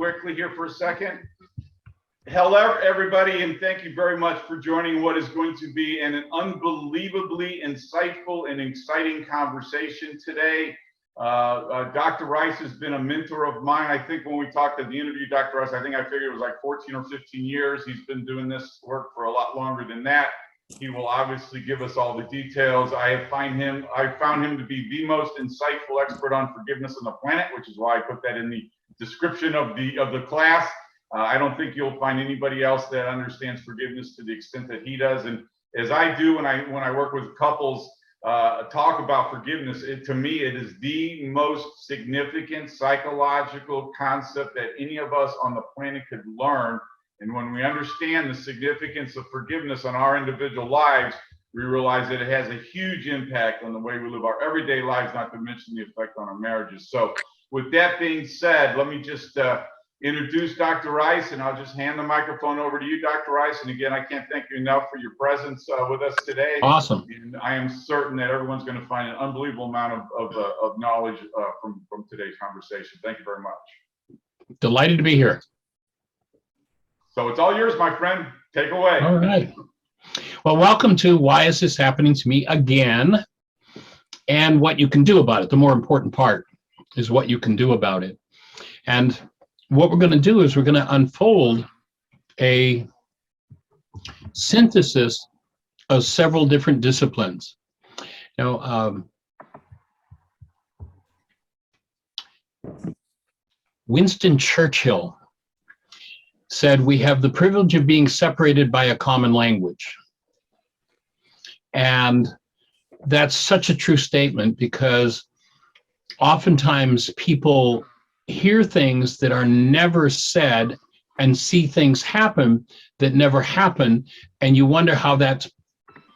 quickly here for a second. Hello, everybody, and thank you very much for joining what is going to be an unbelievably insightful and exciting conversation today. Dr. Ryce has been a mentor of mine. I think when we talked at the interview, Dr. Ryce, I think I figured it was like 14 or 15 years. He's been doing this work for a lot longer than that. He will obviously give us all the details. I found him to be the most insightful expert on forgiveness on the planet, which is why I put that in the description of the class. I don't think you'll find anybody else that understands forgiveness to the extent that he does. And as I do when I work with couples, talk about forgiveness, to me, it is the most significant psychological concept that any of us on the planet could learn. And when we understand the significance of forgiveness on our individual lives, we realize that it has a huge impact on the way we live our everyday lives, not to mention the effect on our marriages. So with that being said, let me just introduce Dr. Ryce, and I'll just hand the microphone over to you, Dr. Ryce. And again, I can't thank you enough for your presence with us today. Awesome. And I am certain that everyone's going to find an unbelievable amount of knowledge from today's conversation. Thank you very much. Delighted to be here. So it's all yours, my friend. Take away. All right. Well, welcome to Why Is This Happening to Me Again? And what you can do about it. The more important part is what you can do about it. And what we're going to do is we're going to unfold a synthesis of several different disciplines. Winston Churchill said, "We have the privilege of being separated by a common language." And that's such a true statement, because oftentimes people hear things that are never said and see things happen that never happen, and you wonder how that's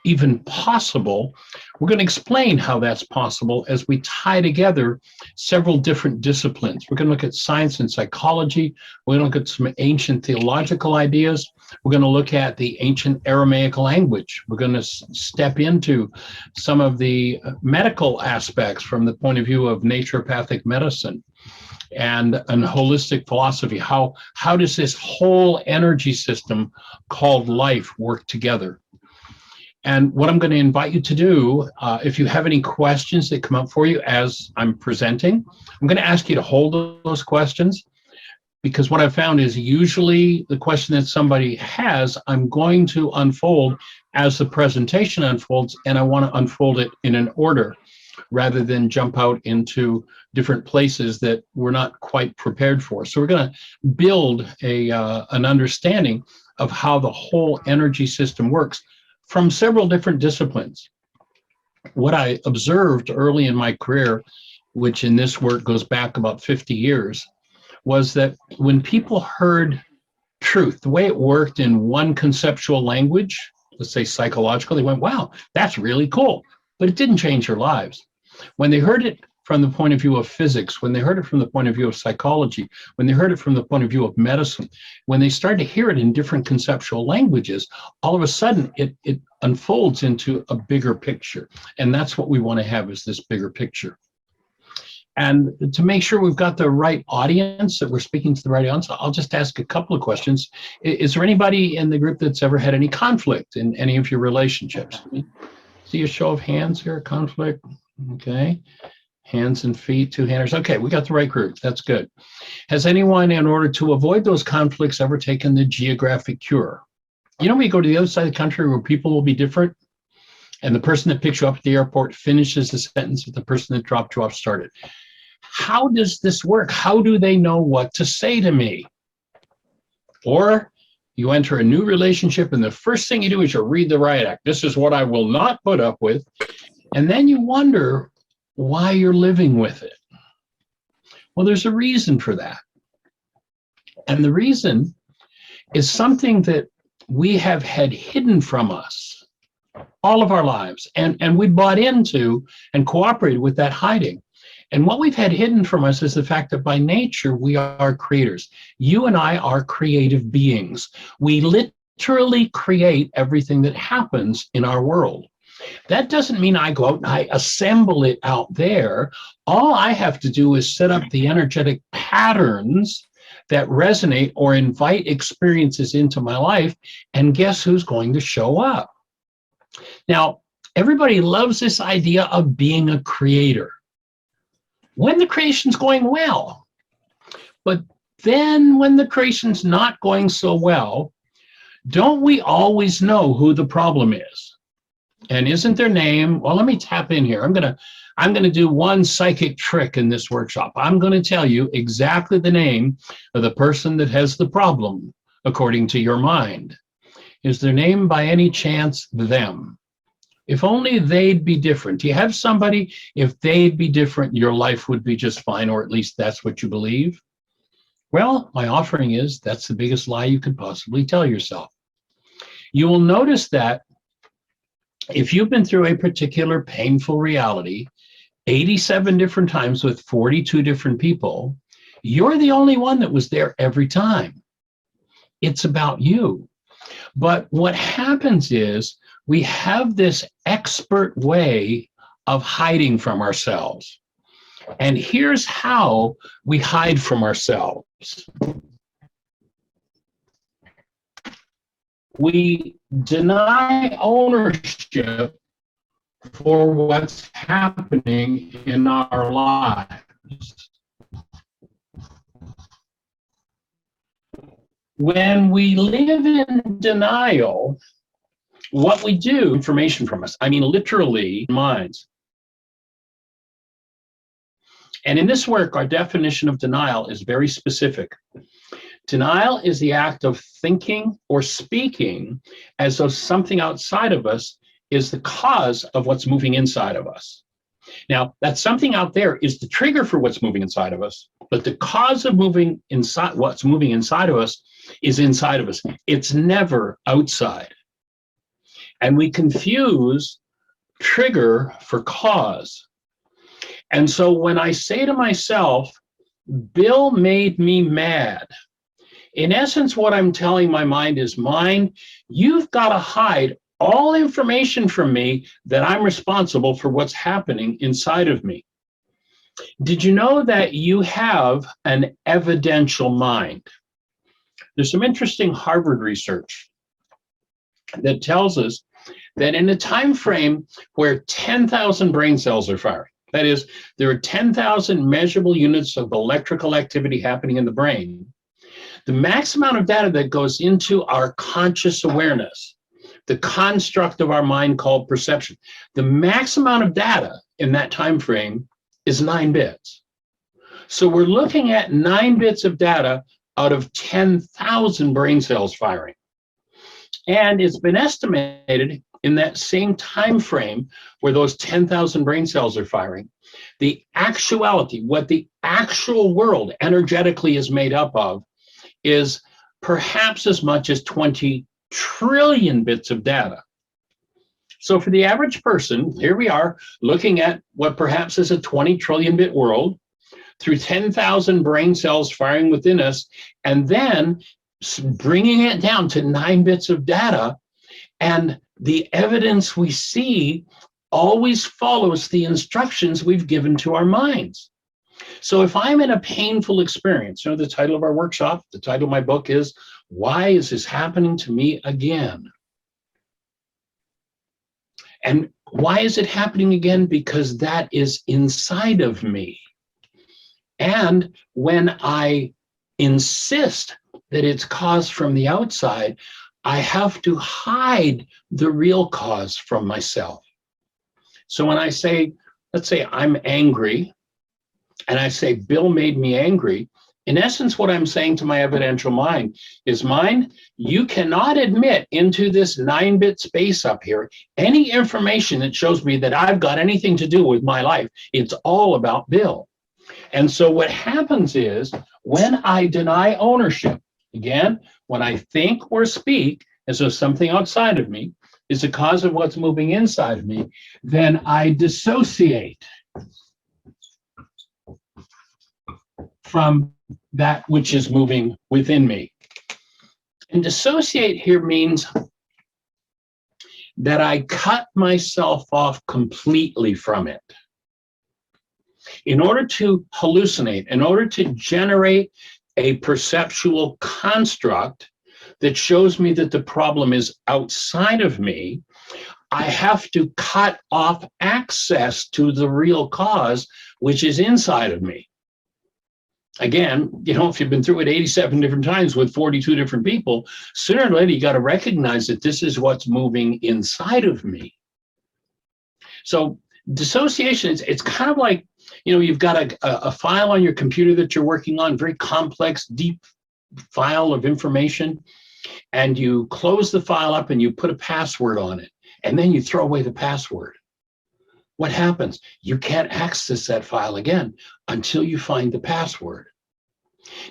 even possible. We're going to explain how that's possible as we tie together several different disciplines. We're going to look at science and psychology. We're going to look at some ancient theological ideas. We're going to look at the ancient Aramaic language. We're going to step into some of the medical aspects from the point of view of naturopathic medicine and holistic philosophy. How does this whole energy system called life work together? And what I'm going to invite you to do, if you have any questions that come up for you as I'm presenting, I'm going to ask you to hold those questions, because what I've found is usually the question that somebody has, I'm going to unfold as the presentation unfolds, and I want to unfold it in an order rather than jump out into different places that we're not quite prepared for. So we're going to build an understanding of how the whole energy system works from several different disciplines. What I observed early in my career, which in this work goes back about 50 years, was that when people heard truth, the way it worked in one conceptual language, let's say psychological, they went, wow, that's really cool. But it didn't change their lives. When they heard it from the point of view of physics, when they heard it from the point of view of psychology, when they heard it from the point of view of medicine, when they started to hear it in different conceptual languages, all of a sudden it unfolds into a bigger picture. And that's what we want to have, is this bigger picture. And to make sure we've got the right audience, that we're speaking to the right audience, I'll just ask a couple of questions. Is there anybody in the group that's ever had any conflict in any of your relationships? See a show of hands here, conflict? Okay. Hands and feet, two-handers. Okay, we got the right group. That's good. Has anyone, in order to avoid those conflicts, ever taken the geographic cure? You know, when you go to the other side of the country where people will be different, and the person that picks you up at the airport finishes the sentence that the person that dropped you off started. How does this work? How do they know what to say to me? Or you enter a new relationship, and the first thing you do is you read the riot act. This is what I will not put up with. And then you wonder why you're living with it. Well, there's a reason for that. And the reason is something that we have had hidden from us all of our lives. And we bought into and cooperated with that hiding. And what we've had hidden from us is the fact that by nature, we are creators. You and I are creative beings. We literally create everything that happens in our world. That doesn't mean I go out and I assemble it out there. All I have to do is set up the energetic patterns that resonate or invite experiences into my life. And guess who's going to show up? Now, everybody loves this idea of being a creator when the creation's going well. But then when the creation's not going so well, don't we always know who the problem is? And isn't their name? Well, let me tap in here. I'm gonna do one psychic trick in this workshop. I'm gonna tell you exactly the name of the person that has the problem, according to your mind. Is their name by any chance them? If only they'd be different. Do you have somebody, if they'd be different, your life would be just fine, or at least that's what you believe? Well, my offering is that's the biggest lie you could possibly tell yourself. You will notice that if you've been through a particular painful reality 87 different times with 42 different people, you're the only one that was there every time. It's about you. But what happens is we have this expert way of hiding from ourselves. And here's how we hide from ourselves. We deny ownership for what's happening in our lives. When we live in denial, what we do, information from us, I mean literally minds. And in this work, our definition of denial is very specific. Denial is the act of thinking or speaking as though something outside of us is the cause of what's moving inside of us. Now, that something out there is the trigger for what's moving inside of us, but the cause of moving inside, what's moving inside of us is inside of us. It's never outside. And we confuse trigger for cause. And so when I say to myself, Bill made me mad, in essence, what I'm telling my mind is, mind, you've got to hide all information from me that I'm responsible for what's happening inside of me. Did you know that you have an evidential mind? There's some interesting Harvard research that tells us that in a time frame where 10,000 brain cells are firing, that is, there are 10,000 measurable units of electrical activity happening in the brain, the max amount of data that goes into our conscious awareness, the construct of our mind called perception, the max amount of data in that time frame is 9 bits. So we're looking at 9 bits of data out of 10,000 brain cells firing. And it's been estimated in that same time frame where those 10,000 brain cells are firing, the actuality, what the actual world energetically is made up of, is perhaps as much as 20 trillion bits of data. So for the average person, here we are looking at what perhaps is a 20 trillion bit world through 10,000 brain cells firing within us, and then bringing it down to 9 bits of data. And the evidence we see always follows the instructions we've given to our minds. So if I'm in a painful experience, you know, the title of our workshop, the title of my book is, Why is this happening to me again? And why is it happening again? Because that is inside of me. And when I insist that it's caused from the outside, I have to hide the real cause from myself. So when I say, let's say I'm angry, and I say, Bill made me angry, in essence, what I'm saying to my evidential mind is, mind, you cannot admit into this 9-bit space up here any information that shows me that I've got anything to do with my life. It's all about Bill. And so what happens is, when I deny ownership, again, when I think or speak as though something outside of me is the cause of what's moving inside of me, then I dissociate from that which is moving within me. And dissociate here means that I cut myself off completely from it. In order to hallucinate, in order to generate a perceptual construct that shows me that the problem is outside of me, I have to cut off access to the real cause, which is inside of me. Again, if you've been through it 87 different times with 42 different people, sooner or later, you got to recognize that this is what's moving inside of me. So dissociation, it's kind of like, you've got a file on your computer that you're working on, very complex, deep file of information, and you close the file up and you put a password on it, and then you throw away the password. What happens? You can't access that file again until you find the password.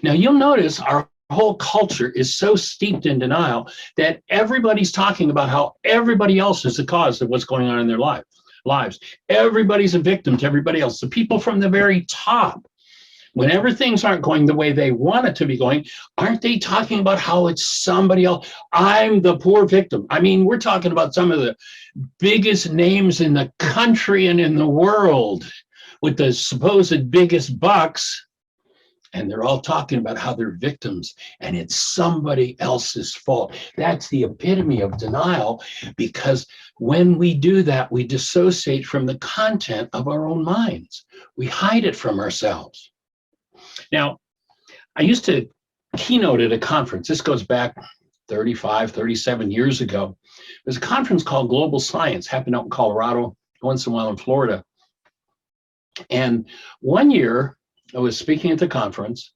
Now, you'll notice our whole culture is so steeped in denial that everybody's talking about how everybody else is the cause of what's going on in their lives. Everybody's a victim to everybody else. The people from the very top, whenever things aren't going the way they want it to be going, aren't they talking about how it's somebody else? I'm the poor victim. I mean, we're talking about some of the biggest names in the country and in the world with the supposed biggest bucks, and they're all talking about how they're victims and it's somebody else's fault. That's the epitome of denial, because when we do that, we dissociate from the content of our own minds. We hide it from ourselves. Now, I used to keynote at a conference. This goes back 35, 37 years ago. There's a conference called Global Science, happened out in Colorado, once in a while in Florida. And one year, I was speaking at the conference,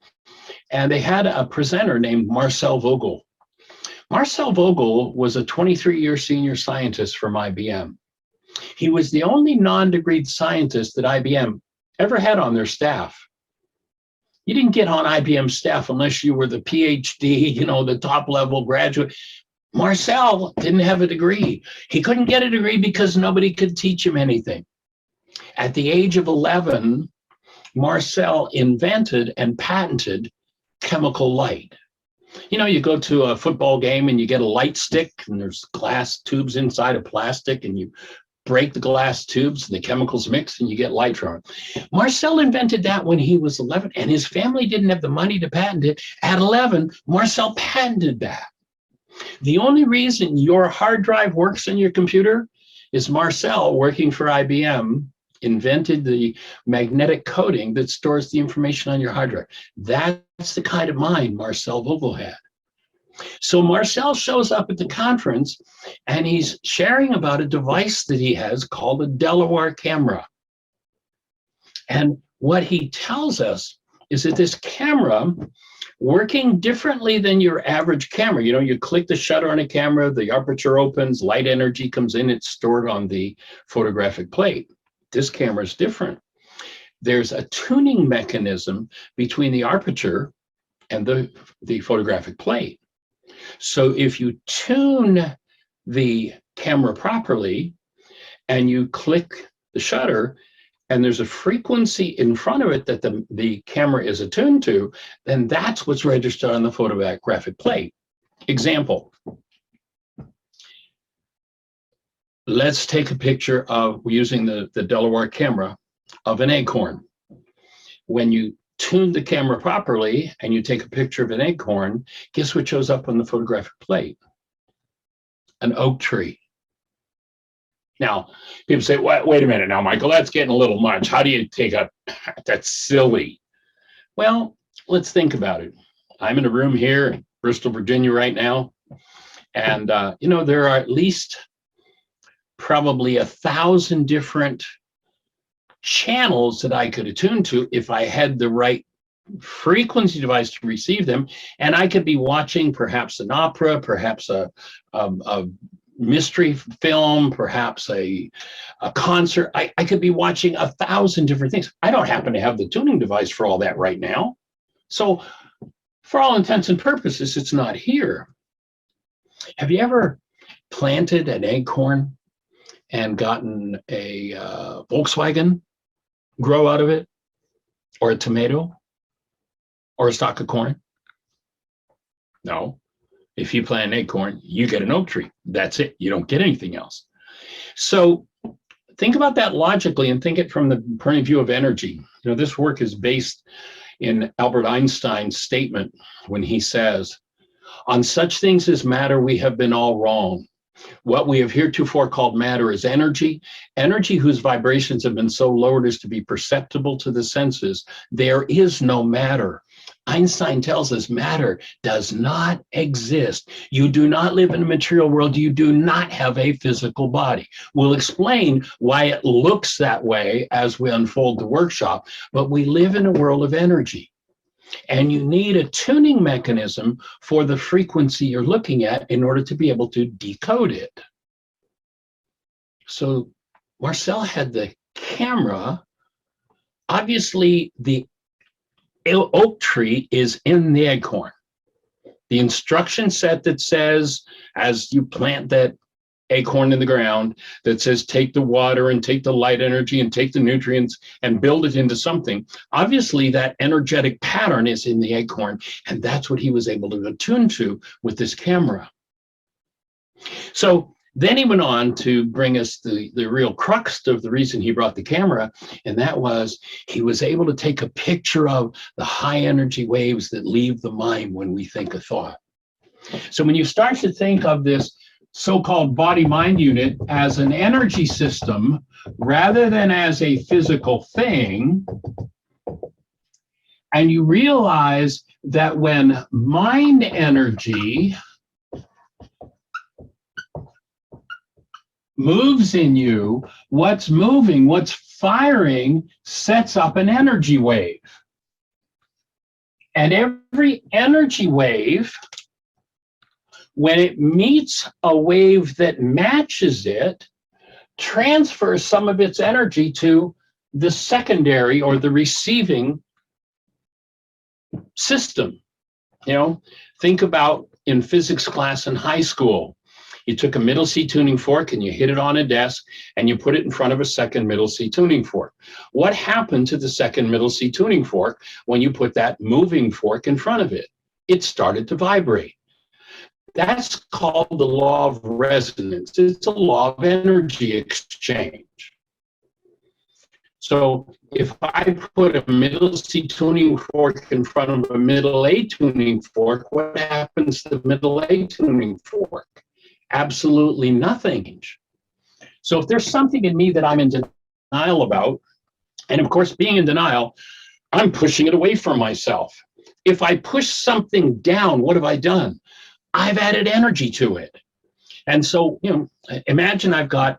and they had a presenter named Marcel Vogel. Marcel Vogel was a 23-year senior scientist from IBM. He was the only non-degreed scientist that IBM ever had on their staff. You didn't get on IBM staff unless you were the PhD, the top level graduate. Marcel didn't have a degree. He couldn't get a degree because nobody could teach him anything. At the age of 11, Marcel invented and patented chemical light. You go to a football game and you get a light stick, and there's glass tubes inside of plastic, and you break the glass tubes and the chemicals mix and you get light from it. Marcel invented that when he was 11, and his family didn't have the money to patent it. At 11, Marcel patented that. The only reason your hard drive works in your computer is Marcel, working for IBM, invented the magnetic coating that stores the information on your hard drive. That's the kind of mind Marcel Vogel had. So Marcel shows up at the conference, and he's sharing about a device that he has called a Delaware camera. And what he tells us is that this camera, working differently than your average camera, you click the shutter on a camera, the aperture opens, light energy comes in, it's stored on the photographic plate. This camera is different. There's a tuning mechanism between the aperture and the photographic plate. So if you tune the camera properly and you click the shutter and there's a frequency in front of it that the camera is attuned to, then that's what's registered on the photographic plate. Example. Let's take a picture of, using the Delaware camera, of an acorn. When you tune the camera properly and you take a picture of an acorn, guess what shows up on the photographic plate? An oak tree. Now, people say, wait a minute now, Michael, that's getting a little much. How do you take that's silly. Well, let's think about it. I'm in a room here in Bristol, Virginia right now. And, there are at least probably 1,000 different channels that I could attune to if I had the right frequency device to receive them. And I could be watching perhaps an opera, perhaps a mystery film, perhaps a concert. I could be watching 1,000 different things. I don't happen to have the tuning device for all that right now. So for all intents and purposes, it's not here. Have you ever planted an acorn and gotten a Volkswagen grow out of it, or a tomato, or a stalk of corn? No. If you plant an acorn, you get an oak tree. That's it. You don't get anything else. So think about that logically and think it from the point of view of energy. This work is based in Albert Einstein's statement when he says, "On such things as matter, we have been all wrong. What we have heretofore called matter is energy, energy whose vibrations have been so lowered as to be perceptible to the senses. There is no matter." Einstein tells us matter does not exist. You do not live in a material world. You do not have a physical body. We'll explain why it looks that way as we unfold the workshop, but we live in a world of energy. And you need a tuning mechanism for the frequency you're looking at in order to be able to decode it. So Marcel had the camera. Obviously, the oak tree is in the acorn. The instruction set that says, as you plant that acorn in the ground, that says take the water and take the light energy and take the nutrients and build it into something. Obviously, that energetic pattern is in the acorn, and that's what he was able to attune to with this camera. So then he went on to bring us the real crux of the reason he brought the camera, and that was he was able to take a picture of the high energy waves that leave the mind when we think a thought. So when you start to think of this so-called body-mind unit as an energy system rather than as a physical thing, and you realize that when mind energy moves in you, what's moving, what's firing sets up an energy wave. And every energy wave, when it meets a wave that matches it, transfers some of its energy to the secondary or the receiving system. You know, think about in physics class in high school. You took a middle C tuning fork and you hit it on a desk and you put it in front of a second middle C tuning fork. What happened to the second middle C tuning fork when you put that moving fork in front of it? It started to vibrate. That's called the law of resonance. It's a law of energy exchange. So if I put a middle C tuning fork in front of a middle A tuning fork, what happens to the middle A tuning fork? Absolutely nothing. So if there's something in me that I'm in denial about, and of course, being in denial, I'm pushing it away from myself. If I push something down, what have I done? I've added energy to it. And so, you know, imagine I've got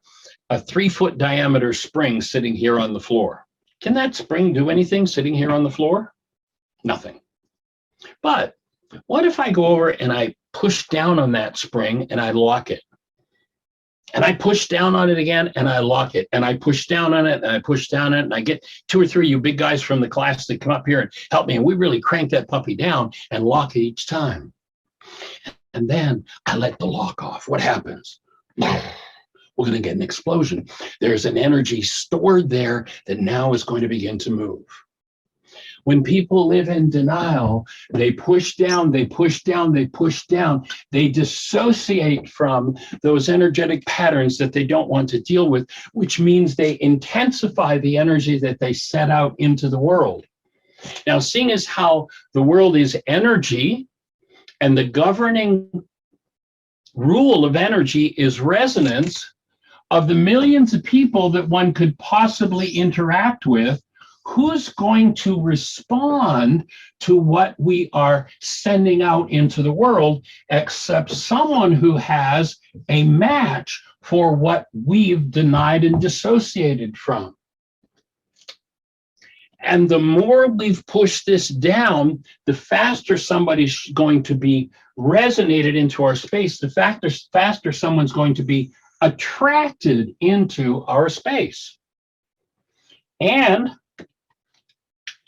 a 3-foot diameter spring sitting here on the floor. Can that spring do anything sitting here on the floor? Nothing. But what if I go over and I push down on that spring and I lock it? And I push down on it again and I lock it. And I push down on it and I push down on it. And I get 2 or 3 of you big guys from the class that come up here and help me. And we really crank that puppy down and lock it each time. And then I let the lock off. What happens? We're going to get an explosion. There's an energy stored there that now is going to begin to move. When people live in denial, they push down, they push down, they push down. They dissociate from those energetic patterns that they don't want to deal with, which means they intensify the energy that they set out into the world. Now, seeing as how the world is energy, and the governing rule of energy is resonance, of the millions of people that one could possibly interact with, who's going to respond to what we are sending out into the world except someone who has a match for what we've denied and dissociated from? And the more we've pushed this down, the faster somebody's going to be resonated into our space, the faster someone's going to be attracted into our space. And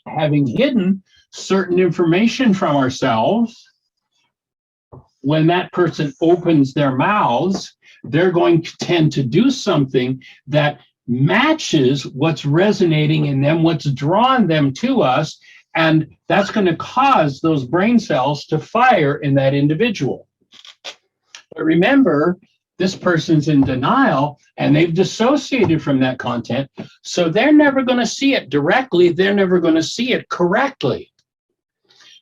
having hidden certain information from ourselves, when that person opens their mouths, they're going to tend to do something that matches what's resonating in them, what's drawn them to us, and that's going to cause those brain cells to fire in that individual. But remember, this person's in denial and they've dissociated from that content, so they're never going to see it directly, they're never going to see it correctly.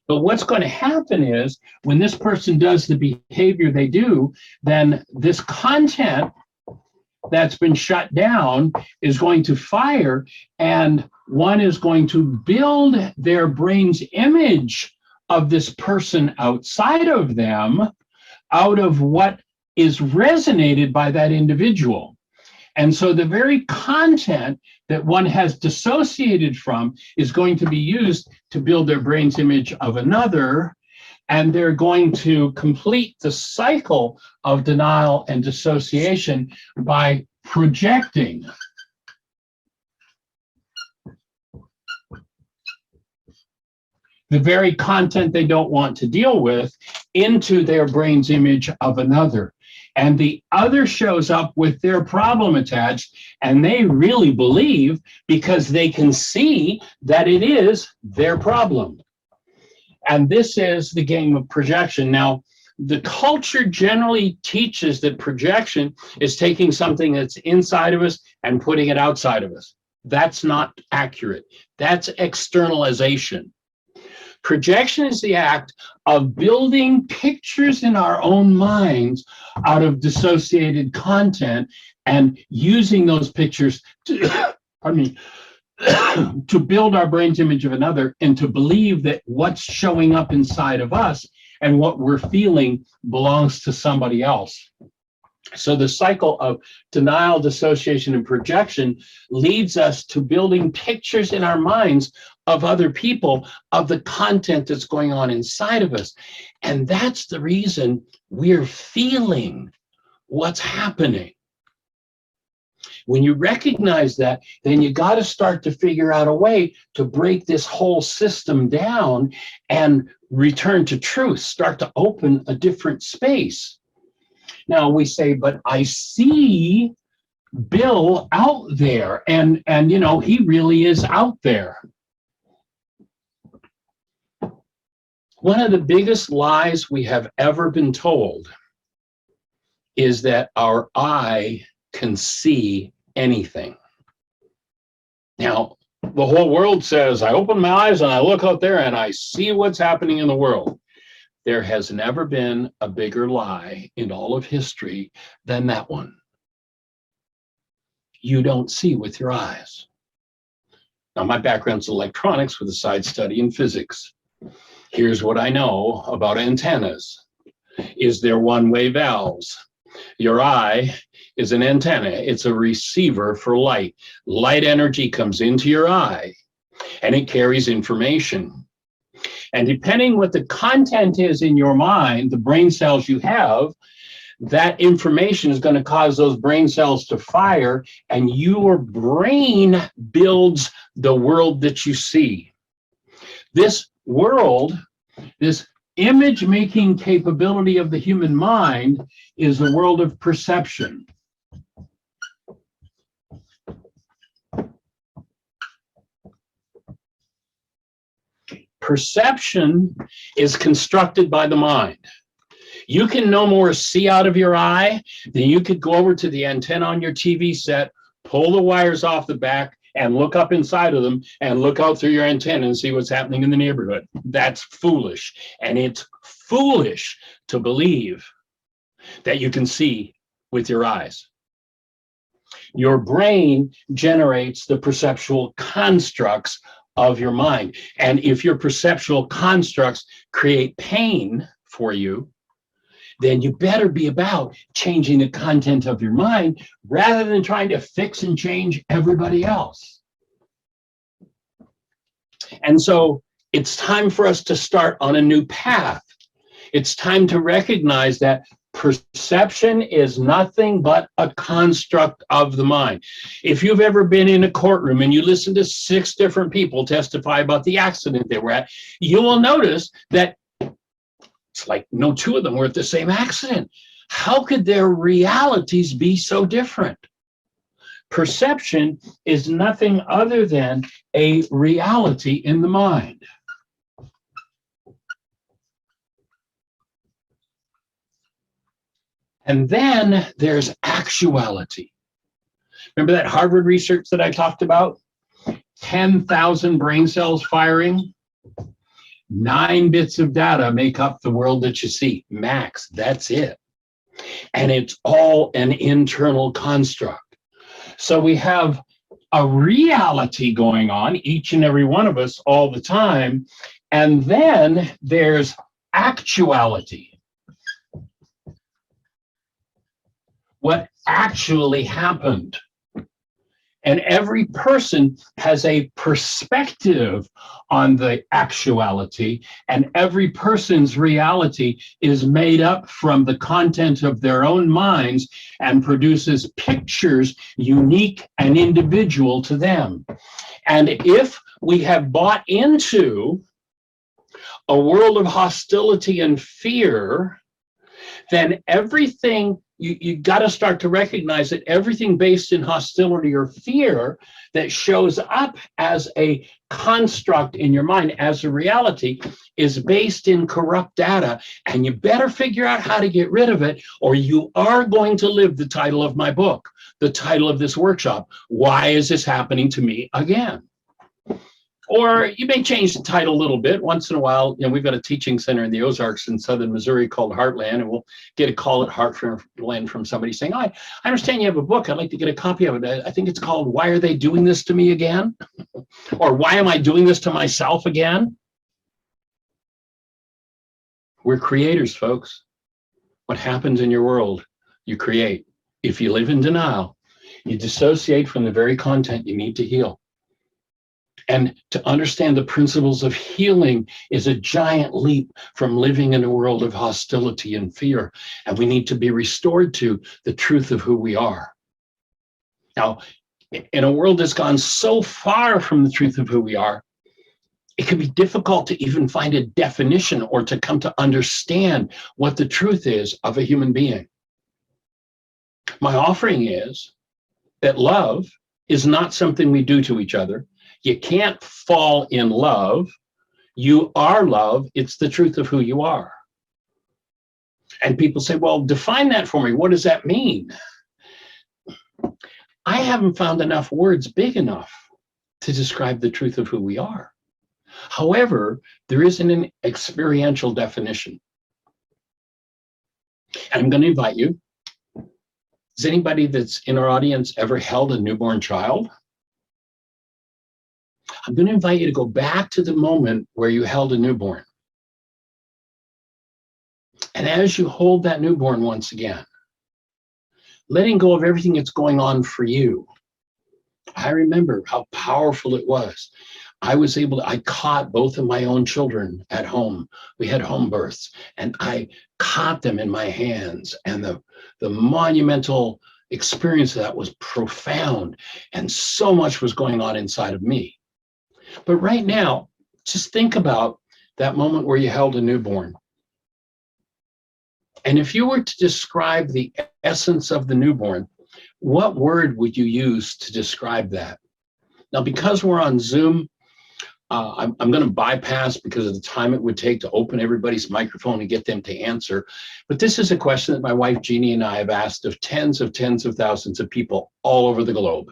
But what's going to happen is when this person does the behavior they do, then this content that's been shut down is going to fire, and one is going to build their brain's image of this person outside of them out of what is resonated by that individual. And so the very content that one has dissociated from is going to be used to build their brain's image of another, and they're going to complete the cycle of denial and dissociation by projecting. The very content they don't want to deal with into their brain's image of another. And the other shows up with their problem attached, and they really believe because they can see that it is their problem. And this is the game of projection. Now, the culture generally teaches that projection is taking something that's inside of us and putting it outside of us. That's not accurate. That's externalization. Projection is the act of building pictures in our own minds out of dissociated content and using those pictures to, to build our brain's image of another and to believe that what's showing up inside of us and what we're feeling belongs to somebody else. So the cycle of denial, dissociation, and projection leads us to building pictures in our minds of other people, of the content that's going on inside of us. And that's the reason we're feeling what's happening. When you recognize that, then you got to start to figure out a way to break this whole system down and return to truth, start to open a different space. Now we say, but I see Bill out there, and you know, he really is out there. One of the biggest lies we have ever been told is that our eye can see anything. Now, the whole world says, I open my eyes and I look out there and I see what's happening in the world. There has never been a bigger lie in all of history than that one. You don't see with your eyes. Now, my background's electronics with a side study in physics. Here's what I know about antennas. Is there one-way valves? Your eye is an antenna. It's a receiver for light. Light energy comes into your eye and it carries information. And depending what the content is in your mind, the brain cells you have, that information is going to cause those brain cells to fire, and your brain builds the world that you see. This world, this image-making capability of the human mind is the world of perception. Perception is constructed by the mind. You can no more see out of your eye than you could go over to the antenna on your TV set, pull the wires off the back, and look up inside of them and look out through your antenna and see what's happening in the neighborhood. That's foolish. And it's foolish to believe that you can see with your eyes. Your brain generates the perceptual constructs of your mind. And if your perceptual constructs create pain for you, then you better be about changing the content of your mind rather than trying to fix and change everybody else. And so it's time for us to start on a new path. It's time to recognize that perception is nothing but a construct of the mind. If you've ever been in a courtroom and you listen to 6 different people testify about the accident they were at, you will notice that it's like no 2 of them were at the same accident. How could their realities be so different? Perception is nothing other than a reality in the mind. And then there's actuality. Remember that Harvard research that I talked about? 10,000 brain cells firing? 9 bits of data make up the world that you see. Max, that's it. And it's all an internal construct. So we have a reality going on, each and every one of us, all the time. And then there's actuality. What actually happened. And every person has a perspective on the actuality, and every person's reality is made up from the content of their own minds and produces pictures unique and individual to them. And if we have bought into a world of hostility and fear, then everything you got to start to recognize that everything based in hostility or fear that shows up as a construct in your mind, as a reality, is based in corrupt data. And you better figure out how to get rid of it, or you are going to live the title of my book, the title of this workshop. Why is this happening to me again? Or you may change the title a little bit. Once in a while, we've got a teaching center in the Ozarks in southern Missouri called Heartland, and we'll get a call at Heartland from somebody saying, I understand you have a book. I'd like to get a copy of it. I think it's called Why Are They Doing This to Me Again? Or Why Am I Doing This to Myself Again? We're creators, folks. What happens in your world, you create. If you live in denial, you dissociate from the very content you need to heal. And to understand the principles of healing is a giant leap from living in a world of hostility and fear. And we need to be restored to the truth of who we are. Now, in a world that's gone so far from the truth of who we are, it can be difficult to even find a definition or to come to understand what the truth is of a human being. My offering is that love is not something we do to each other. You can't fall in love. You are love. It's the truth of who you are. And people say, well, define that for me. What does that mean? I haven't found enough words big enough to describe the truth of who we are. However, there is an experiential definition. And I'm going to invite you. Has anybody that's in our audience ever held a newborn child? I'm going to invite you to go back to the moment where you held a newborn. And as you hold that newborn once again, letting go of everything that's going on for you, I remember how powerful it was. I caught both of my own children at home. We had home births, and I caught them in my hands. And the monumental experience of that was profound, and so much was going on inside of me. But right now, just think about that moment where you held a newborn. And if you were to describe the essence of the newborn, what word would you use to describe that? Now, because we're on Zoom, I'm going to bypass because of the time it would take to open everybody's microphone and get them to answer. But this is a question that my wife, Jeannie, and I have asked of tens of thousands of people all over the globe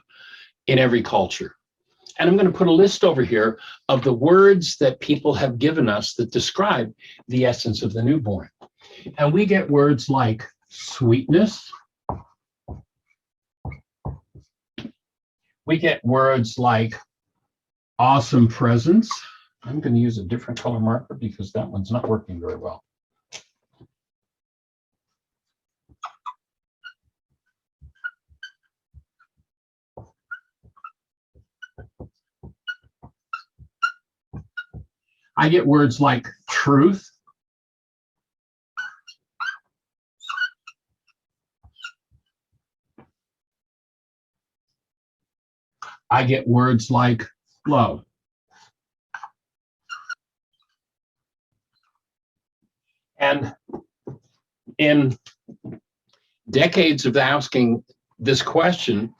in every culture. And I'm going to put a list over here of the words that people have given us that describe the essence of the newborn. And we get words like sweetness. We get words like awesome presence. I'm going to use a different color marker because that one's not working very well. I get words like truth. I get words like love. And in decades of asking this question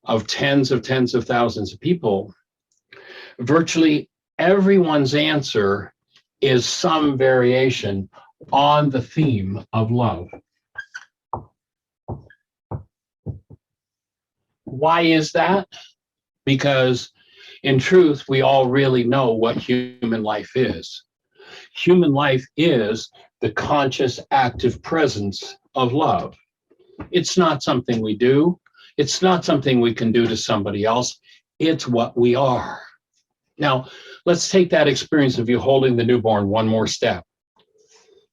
of tens of thousands of people, virtually everyone's answer is some variation on the theme of love. Why is that? Because in truth, we all really know what human life is. Human life is the conscious, active presence of love. It's not something we do. It's not something we can do to somebody else. It's what we are. Now, let's take that experience of you holding the newborn one more step.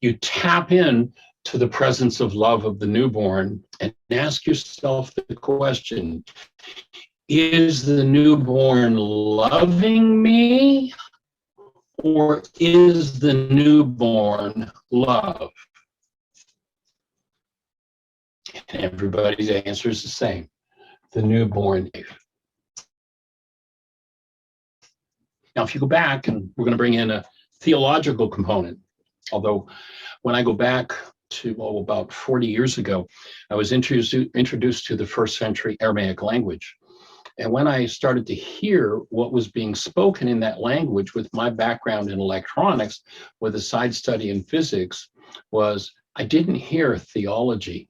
You tap in to the presence of love of the newborn and ask yourself the question, is the newborn loving me, or is the newborn love? And everybody's answer is the same. The newborn. Now, if you go back, and we're going to bring in a theological component, although when I go back to about 40 years ago, I was introduced to the first century Aramaic language. And when I started to hear what was being spoken in that language with my background in electronics, with a side study in physics, was I didn't hear theology.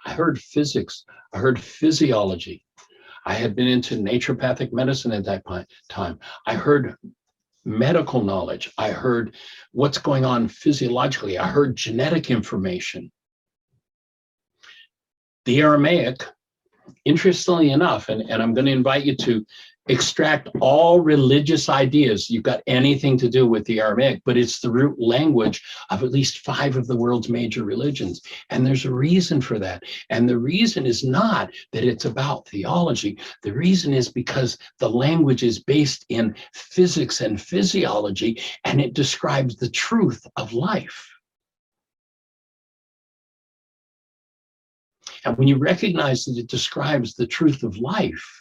I heard physics. I heard physiology. I had been into naturopathic medicine at that time. I heard medical knowledge. I heard what's going on physiologically. I heard genetic information. The Aramaic, interestingly enough, and I'm going to invite you to extract all religious ideas. You've got anything to do with the Aramaic, but it's the root language of at least 5 of the world's major religions. And there's a reason for that. And the reason is not that it's about theology. The reason is because the language is based in physics and physiology, and it describes the truth of life. And when you recognize that it describes the truth of life,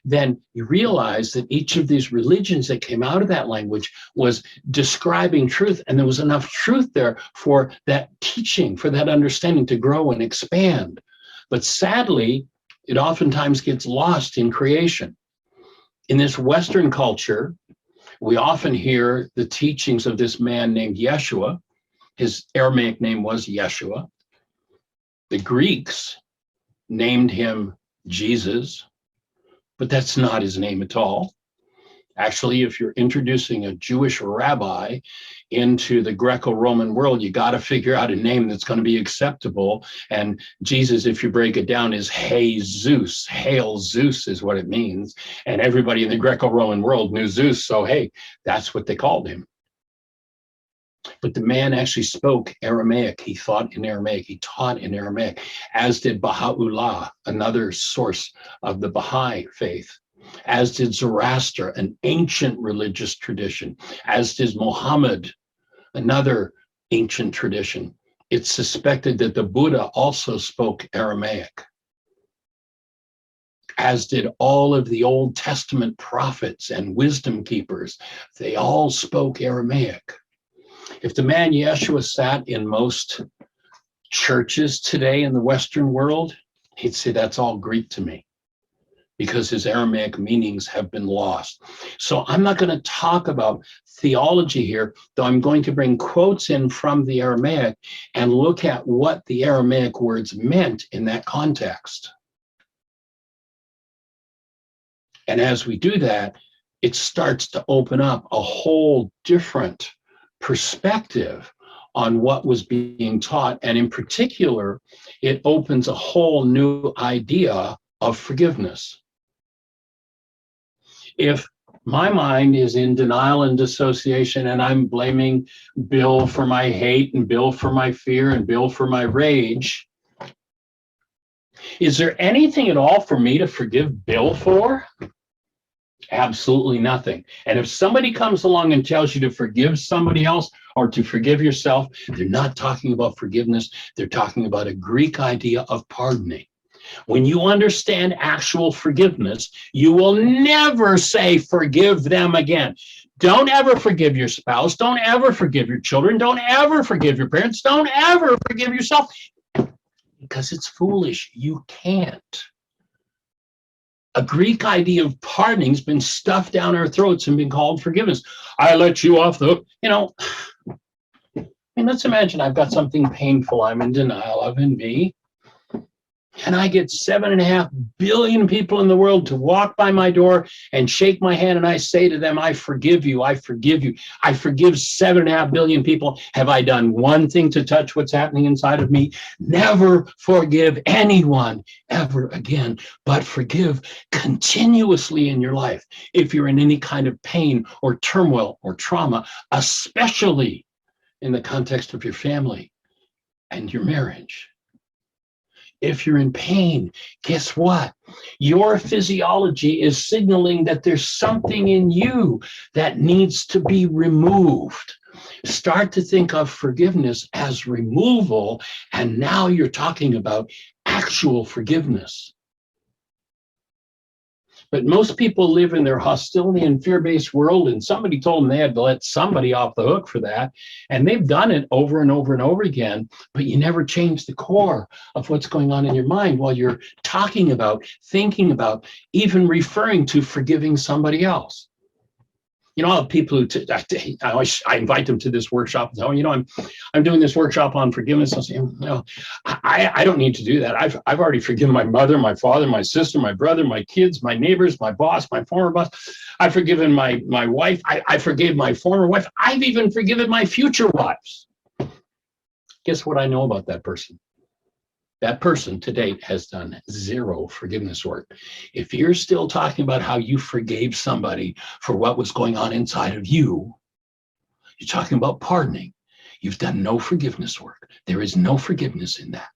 then you realize that each of these religions that came out of that language was describing truth, and there was enough truth there for that teaching, for that understanding to grow and expand. But sadly, it oftentimes gets lost in creation. In this Western culture, we often hear the teachings of this man named Yeshua. His Aramaic name was Yeshua. The Greeks named him Jesus, but that's not his name at all. Actually, if you're introducing a Jewish rabbi into the Greco-Roman world, you got to figure out a name that's going to be acceptable. And Jesus, if you break it down, is Jesus. Hail Zeus is what it means. And everybody in the Greco-Roman world knew Zeus. So, hey, that's what they called him. But the man actually spoke Aramaic. He thought in Aramaic. He taught in Aramaic, as did Baha'u'llah, another source of the Baha'i faith, as did Zoroaster, an ancient religious tradition, as did Muhammad, another ancient tradition. It's suspected that the Buddha also spoke Aramaic, as did all of the Old Testament prophets and wisdom keepers. They all spoke Aramaic. If the man Yeshua sat in most churches today in the Western world, he'd say that's all Greek to me, because his Aramaic meanings have been lost. So I'm not going to talk about theology here, though I'm going to bring quotes in from the Aramaic and look at what the Aramaic words meant in that context. And as we do that, it starts to open up a whole different perspective on what was being taught. And in particular, it opens a whole new idea of forgiveness. If my mind is in denial and dissociation, and I'm blaming Bill for my hate and Bill for my fear and Bill for my rage, is there anything at all for me to forgive Bill for? Absolutely nothing. And if somebody comes along and tells you to forgive somebody else or to forgive yourself, they're not talking about forgiveness. They're talking about a Greek idea of pardoning. When you understand actual forgiveness, you will never say forgive them again. Don't ever forgive your spouse. Don't ever forgive your children. Don't ever forgive your parents. Don't ever forgive yourself, because it's foolish. You can't. A Greek idea of pardoning has been stuffed down our throats and been called forgiveness. I let you off the hook. Let's imagine I've got something painful I'm in denial of in me. And I get 7.5 billion people in the world to walk by my door and shake my hand, and I say to them, I forgive you, I forgive you. I forgive 7.5 billion people. Have I done one thing to touch what's happening inside of me? Never forgive anyone ever again, but forgive continuously in your life. If you're in any kind of pain or turmoil or trauma, especially in the context of your family and your marriage. If you're in pain, guess what? Your physiology is signaling that there's something in you that needs to be removed. Start to think of forgiveness as removal, and now you're talking about actual forgiveness. But most people live in their hostility and fear-based world, and somebody told them they had to let somebody off the hook for that. And they've done it over and over and over again, but you never change the core of what's going on in your mind while you're talking about, thinking about, even referring to forgiving somebody else. You know, people who I invite them to this workshop. Oh, you know, I'm doing this workshop on forgiveness. I say, no, I don't need to do that. I've already forgiven my mother, my father, my sister, my brother, my kids, my neighbors, my boss, my former boss. I've forgiven my wife. I forgave my former wife. I've even forgiven my future wives. Guess what I know about that person? That person to date has done zero forgiveness work. If you're still talking about how you forgave somebody for what was going on inside of you, you're talking about pardoning. You've done no forgiveness work. There is no forgiveness in that.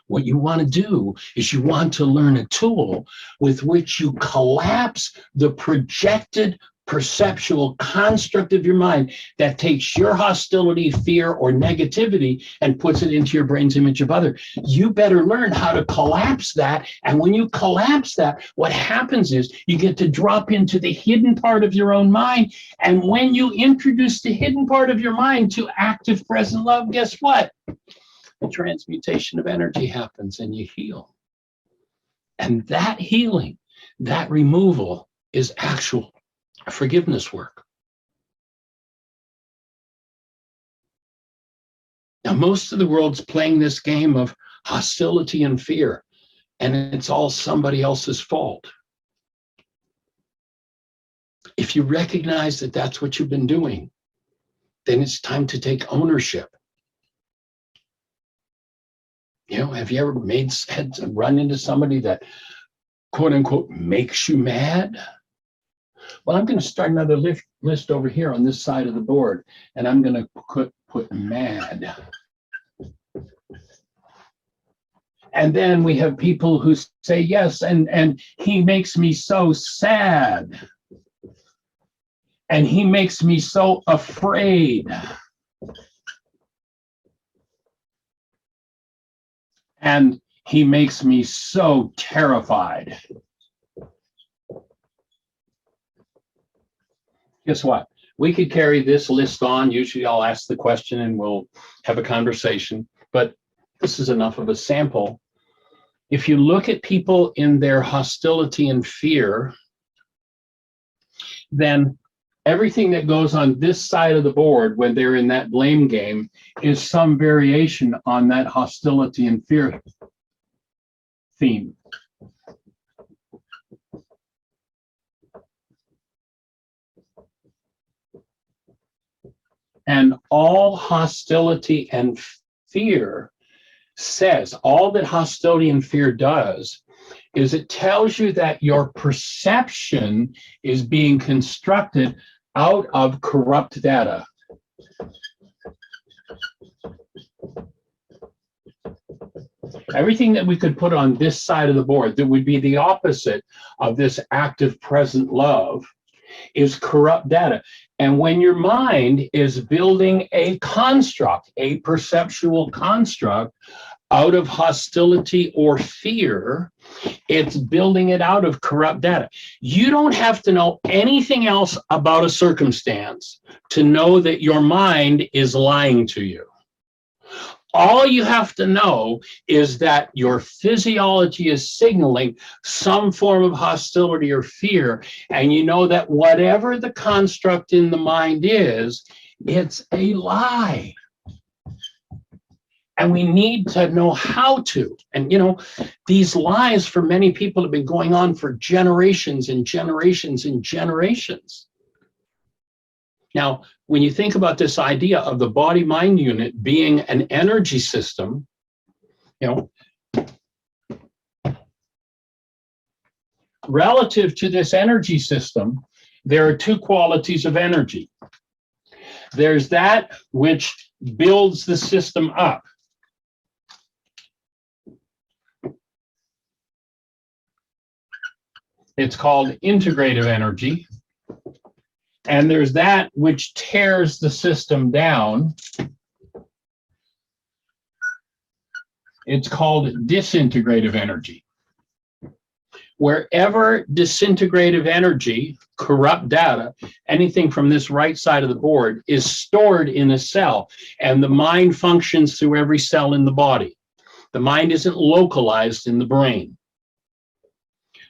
What you want to do is you want to learn a tool with which you collapse the projected perceptual construct of your mind that takes your hostility, fear, or negativity and puts it into your brain's image of other. You better learn how to collapse that. And when you collapse that, what happens is you get to drop into the hidden part of your own mind. And when you introduce the hidden part of your mind to active present love, guess what? The transmutation of energy happens and you heal. And that healing, that removal is actual forgiveness work. Now, most of the world's playing this game of hostility and fear, and it's all somebody else's fault. If you recognize that that's what you've been doing, then it's time to take ownership. You know, have you ever run into somebody that, quote unquote, makes you mad? Well, I'm going to start another list over here on this side of the board, and I'm going to put mad. And then we have people who say, yes, and he makes me so sad. And he makes me so afraid. And he makes me so terrified. Guess what? We could carry this list on. Usually I'll ask the question and we'll have a conversation, but this is enough of a sample. If you look at people in their hostility and fear, then everything that goes on this side of the board when they're in that blame game is some variation on that hostility and fear theme. And all hostility and fear says, all that hostility and fear does is it tells you that your perception is being constructed out of corrupt data. Everything that we could put on this side of the board that would be the opposite of this active present love is corrupt data. And when your mind is building a construct, a perceptual construct out of hostility or fear, it's building it out of corrupt data. You don't have to know anything else about a circumstance to know that your mind is lying to you. All you have to know is that your physiology is signaling some form of hostility or fear, and you know that whatever the construct in the mind is, it's a lie. And we need to know how to. And, these lies for many people have been going on for generations and generations and generations. Now, when you think about this idea of the body-mind unit being an energy system, relative to this energy system, there are two qualities of energy. There's that which builds the system up. It's called integrative energy. And there's that which tears the system down. It's called disintegrative energy. Wherever disintegrative energy, corrupt data, anything from this right side of the board is stored in a cell, and the mind functions through every cell in the body. The mind isn't localized in the brain.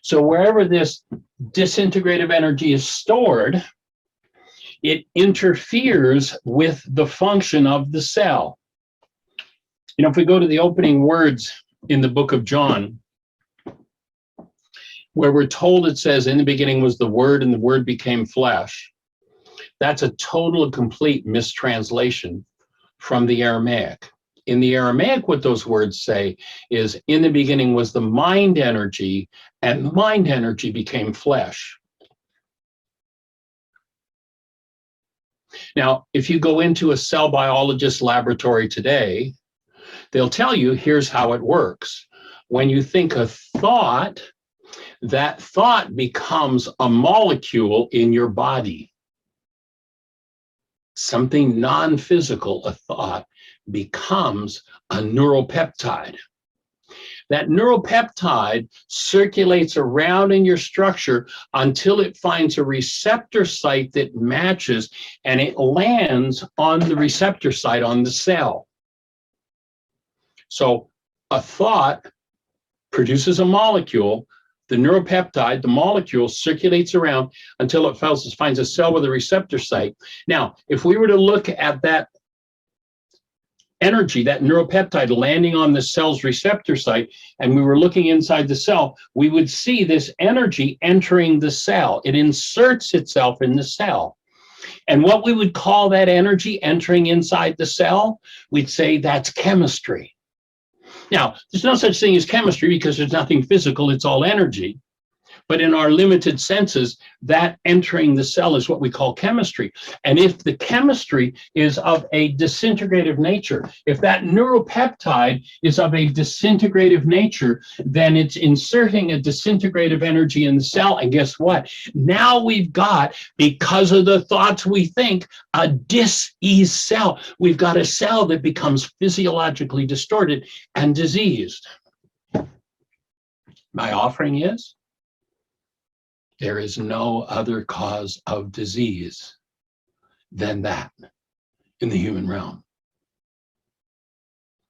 So wherever this disintegrative energy is stored, it interferes with the function of the cell. If we go to the opening words in the book of John, where we're told it says, in the beginning was the Word, and the Word became flesh. That's a total and complete mistranslation from the Aramaic. In the Aramaic, what those words say is, in the beginning was the mind energy, and the mind energy became flesh. Now, if you go into a cell biologist laboratory today, they'll tell you, here's how it works. When you think a thought, that thought becomes a molecule in your body. Something non-physical, a thought, becomes a neuropeptide. That neuropeptide circulates around in your structure until it finds a receptor site that matches, and it lands on the receptor site on the cell. So a thought produces a molecule. The neuropeptide, the molecule, circulates around until it finds a cell with a receptor site. Now, if we were to look at that energy, that neuropeptide landing on the cell's receptor site, and we were looking inside the cell, we would see this energy entering the cell. It inserts itself in the cell. And what we would call that energy entering inside the cell, we'd say that's chemistry. Now, there's no such thing as chemistry because there's nothing physical, it's all energy. But in our limited senses, that entering the cell is what we call chemistry. And if the chemistry is of a disintegrative nature, if that neuropeptide is of a disintegrative nature, then it's inserting a disintegrative energy in the cell. And guess what? Now we've got, because of the thoughts we think, a dis-ease cell. We've got a cell that becomes physiologically distorted and diseased. My offering is, there is no other cause of disease than that in the human realm.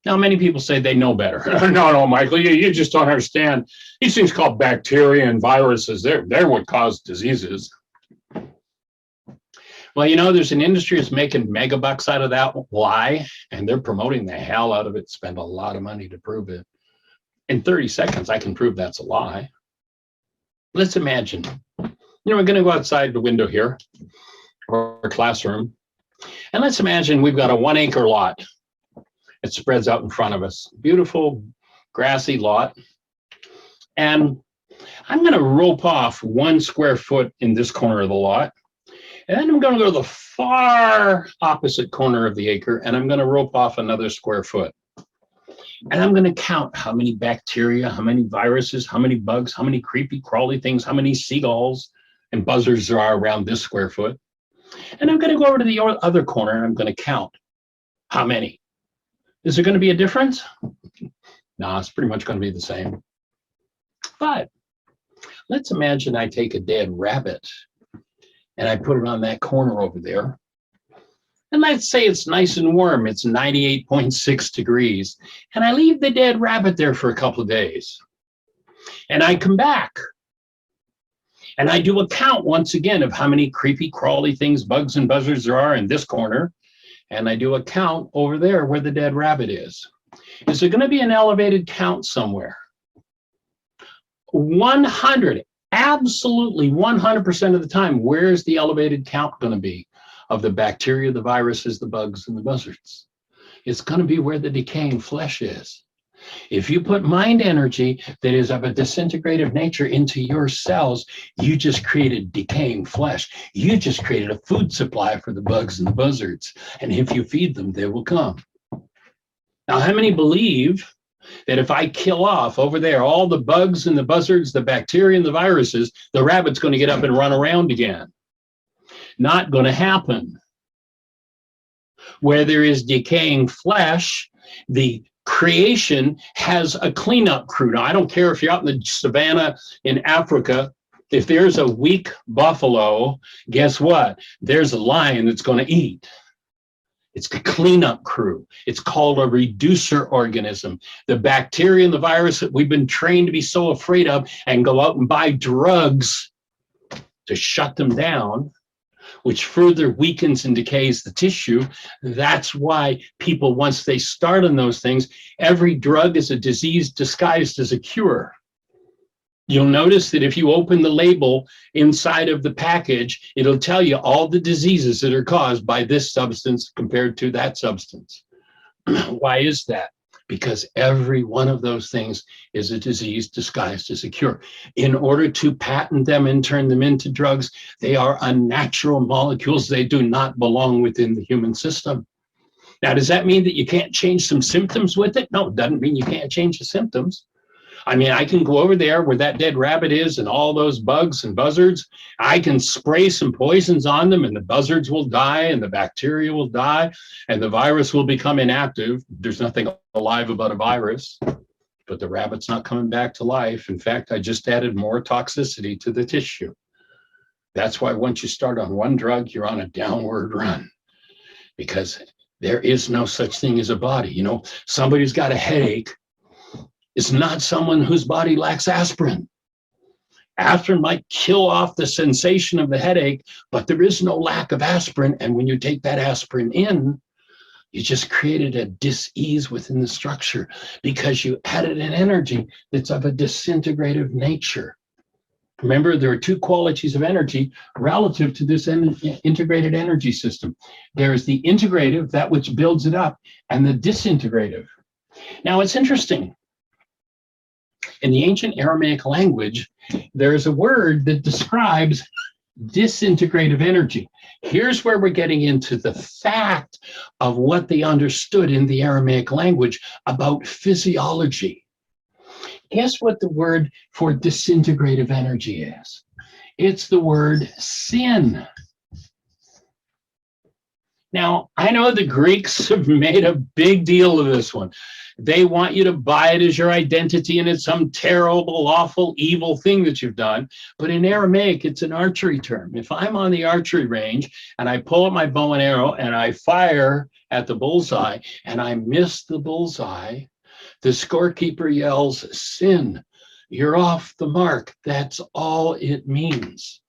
Now, many people say they know better. No, Michael, you just don't understand. These things called bacteria and viruses, they're what cause diseases. Well, there's an industry that's making mega bucks out of that lie, and they're promoting the hell out of it, spend a lot of money to prove it. In 30 seconds, I can prove that's a lie. Let's imagine, we're going to go outside the window here, or our classroom, and let's imagine we've got a 1 acre lot. It spreads out in front of us, beautiful grassy lot. And I'm going to rope off 1 square foot in this corner of the lot. And then I'm going to go to the far opposite corner of the acre, and I'm going to rope off another square foot. And I'm going to count how many bacteria, how many viruses, how many bugs, how many creepy crawly things, how many seagulls and buzzards there are around this square foot. And I'm going to go over to the other corner and I'm going to count how many. Is there going to be a difference? No, it's pretty much going to be the same. But let's imagine I take a dead rabbit and I put it on that corner over there. And let's say it's nice and warm, it's 98.6 degrees, and I leave the dead rabbit there for a couple of days. And I come back, and I do a count once again of how many creepy, crawly things, bugs and buzzards there are in this corner, and I do a count over there where the dead rabbit is. Is there going to be an elevated count somewhere? 100, absolutely 100% of the time, where's the elevated count going to be of the bacteria, the viruses, the bugs, and the buzzards? It's going to be where the decaying flesh is. If you put mind energy that is of a disintegrative nature into your cells, you just created decaying flesh. You just created a food supply for the bugs and the buzzards. And if you feed them, they will come. Now, how many believe that if I kill off over there all the bugs and the buzzards, the bacteria and the viruses, the rabbit's going to get up and run around again? Not going to happen. Where there is decaying flesh, the creation has a cleanup crew. Now, I don't care if you're out in the savannah in Africa, if there's a weak buffalo, guess what? There's a lion that's going to eat. It's a cleanup crew. It's called a reducer organism. The bacteria and the virus that we've been trained to be so afraid of and go out and buy drugs to shut them down, which further weakens and decays the tissue. That's why people, once they start on those things, every drug is a disease disguised as a cure. You'll notice that if you open the label inside of the package, it'll tell you all the diseases that are caused by this substance compared to that substance. Why is that? Because every one of those things is a disease disguised as a cure. In order to patent them and turn them into drugs, they are unnatural molecules. They do not belong within the human system. Now, does that mean that you can't change some symptoms with it? No, it doesn't mean you can't change the symptoms. I mean, I can go over there where that dead rabbit is and all those bugs and buzzards. I can spray some poisons on them and the buzzards will die and the bacteria will die and the virus will become inactive. There's nothing alive about a virus, but the rabbit's not coming back to life. In fact, I just added more toxicity to the tissue. That's why once you start on one drug, you're on a downward run, because there is no such thing as a body. You know, somebody who's got a headache is not someone whose body lacks aspirin. Aspirin might kill off the sensation of the headache, but there is no lack of aspirin. And when you take that aspirin in, you just created a dis-ease within the structure because you added an energy that's of a disintegrative nature. Remember, there are two qualities of energy relative to this integrated energy system. There is the integrative, that which builds it up, and the disintegrative. Now, it's interesting. In the ancient Aramaic language, there is a word that describes disintegrative energy. Here's where we're getting into the fact of what they understood in the Aramaic language about physiology. Guess what the word for disintegrative energy is? It's the word sin. Now, I know the Greeks have made a big deal of this one. They want you to buy it as your identity, and it's some terrible, awful, evil thing that you've done. But in Aramaic, it's an archery term. If I'm on the archery range and I pull up my bow and arrow and I fire at the bullseye and I miss the bullseye, the scorekeeper yells, "Sin, you're off the mark." That's all it means.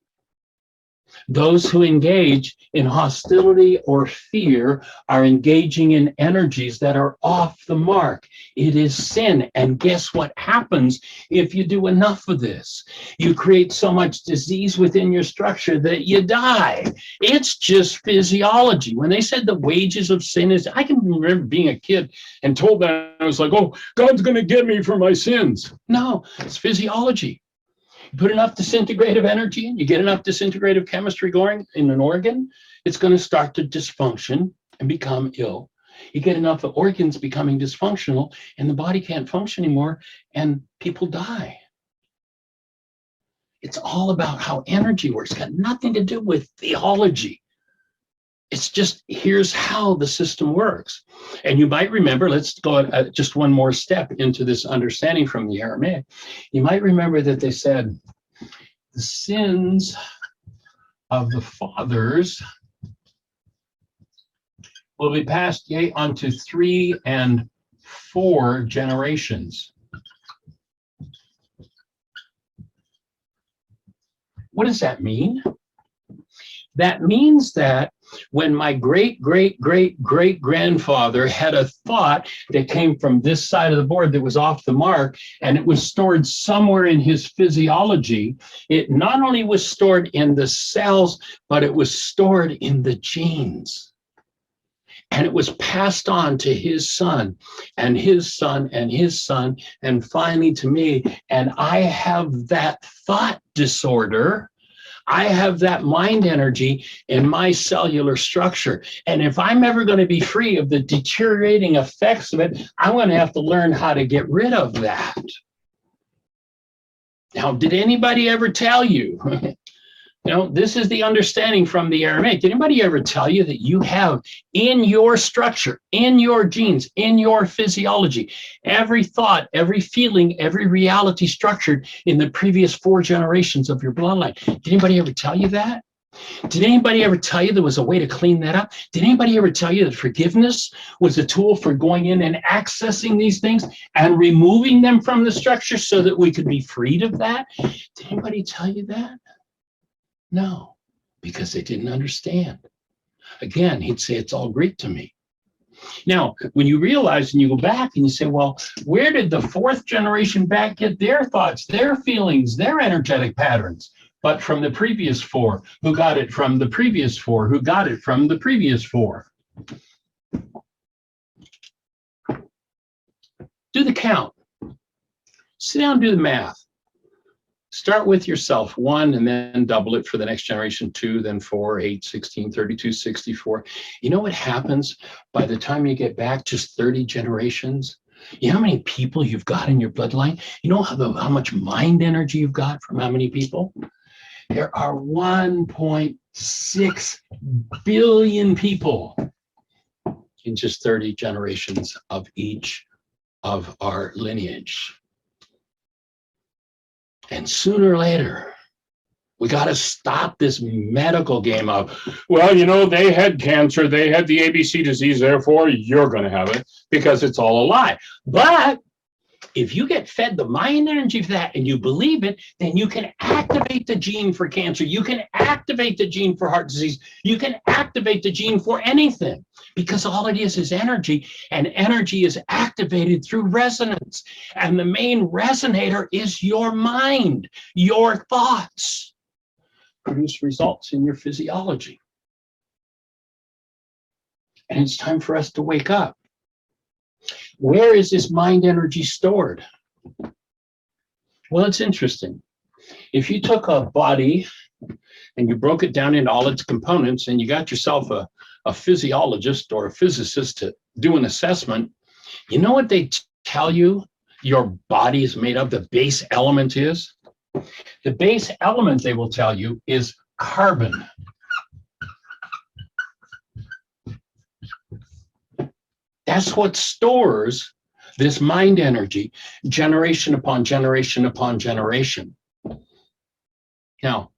Those who engage in hostility or fear are engaging in energies that are off the mark. It is sin. And guess what happens if you do enough of this? You create so much disease within your structure that you die. It's just physiology. When they said the wages of sin is, I can remember being a kid and told that I was like, oh, God's going to get me for my sins. No, it's physiology. You put enough disintegrative energy in, you get enough disintegrative chemistry going in an organ, it's going to start to dysfunction and become ill. You get enough of organs becoming dysfunctional and the body can't function anymore and people die. It's all about how energy works. It's got nothing to do with theology. It's just, here's how the system works. And you might remember, let's go just one more step into this understanding from the Aramaic. You might remember that they said, the sins of the fathers will be passed on to 3 and 4 generations. What does that mean? That means that when my great, great, great, great grandfather had a thought that came from this side of the board that was off the mark, and it was stored somewhere in his physiology. It not only was stored in the cells, but it was stored in the genes. And it was passed on to his son and his son and his son, and finally to me. And I have that thought disorder. I have that mind energy in my cellular structure. And if I'm ever going to be free of the deteriorating effects of it, I'm going to have to learn how to get rid of that. Now, did anybody ever tell you, this is the understanding from the Aramaic. Did anybody ever tell you that you have in your structure, in your genes, in your physiology, every thought, every feeling, every reality structured in the previous 4 generations of your bloodline? Did anybody ever tell you that? Did anybody ever tell you there was a way to clean that up? Did anybody ever tell you that forgiveness was a tool for going in and accessing these things and removing them from the structure so that we could be freed of that? Did anybody tell you that? No, because they didn't understand. Again, he'd say, it's all Greek to me. Now, when you realize and you go back and you say, well, where did the 4th generation back get their thoughts, their feelings, their energetic patterns? But from the previous 4, who got it from the previous 4, who got it from the previous 4. Do the count. Sit down and do the math. Start with yourself, 1, and then double it for the next generation, 2, then 4, 8, 16, 32, 64. You know what happens by the time you get back just 30 generations? You know how many people you've got in your bloodline? You know how much mind energy you've got from how many people? There are 1.6 billion people in just 30 generations of each of our lineage. And sooner or later, we got to stop this medical game of, well, they had cancer, they had the ABC disease, therefore you're going to have it, because it's all a lie. But if you get fed the mind energy of that and you believe it, then you can activate the gene for cancer. You can activate the gene for heart disease. You can activate the gene for anything, because all it is energy, and energy is activated through resonance. And the main resonator is your mind. Your thoughts produce results in your physiology. And it's time for us to wake up. Where is this mind energy stored? Well, it's interesting. If you took a body and you broke it down into all its components and you got yourself a physiologist or a physicist to do an assessment, you know what they tell you your body is made of, the base element is? The base element, they will tell you, is carbon. That's what stores this mind energy, generation upon generation upon generation. Now,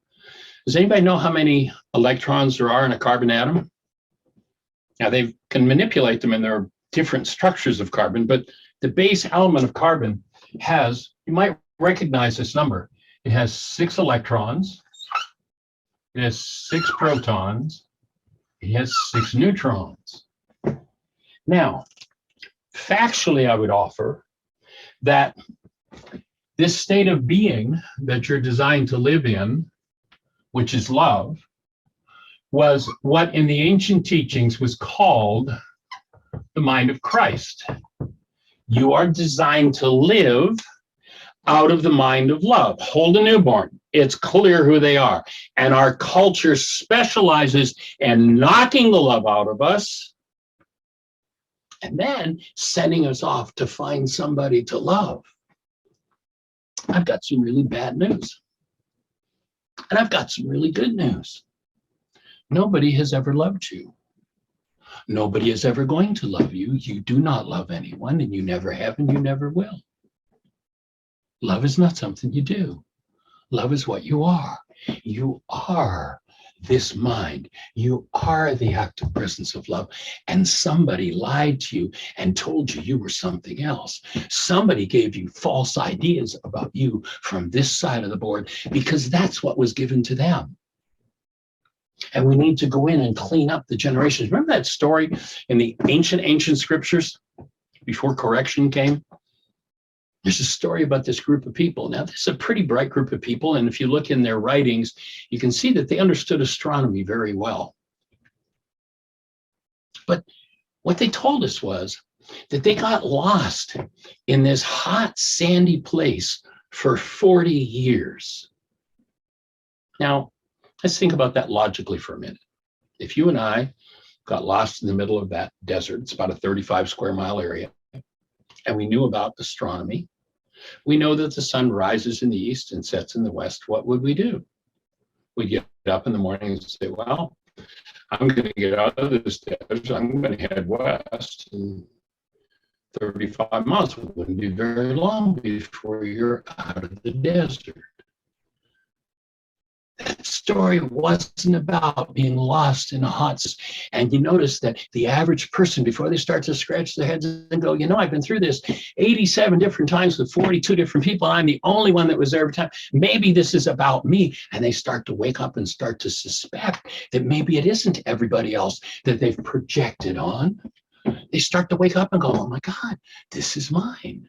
does anybody know how many electrons there are in a carbon atom? Now, they can manipulate them, and there are different structures of carbon, but the base element of carbon has, you might recognize this number, it has 6 electrons, it has 6 protons, it has 6 neutrons. Now, factually, I would offer that this state of being that you're designed to live in, which is love, was what in the ancient teachings was called the mind of Christ. You are designed to live out of the mind of love. Hold a newborn. It's clear who they are. And our culture specializes in knocking the love out of us and then sending us off to find somebody to love. I've got some really bad news. And I've got some really good news. Nobody has ever loved you. Nobody is ever going to love you. You do not love anyone, and you never have, and you never will. Love is not something you do. Love is what you are. You are this mind. You are the active presence of love. And somebody lied to you and told you you were something else. Somebody gave you false ideas about you from this side of the board, because that's what was given to them. And we need to go in and clean up the generations. Remember that story in the ancient scriptures before correction came? There's a story about this group of people. Now, this is a pretty bright group of people. And if you look in their writings, you can see that they understood astronomy very well. But what they told us was that they got lost in this hot, sandy place for 40 years. Now, let's think about that logically for a minute. If you and I got lost in the middle of that desert, it's about a 35 square mile area, and we knew about astronomy, we know that the sun rises in the east and sets in the west, what would we do? We'd get up in the morning and say, well, I'm going to get out of this desert, I'm going to head west, and 35 miles wouldn't be very long before you're out of the desert. That story wasn't about being lost in a hot. And you notice that the average person, before they start to scratch their heads and go, I've been through this 87 different times with 42 different people. I'm the only one that was there every time. Maybe this is about me. And they start to wake up and start to suspect that maybe it isn't everybody else that they've projected on. They start to wake up and go, oh my God, this is mine.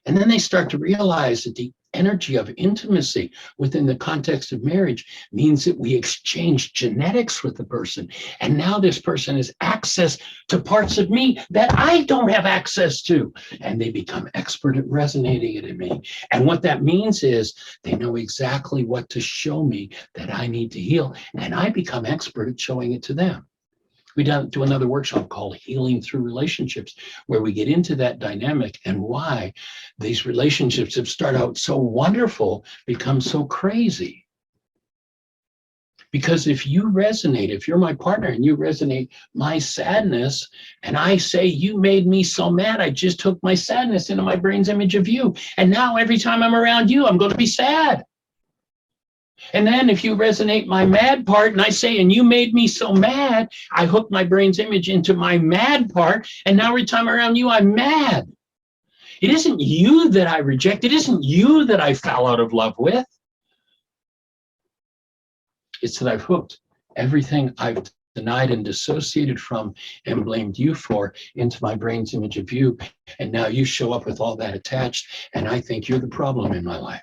And then they start to realize that the energy of intimacy within the context of marriage means that we exchange genetics with the person. And now this person has access to parts of me that I don't have access to. And they become expert at resonating it in me. And what that means is they know exactly what to show me that I need to heal. And I become expert at showing it to them. We do another workshop called Healing Through Relationships, where we get into that dynamic and why these relationships that start out so wonderful become so crazy. Because if you resonate, if you're my partner and you resonate my sadness, and I say, you made me so mad, I just took my sadness into my brain's image of you. And now every time I'm around you, I'm going to be sad. And then if you resonate my mad part and I say, and you made me so mad, I hook my brain's image into my mad part. And now every time around you, I'm mad. It isn't you that I reject. It isn't you that I fell out of love with. It's that I've hooked everything I've denied and dissociated from and blamed you for into my brain's image of you. And now you show up with all that attached. And I think you're the problem in my life.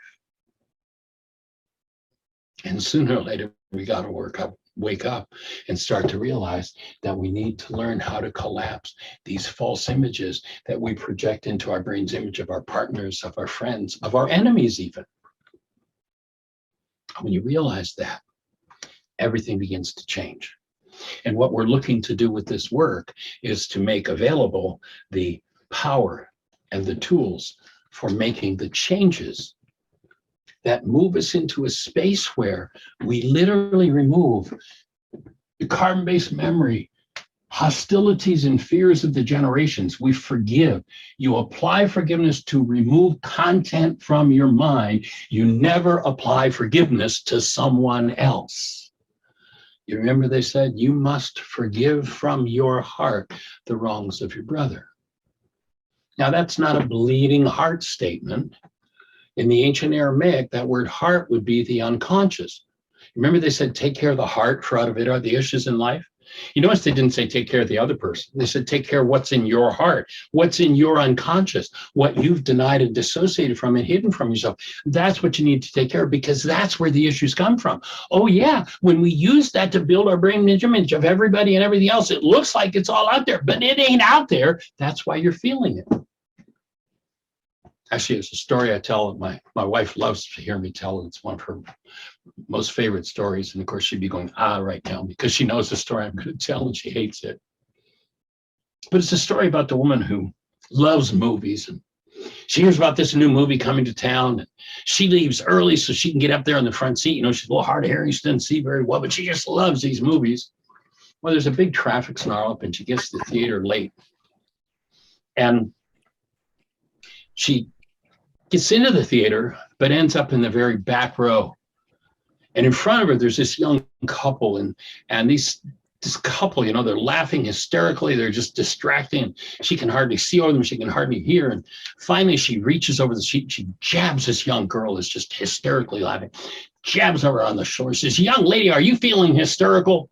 And sooner or later, we got to wake up and start to realize that we need to learn how to collapse these false images that we project into our brain's image of our partners, of our friends, of our enemies even. When you realize that, everything begins to change. And what we're looking to do with this work is to make available the power and the tools for making the changes that move us into a space where we literally remove the carbon-based memory, hostilities and fears of the generations. We forgive. You apply forgiveness to remove content from your mind. You never apply forgiveness to someone else. You remember they said, you must forgive from your heart the wrongs of your brother. Now, that's not a bleeding heart statement. In the ancient Aramaic, that word heart would be the unconscious. Remember they said, take care of the heart, for out of it are the issues in life? You notice they didn't say take care of the other person. They said take care of what's in your heart, what's in your unconscious, what you've denied and dissociated from and hidden from yourself. That's what you need to take care of, because that's where the issues come from. Oh yeah, when we use that to build our brain image of everybody and everything else, it looks like it's all out there, but it ain't out there. That's why you're feeling it. Actually, it's a story I tell. My wife loves to hear me tell it. It's one of her most favorite stories. And of course, she'd be going, right now, because she knows the story I'm going to tell and she hates it. But it's a story about the woman who loves movies. And she hears about this new movie coming to town. And she leaves early so she can get up there in the front seat. You know, she's a little hard of hearing. She doesn't see very well, but she just loves these movies. Well, there's a big traffic snarl up and she gets to the theater late. And she gets into the theater, but ends up in the very back row. And in front of her, there's this young couple, and these this couple, you know, they're laughing hysterically. They're just distracting. She can hardly see over them. She can hardly hear. And finally, she reaches over the sheet. She jabs this young girl who's just hysterically laughing, jabs her on the shoulder, says, young lady, are you feeling hysterical?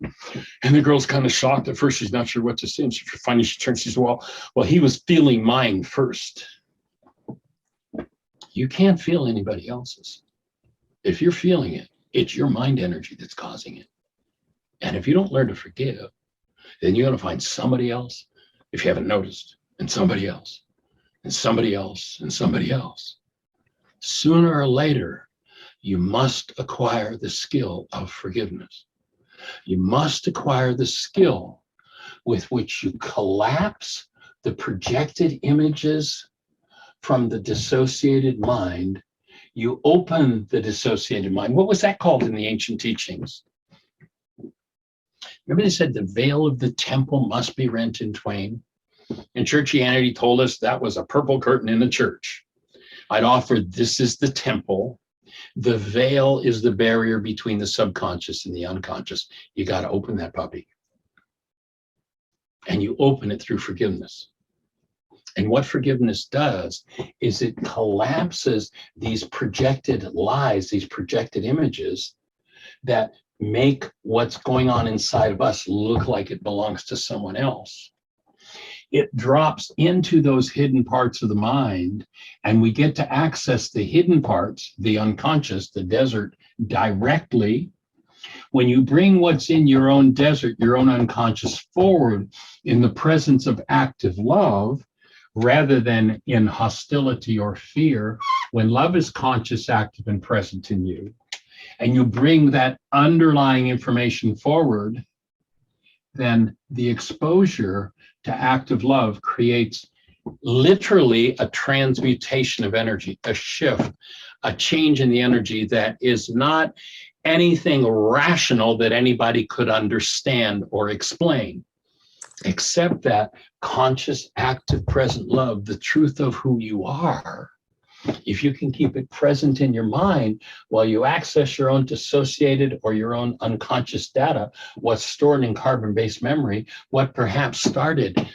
And the girl's kind of shocked. At first, she's not sure what to say. And finally, she turns, she says, well, he was feeling mine first. You can't feel anybody else's. If you're feeling it, it's your mind energy that's causing it. And if you don't learn to forgive, then you're going to find somebody else, if you haven't noticed, and somebody else, and somebody else, and somebody else. Sooner or later, you must acquire the skill of forgiveness. You must acquire the skill with which you collapse the projected images from the dissociated mind. You open the dissociated mind. What was that called in the ancient teachings? Remember they said the veil of the temple must be rent in twain? And churchianity told us that was a purple curtain in the church. I'd offered this is the temple. The veil is the barrier between the subconscious and the unconscious. You got to open that puppy. And you open it through forgiveness. And what forgiveness does is it collapses these projected lies, these projected images that make what's going on inside of us look like it belongs to someone else. It drops into those hidden parts of the mind, and we get to access the hidden parts, the unconscious, the desert, directly. When you bring what's in your own desert, your own unconscious forward in the presence of active love, rather than in hostility or fear, when love is conscious, active, and present in you, and you bring that underlying information forward, then the exposure to active love creates literally a transmutation of energy, a shift, a change in the energy that is not anything rational that anybody could understand or explain, except that conscious, active, present love, the truth of who you are. If you can keep it present in your mind while you access your own dissociated or your own unconscious data, what's stored in carbon-based memory, what perhaps started,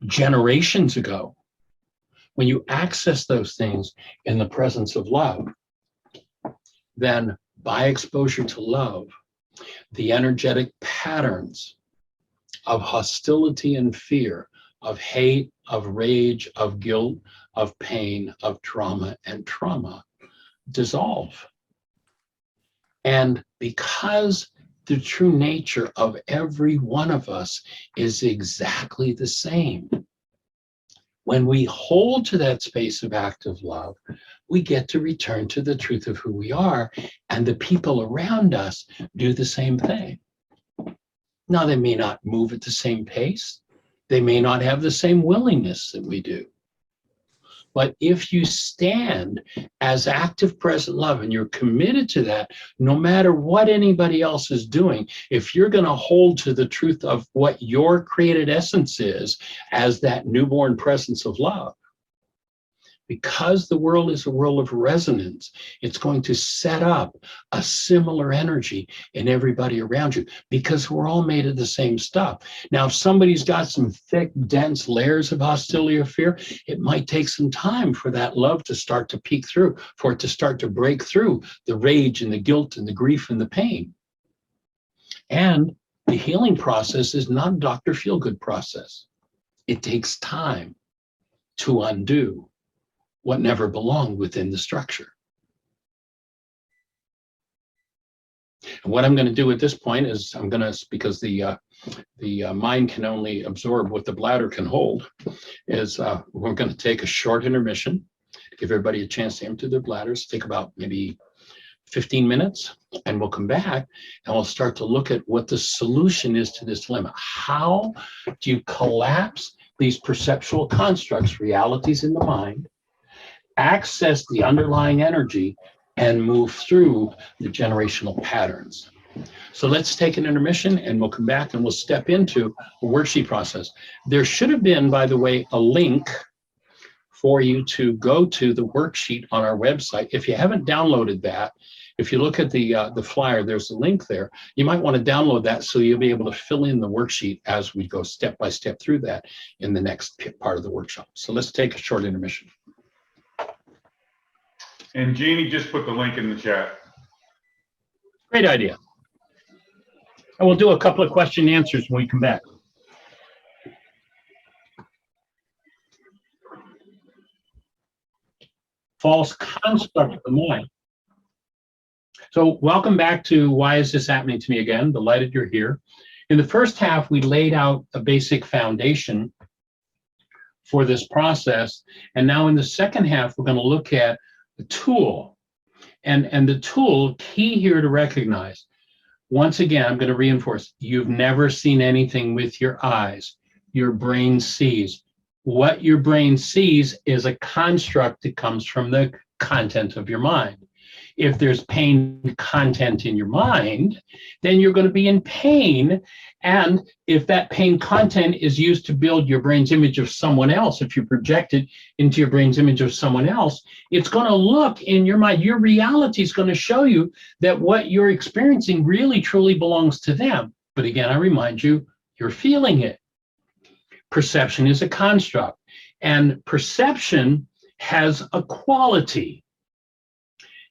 generations ago, when you access those things in the presence of love, then by exposure to love, the energetic patterns of hostility and fear, of hate, of rage, of guilt, of pain, of trauma dissolve. And because the true nature of every one of us is exactly the same, when we hold to that space of active love, we get to return to the truth of who we are, and the people around us do the same thing. Now, they may not move at the same pace. They may not have the same willingness that we do. But if you stand as active present love and you're committed to that, no matter what anybody else is doing, if you're going to hold to the truth of what your created essence is as that newborn presence of love, because the world is a world of resonance, it's going to set up a similar energy in everybody around you, because we're all made of the same stuff. Now, if somebody's got some thick, dense layers of hostility or fear, it might take some time for that love to start to peek through, for it to start to break through the rage and the guilt and the grief and the pain. And the healing process is not a Dr. Feelgood process. It takes time to undo what never belonged within the structure. And what I'm going to do at this point is because the mind can only absorb what the bladder can hold, is we're going to take a short intermission, give everybody a chance to empty their bladders, take about maybe 15 minutes, and we'll come back and we'll start to look at what the solution is to this dilemma. How do you collapse these perceptual constructs, realities in the mind, access the underlying energy, and move through the generational patterns? So let's take an intermission and we'll come back and we'll step into a worksheet process. There should have been, by the way, a link for you to go to the worksheet on our website. If you haven't downloaded that, If you look at the flyer, there's a link there. You might want to download that so you'll be able to fill in the worksheet as we go step by step through that in the next part of the workshop. So let's take a short intermission. And Jeannie just put the link in the chat. Great idea. And we'll do a couple of question and answers when we come back. False construct of the mind. So welcome back to Why Is This Happening to Me Again? Delighted you're here. In the first half, we laid out a basic foundation for this process. And now in the second half, we're going to look at the tool. And the tool, key here to recognize, once again, I'm going to reinforce, you've never seen anything with your eyes. Your brain sees. What your brain sees is a construct that comes from the content of your mind. If there's pain content in your mind, then you're going to be in pain. And if that pain content is used to build your brain's image of someone else, if you project it into your brain's image of someone else, it's going to look in your mind. Your reality is going to show you that what you're experiencing really truly belongs to them. But again, I remind you, you're feeling it. Perception is a construct, and perception has a quality.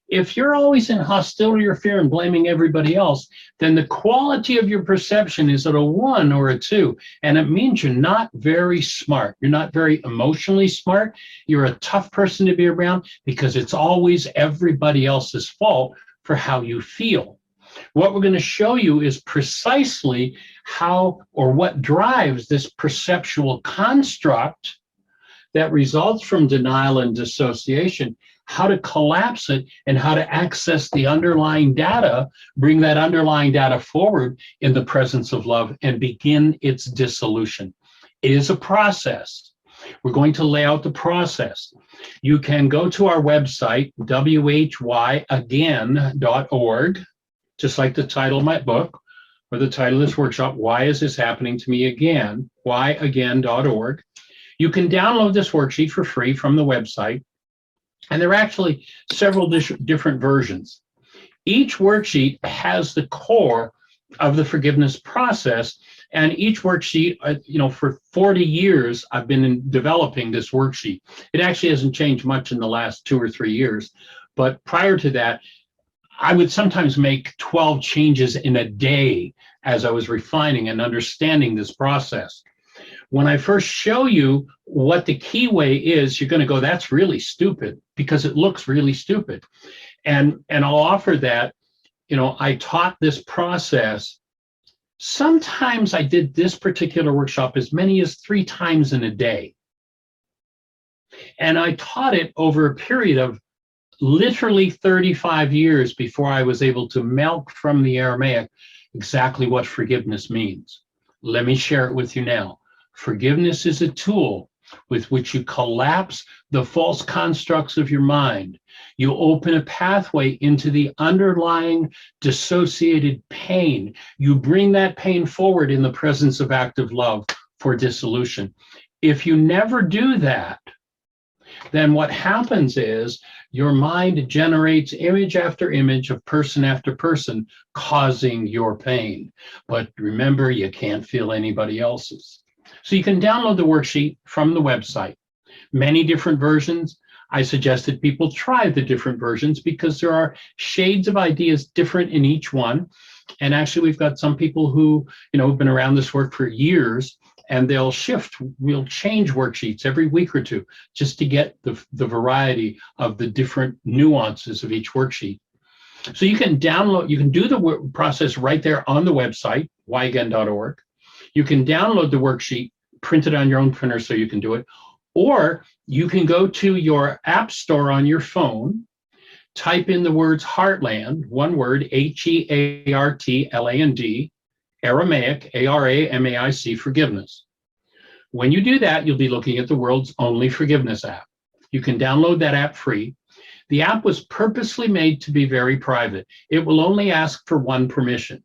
If you're always in hostility or fear and blaming everybody else, then the quality of your perception is at a 1 or a 2, and it means you're not very smart. You're not very emotionally smart. You're a tough person to be around because it's always everybody else's fault for how you feel. What we're going to show you is precisely how or what drives this perceptual construct that results from denial and dissociation, how to collapse it, and how to access the underlying data, bring that underlying data forward in the presence of love and begin its dissolution. It is a process. We're going to lay out the process. You can go to our website, whyagain.org, just like the title of my book, or the title of this workshop, Why Is This Happening to Me Again? Whyagain.org. You can download this worksheet for free from the website, and there are actually several different versions. Each worksheet has the core of the forgiveness process, and each worksheet, for 40 years, I've been developing this worksheet. It actually hasn't changed much in the last 2 or 3 years, but prior to that, I would sometimes make 12 changes in a day as I was refining and understanding this process. When I first show you what the key way is, you're going to go, that's really stupid, because it looks really stupid. And I'll offer that, I taught this process. Sometimes I did this particular workshop as many as 3 times in a day. And I taught it over a period of literally 35 years before I was able to milk from the Aramaic exactly what forgiveness means. Let me share it with you now. Forgiveness is a tool with which you collapse the false constructs of your mind. You open a pathway into the underlying dissociated pain. You bring that pain forward in the presence of active love for dissolution. If you never do that, then what happens is your mind generates image after image of person after person causing your pain. But remember, you can't feel anybody else's. So you can download the worksheet from the website. Many different versions. I suggested people try the different versions because there are shades of ideas different in each one. And actually, we've got some people who, have been around this work for years, and they'll shift. We'll change worksheets every week or two just to get the variety of the different nuances of each worksheet. So you can download, you can do the process right there on the website, whyagain.org. You can download the worksheet, print it on your own printer so you can do it, or you can go to your app store on your phone, type in the words Heartland, one word, Heartland, Aramaic, Aramaic, forgiveness. When you do that, you'll be looking at the world's only forgiveness app. You can download that app free. The app was purposely made to be very private. It will only ask for one permission.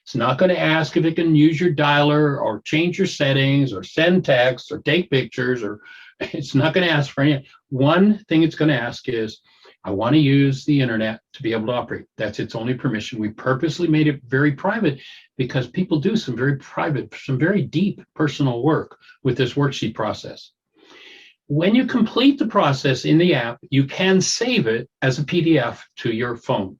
It's not going to ask if it can use your dialer or change your settings or send texts or take pictures, or it's not going to ask for any. One thing it's going to ask is, I want to use the internet to be able to operate. That's its only permission. We purposely made it very private because people do some very private, some very deep personal work with this worksheet process. When you complete the process in the app, you can save it as a PDF to your phone.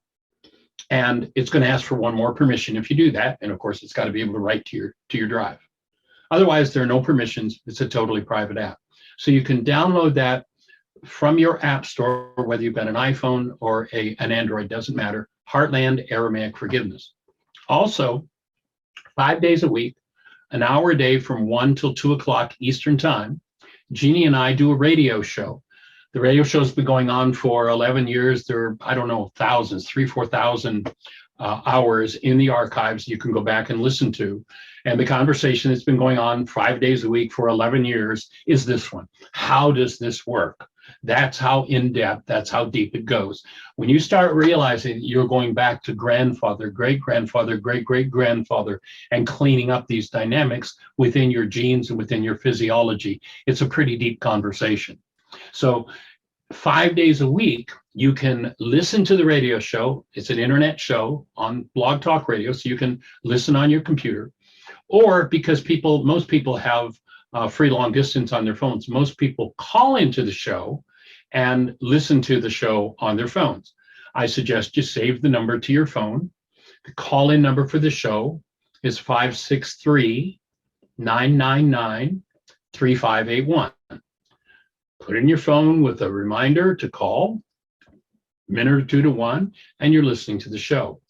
And it's going to ask for one more permission if you do that. And of course, it's got to be able to write to your drive. Otherwise, there are no permissions. It's a totally private app. So you can download that from your app store, whether you've got an iPhone or an Android, doesn't matter. Heartland Aramaic Forgiveness. Also, 5 days a week, an hour a day from 1 till 2 o'clock Eastern Time, Jeannie and I do a radio show. The radio show's been going on for 11 years. There are, I don't know, thousands, 4,000 hours in the archives you can go back and listen to. And the conversation that's been going on 5 days a week for 11 years is this one. How does this work? That's how in-depth, that's how deep it goes. When you start realizing you're going back to grandfather, great-grandfather, great-great-grandfather, and cleaning up these dynamics within your genes and within your physiology, it's a pretty deep conversation. So 5 days a week, you can listen to the radio show. It's an internet show on Blog Talk Radio, so you can listen on your computer. Or because most people have free long distance on their phones, most people call into the show and listen to the show on their phones. I suggest you save the number to your phone. The call-in number for the show is 563-999-3581. Put in your phone with a reminder to call, a minute or two to one, and you're listening to the show.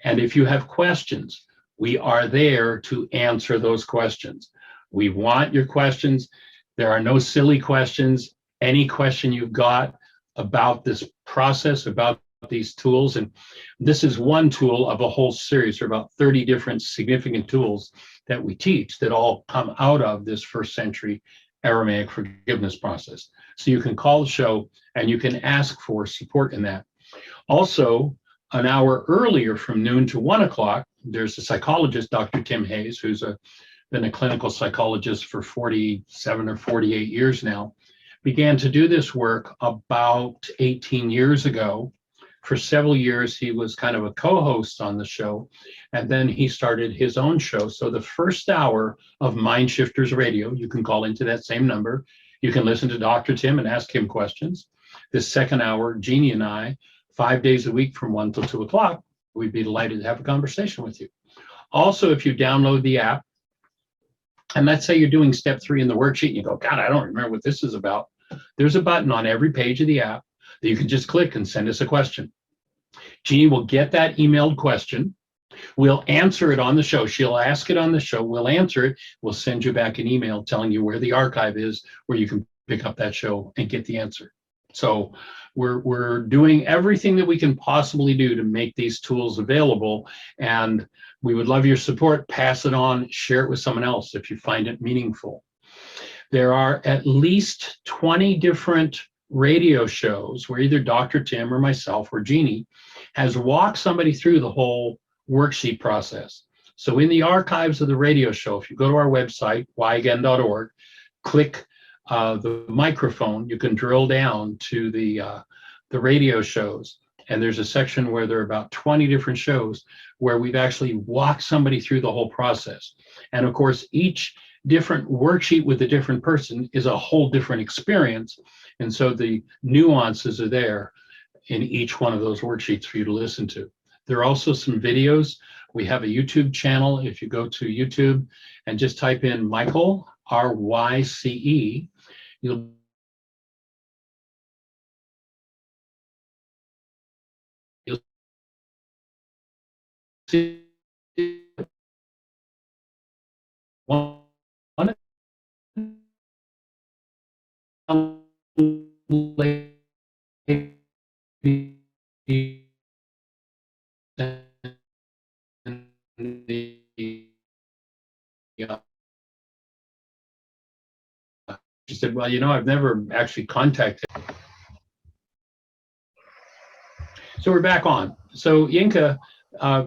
And if you have questions, we are there to answer those questions. We want your questions. There are no silly questions. Any question you've got about this process, about these tools, and this is one tool of a whole series. There are about 30 different significant tools that we teach that all come out of this first century Aramaic forgiveness process. So you can call the show and you can ask for support in that. Also, an hour earlier from noon to 1 o'clock, there's a psychologist, Dr. Tim Hayes, who's been a clinical psychologist for 47 or 48 years now, began to do this work about 18 years ago. For several years, he was kind of a co-host on the show, and then he started his own show. So the first hour of Mind Shifters Radio, you can call into that same number. You can listen to Dr. Tim and ask him questions. This second hour, Jeannie and I, 5 days a week from 1 till 2 o'clock, we'd be delighted to have a conversation with you. Also, if you download the app, and let's say you're doing step 3 in the worksheet, and you go, God, I don't remember what this is about. There's a button on every page of the app that you can just click and send us a question. Jeannie will get that emailed question. We'll answer it on the show. She'll ask it on the show. We'll answer it. We'll send you back an email telling you where the archive is, where you can pick up that show and get the answer. So we're doing everything that we can possibly do to make these tools available, and we would love your support. Pass it on, share it with someone else if you find it meaningful. There are at least 20 different radio shows where either Dr. Tim or myself or Jeannie has walked somebody through the whole worksheet process. So in the archives of the radio show, if you go to our website, whyagain.org, click the microphone, you can drill down to the radio shows. And there's a section where there are about 20 different shows where we've actually walked somebody through the whole process. And of course, each different worksheet with a different person is a whole different experience. And so the nuances are there in each one of those worksheets for you to listen to. There are also some videos. We have a YouTube channel. If you go to YouTube and just type in Michael, R-Y-C-E, you'll see one lady she said, well, I've never actually contacted. So we're back on. So Yinka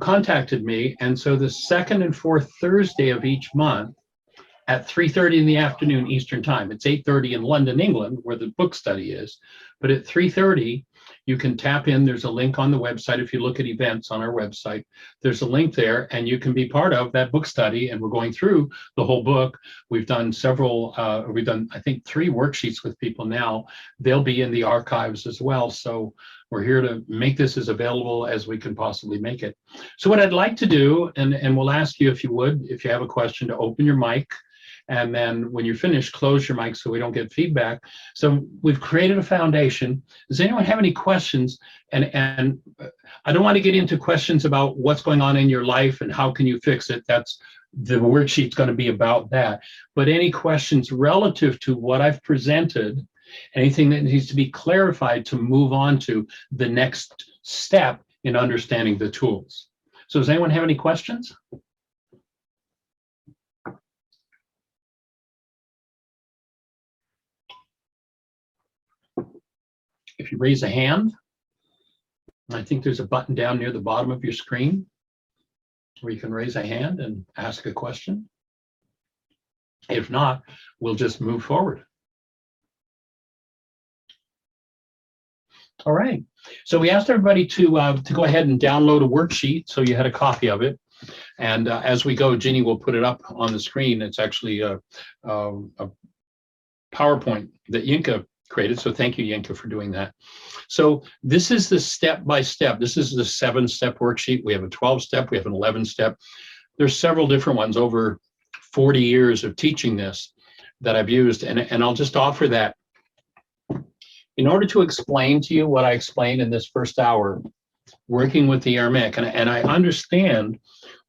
contacted me, and so the second and fourth Thursday of each month at 3:30 in the afternoon Eastern Time. It's 8:30 in London, England, where the book study is. But at 3:30, you can tap in. There's a link on the website. If you look at events on our website, there's a link there, and you can be part of that book study. And we're going through the whole book. We've done I think 3 worksheets with people now. They'll be in the archives as well. So we're here to make this as available as we can possibly make it. So what I'd like to do, and we'll ask you if you would, if you have a question, to open your mic. And then when you're finished, close your mic so we don't get feedback. So we've created a foundation. Does anyone have any questions? And I don't want to get into questions about what's going on in your life and how can you fix it. That's the worksheet's going to be about that. But any questions relative to what I've presented, anything that needs to be clarified to move on to the next step in understanding the tools. So does anyone have any questions? If you raise a hand, I think there's a button down near the bottom of your screen where you can raise a hand and ask a question. If not, we'll just move forward. All right. So we asked everybody to go ahead and download a worksheet, so you had a copy of it. And as we go, Ginny will put it up on the screen. It's actually a PowerPoint that Yinka created. So thank you, Yinka, for doing that. So this is the step-by-step. This is the 7-step worksheet. We have a 12-step. We have an 11-step. There's several different ones over 40 years of teaching this that I've used. And I'll just offer that in order to explain to you what I explained in this first hour, working with the Aramaic. And I understand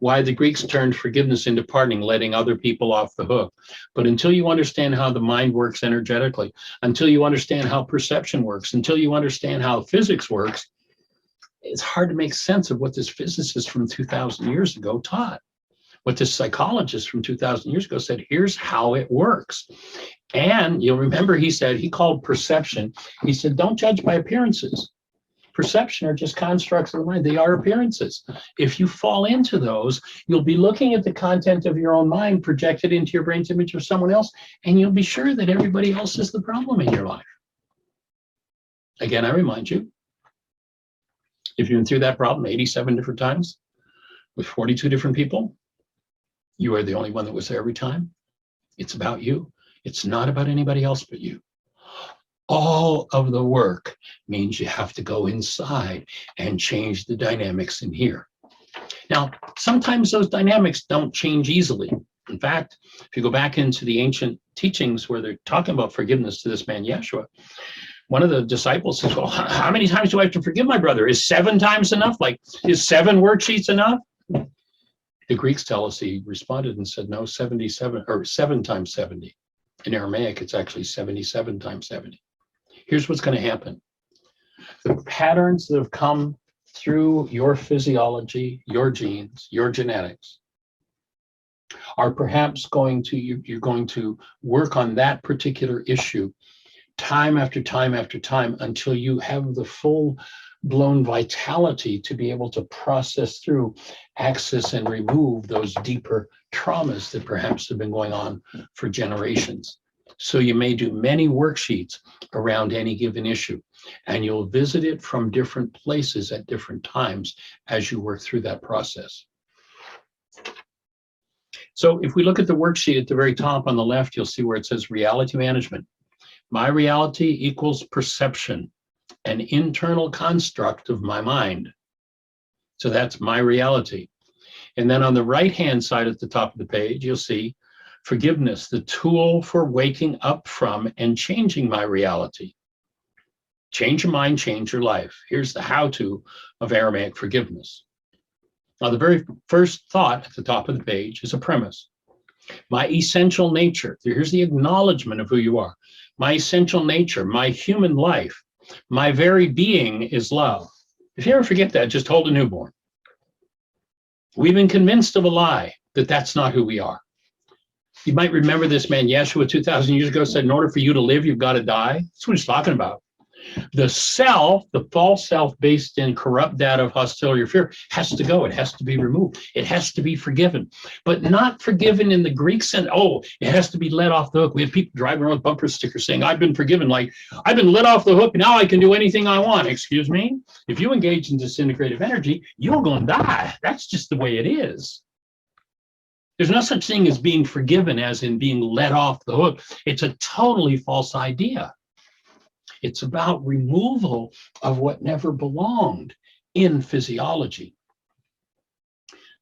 why the Greeks turned forgiveness into pardoning, letting other people off the hook. But until you understand how the mind works energetically, until you understand how perception works, until you understand how physics works, it's hard to make sense of what this physicist from 2,000 years ago taught. What this psychologist from 2,000 years ago said, here's how it works. And you'll remember he said, he called perception, he said, don't judge by appearances. Perception are just constructs of the mind. They are appearances. If you fall into those, you'll be looking at the content of your own mind projected into your brain's image of someone else, and you'll be sure that everybody else is the problem in your life. Again, I remind you, if you've been through that problem 87 different times with 42 different people, you are the only one that was there every time. It's about you. It's not about anybody else but you. All of the work means you have to go inside and change the dynamics in here. Now, sometimes those dynamics don't change easily. In fact, if you go back into the ancient teachings where they're talking about forgiveness to this man, Yeshua, one of the disciples says, well, how many times do I have to forgive my brother? Is 7 times enough? Like, is 7 worksheets enough? The Greeks tell us he responded and said, no, 77 or 7 times 70. In Aramaic, it's actually 77 times 70. Here's what's going to happen. The patterns that have come through your physiology, your genes, your genetics, are perhaps you're going to work on that particular issue time after time after time until you have the full-blown vitality to be able to process through, access, and remove those deeper traumas that perhaps have been going on for generations. So you may do many worksheets around any given issue, and you'll visit it from different places at different times as you work through that process. So if we look at the worksheet at the very top on the left, you'll see where it says reality management. My reality equals perception, an internal construct of my mind. So that's my reality. And then on the right-hand side at the top of the page, you'll see forgiveness, the tool for waking up from and changing my reality. Change your mind, change your life. Here's the how-to of Aramaic forgiveness. Now, the very first thought at the top of the page is a premise. My essential nature, here's the acknowledgement of who you are. My essential nature, my human life, my very being is love. If you ever forget that, just hold a newborn. We've been convinced of a lie that that's not who we are. You might remember this man, Yeshua, 2,000 years ago said, in order for you to live, you've got to die. That's what he's talking about. The self, the false self based in corrupt data of hostility or fear, has to go. It has to be removed. It has to be forgiven, but not forgiven in the Greek sense. Oh, it has to be let off the hook. We have people driving around with bumper stickers saying, I've been forgiven, like I've been let off the hook. Now I can do anything I want. Excuse me? If you engage in disintegrative energy, you're going to die. That's just the way it is. There's no such thing as being forgiven as in being let off the hook. It's a totally false idea. It's about removal of what never belonged in physiology.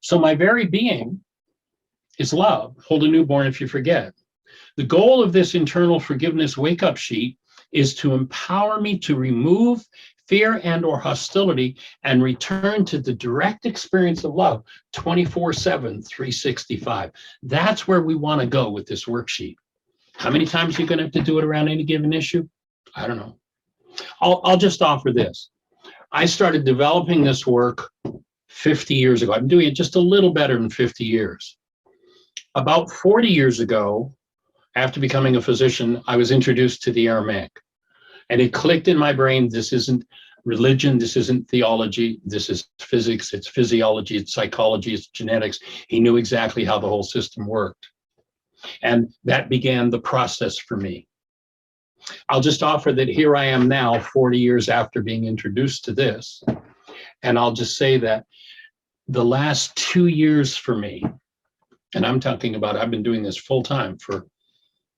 So my very being is love. Hold a newborn if you forget. The goal of this internal forgiveness wake-up sheet is to empower me to remove fear and or hostility and return to the direct experience of love 24/7, 365. That's where we want to go with this worksheet. How many times are you going to have to do it around any given issue? I don't know. I'll just offer this. I started developing this work 50 years ago. I've been doing it just a little better than 50 years. About 40 years ago, after becoming a physician, I was introduced to the Aramaic. And it clicked in my brain, this isn't religion, this isn't theology, this is physics, it's physiology, it's psychology, it's genetics. He knew exactly how the whole system worked. And that began the process for me. I'll just offer that here I am now, 40 years after being introduced to this. And I'll just say that the last 2 years for me, and I'm talking about, I've been doing this full time for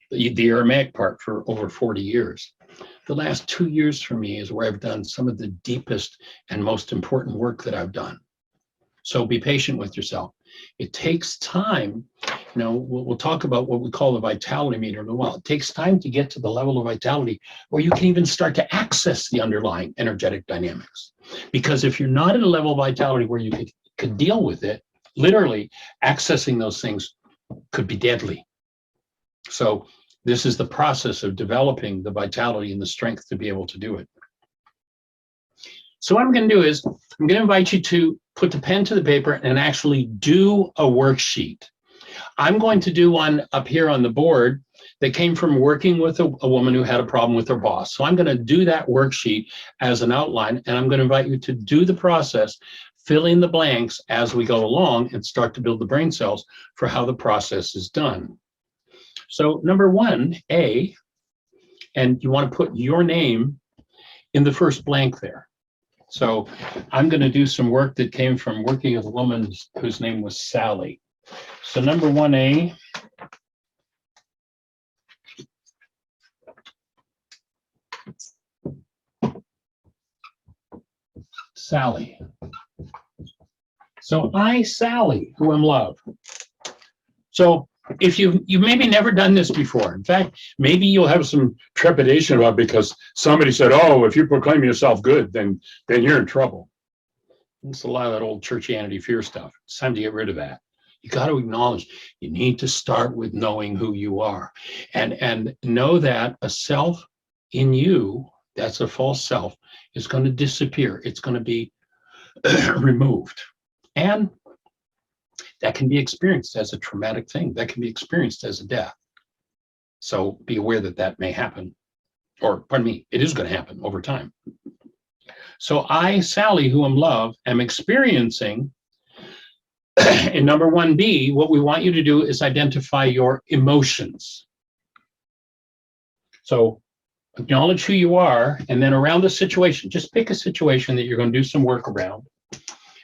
the Aramaic part for over 40 years. The last 2 years for me is where I've done some of the deepest and most important work that I've done. So be patient with yourself. It takes time. You know, we'll talk about what we call the vitality meter in a while. It takes time to get to the level of vitality where you can even start to access the underlying energetic dynamics. Because if you're not at a level of vitality where you could deal with it, literally accessing those things could be deadly. So this is the process of developing the vitality and the strength to be able to do it. So what I'm going to do is I'm going to invite you to put the pen to the paper and actually do a worksheet. I'm going to do one up here on the board that came from working with a woman who had a problem with her boss. So I'm going to do that worksheet as an outline, and I'm going to invite you to do the process, fill in the blanks as we go along and start to build the brain cells for how the process is done. So number 1A, and you want to put your name in the first blank there. So I'm going to do some work that came from working with a woman whose name was Sally. So number 1A, Sally. So I, Sally, who am love. So if you've maybe never done this before, in fact, maybe you'll have some trepidation about it because somebody said, oh, if you proclaim yourself good, then you're in trouble. It's a lot of that old churchianity fear stuff. It's time to get rid of that. You got to acknowledge you need to start with knowing who you are and know that a self in you, that's a false self, is going to disappear. It's going to be removed. And that can be experienced as a traumatic thing. That can be experienced as a death. So be aware that that may happen, or pardon me, it is going to happen over time. So I, Sally, who am love, am experiencing, in number 1B, what we want you to do is identify your emotions. So acknowledge who you are, and then around the situation, just pick a situation that you're going to do some work around.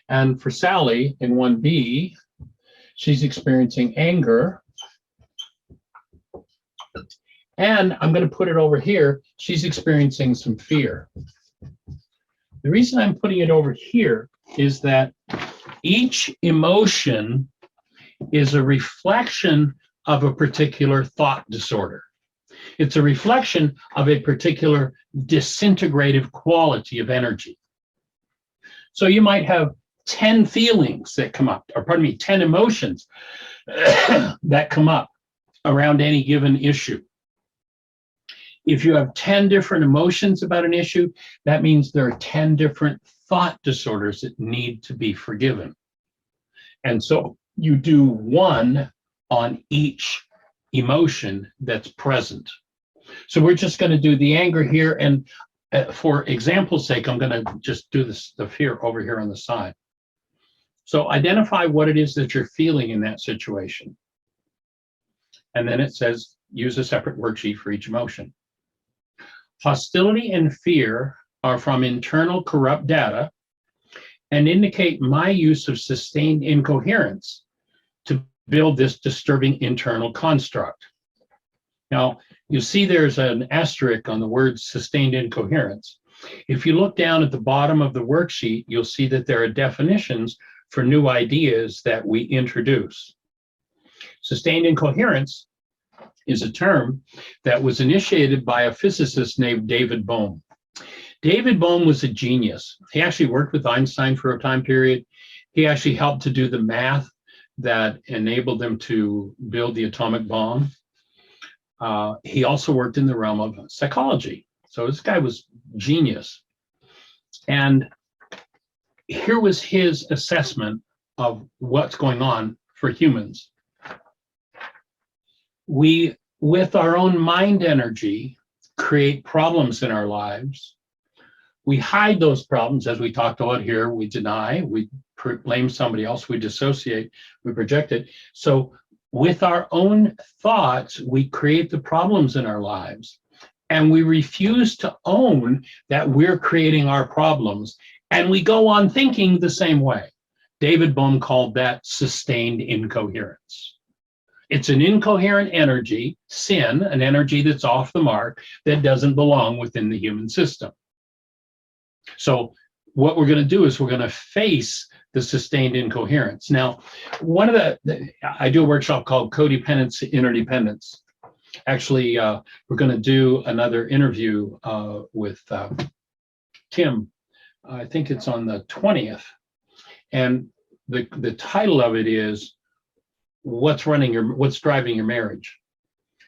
And for Sally, in 1B, she's experiencing anger. And I'm going to put it over here. She's experiencing some fear. The reason I'm putting it over here is that each emotion is a reflection of a particular thought disorder. It's a reflection of a particular disintegrative quality of energy. So you might have 10 feelings that come up, or pardon me, 10 emotions that come up around any given issue. If you have 10 different emotions about an issue, that means there are 10 different thought disorders that need to be forgiven. And so you do one on each emotion that's present. So we're just going to do the anger here, and for example's sake, I'm going to just do this stuff here over here on the side. So identify what it is that you're feeling in that situation. And then it says, use a separate worksheet for each emotion. Hostility and fear are from internal corrupt data and indicate my use of sustained incoherence to build this disturbing internal construct. Now, you see there's an asterisk on the word sustained incoherence. If you look down at the bottom of the worksheet, you'll see that there are definitions for new ideas that we introduce. Sustained incoherence is a term that was initiated by a physicist named David Bohm. David Bohm was a genius. He actually worked with Einstein for a time period. He actually helped to do the math that enabled them to build the atomic bomb. He also worked in the realm of psychology. So this guy was genius. And here was his assessment of what's going on for humans. We, with our own mind energy, create problems in our lives. We hide those problems, as we talked about here. We deny, we blame somebody else, we dissociate, we project it. So with our own thoughts, we create the problems in our lives, and we refuse to own that we're creating our problems, and we go on thinking the same way. David Bohm called that sustained incoherence. It's an incoherent energy, sin, an energy that's off the mark, that doesn't belong within the human system. So what we're going to do is we're going to face the sustained incoherence. Now, one of I do a workshop called Codependence to Interdependence. Actually, we're going to do another interview with Tim. I think it's on the 20th. And the title of it is what's driving your marriage.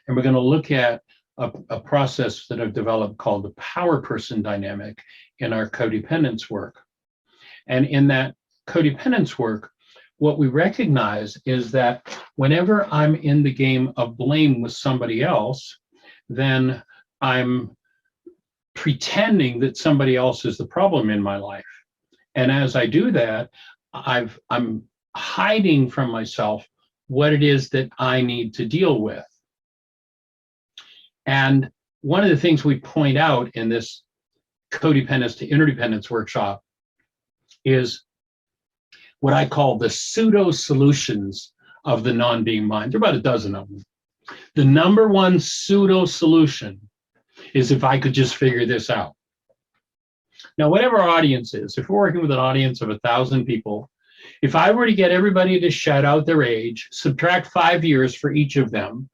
And we're going to look at a process that I've developed called the power person dynamic in our codependence work. And in that codependence work, what we recognize is that whenever I'm in the game of blame with somebody else, then I'm pretending that somebody else is the problem in my life. And as I do that, I'm hiding from myself what it is that I need to deal with. And one of the things we point out in this codependence to interdependence workshop is what I call the pseudo solutions of the non-being mind. There are about a dozen of them. The number one pseudo solution is if I could just figure this out. Now, whatever our audience is, if we're working with an audience of 1,000 people, if I were to get everybody to shout out their age, subtract 5 years for each of them,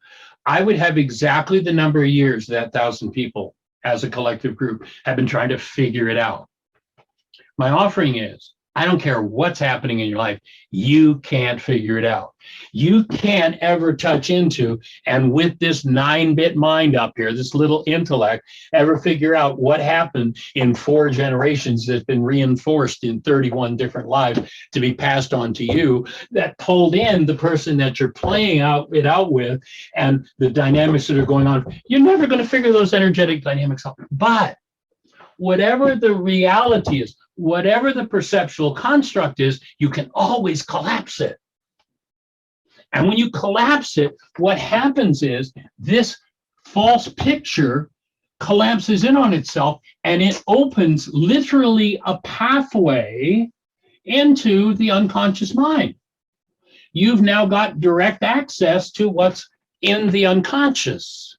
I would have exactly the number of years that 1,000 people as a collective group have been trying to figure it out. My offering is, I don't care what's happening in your life, you can't figure it out. You can't ever touch into, and with this 9-bit mind up here, this little intellect, ever figure out what happened in 4 generations that's been reinforced in 31 different lives to be passed on to you, that pulled in the person that you're playing it out with and the dynamics that are going on. You're never going to figure those energetic dynamics out. But whatever the reality is, whatever the perceptual construct is, you can always collapse it. And when you collapse it, what happens is this false picture collapses in on itself, and it opens literally a pathway into the unconscious mind. You've now got direct access to what's in the unconscious.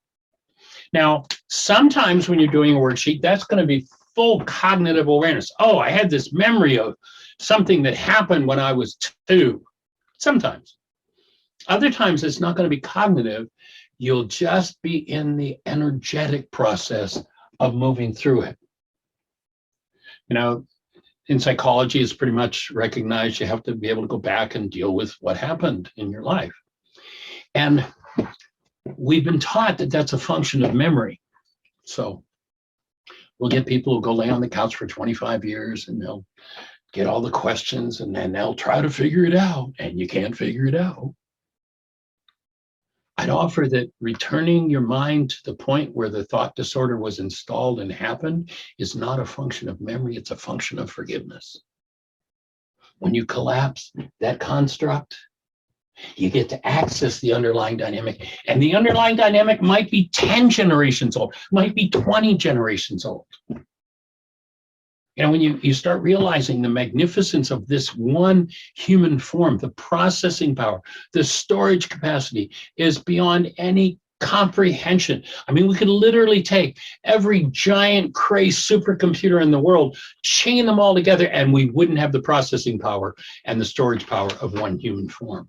Now, sometimes when you're doing a worksheet, that's going to be full cognitive awareness. Oh, I had this memory of something that happened when I was 2. Sometimes. Other times, it's not going to be cognitive. You'll just be in the energetic process of moving through it. You know, in psychology, it's pretty much recognized you have to be able to go back and deal with what happened in your life. And we've been taught that that's a function of memory. So we'll get people who go lay on the couch for 25 years and they'll get all the questions and then they'll try to figure it out, and you can't figure it out. I'd offer that returning your mind to the point where the thought disorder was installed and happened is not a function of memory, it's a function of forgiveness. When you collapse that construct, you get to access the underlying dynamic. And the underlying dynamic might be 10 generations old, might be 20 generations old. When you start realizing the magnificence of this one human form, the processing power, the storage capacity is beyond any comprehension. I mean, we could literally take every giant cray supercomputer in the world, chain them all together, and we wouldn't have the processing power and the storage power of one human form.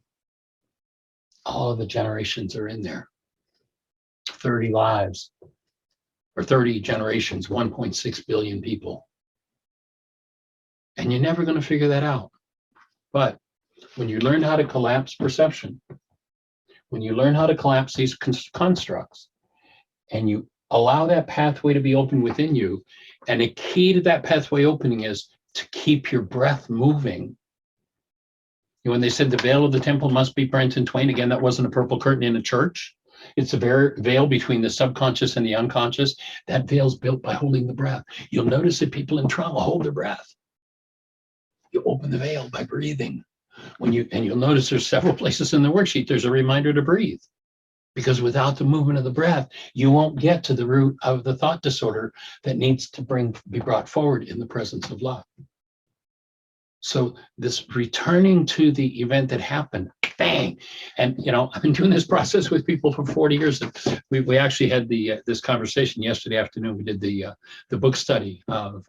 All of the generations are in there. 30 lives, or 30 generations, 1.6 billion people. And you're never going to figure that out. But when you learn how to collapse perception, when you learn how to collapse these constructs, and you allow that pathway to be open within you, and a key to that pathway opening is to keep your breath moving. When they said the veil of the temple must be rent in twain, again, that wasn't a purple curtain in a church. It's a veil between the subconscious and the unconscious. That veil's built by holding the breath. You'll notice that people in trauma hold their breath. You open the veil by breathing. And you'll notice there's several places in the worksheet, there's a reminder to breathe. Because without the movement of the breath, you won't get to the root of the thought disorder that needs to be brought forward in the presence of love. So this returning to the event that happened, bang. And I've been doing this process with people for 40 years. We actually had this conversation yesterday afternoon. We did the book study of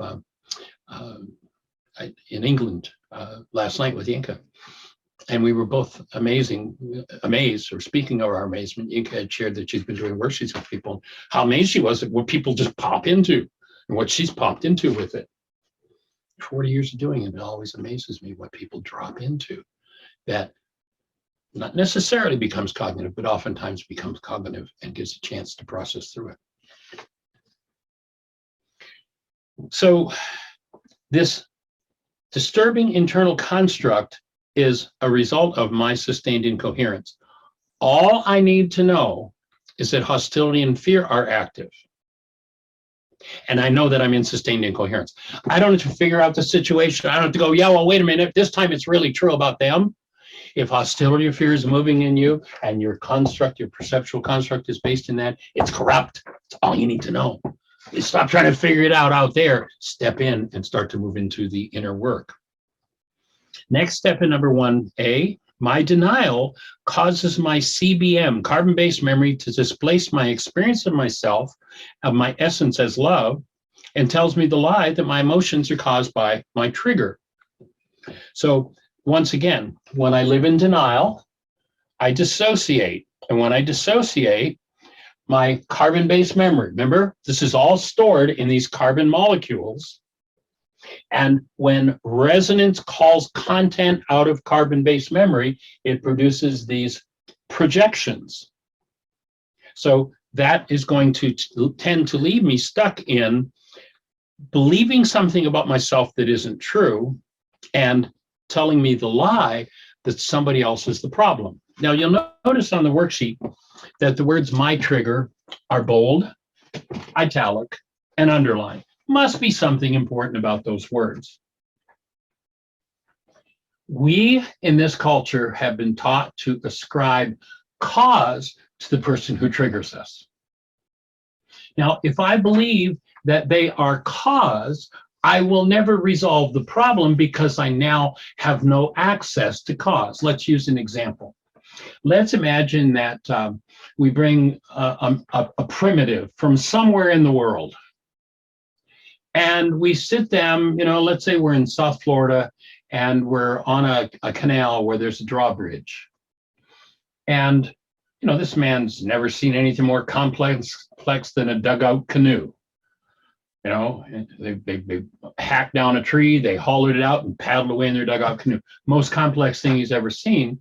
in England last night with Yinka. And we were both amazed, or speaking of our amazement, Yinka had shared that she's been doing worksheets with people, how amazed she was at what people just pop into and what she's popped into with it. 40 years of doing it, it always amazes me what people drop into that not necessarily becomes cognitive, but oftentimes becomes cognitive and gives a chance to process through it. So this disturbing internal construct is a result of my sustained incoherence. All I need to know is that hostility and fear are active. And I know that I'm in sustained incoherence. I don't have to figure out the situation. I don't have to go, yeah, well, wait a minute. This time it's really true about them. If hostility or fear is moving in you and your construct, your perceptual construct is based in that, it's corrupt. It's all you need to know. Stop trying to figure it out there. Step in and start to move into the inner work. Next step in number 1A, my denial causes my CBM, carbon-based memory, to displace my experience of myself, of my essence as love, and tells me the lie that my emotions are caused by my trigger. So once again, when I live in denial, I dissociate. And when I dissociate, my carbon-based memory, remember, this is all stored in these carbon molecules. And when resonance calls content out of carbon-based memory, it produces these projections. So that is going to tend to leave me stuck in believing something about myself that isn't true and telling me the lie that somebody else is the problem. Now, you'll notice on the worksheet that the words "my trigger" are bold, italic, and underlined. Must be something important about those words. We in this culture have been taught to ascribe cause to the person who triggers us. Now, if I believe that they are cause, I will never resolve the problem because I now have no access to cause. Let's use an example. Let's imagine that we bring a primitive from somewhere in the world. And we sit them, let's say we're in South Florida and we're on a canal where there's a drawbridge. And, this man's never seen anything more complex than a dugout canoe. They hacked down a tree, they hollowed it out and paddled away in their dugout canoe. Most complex thing he's ever seen.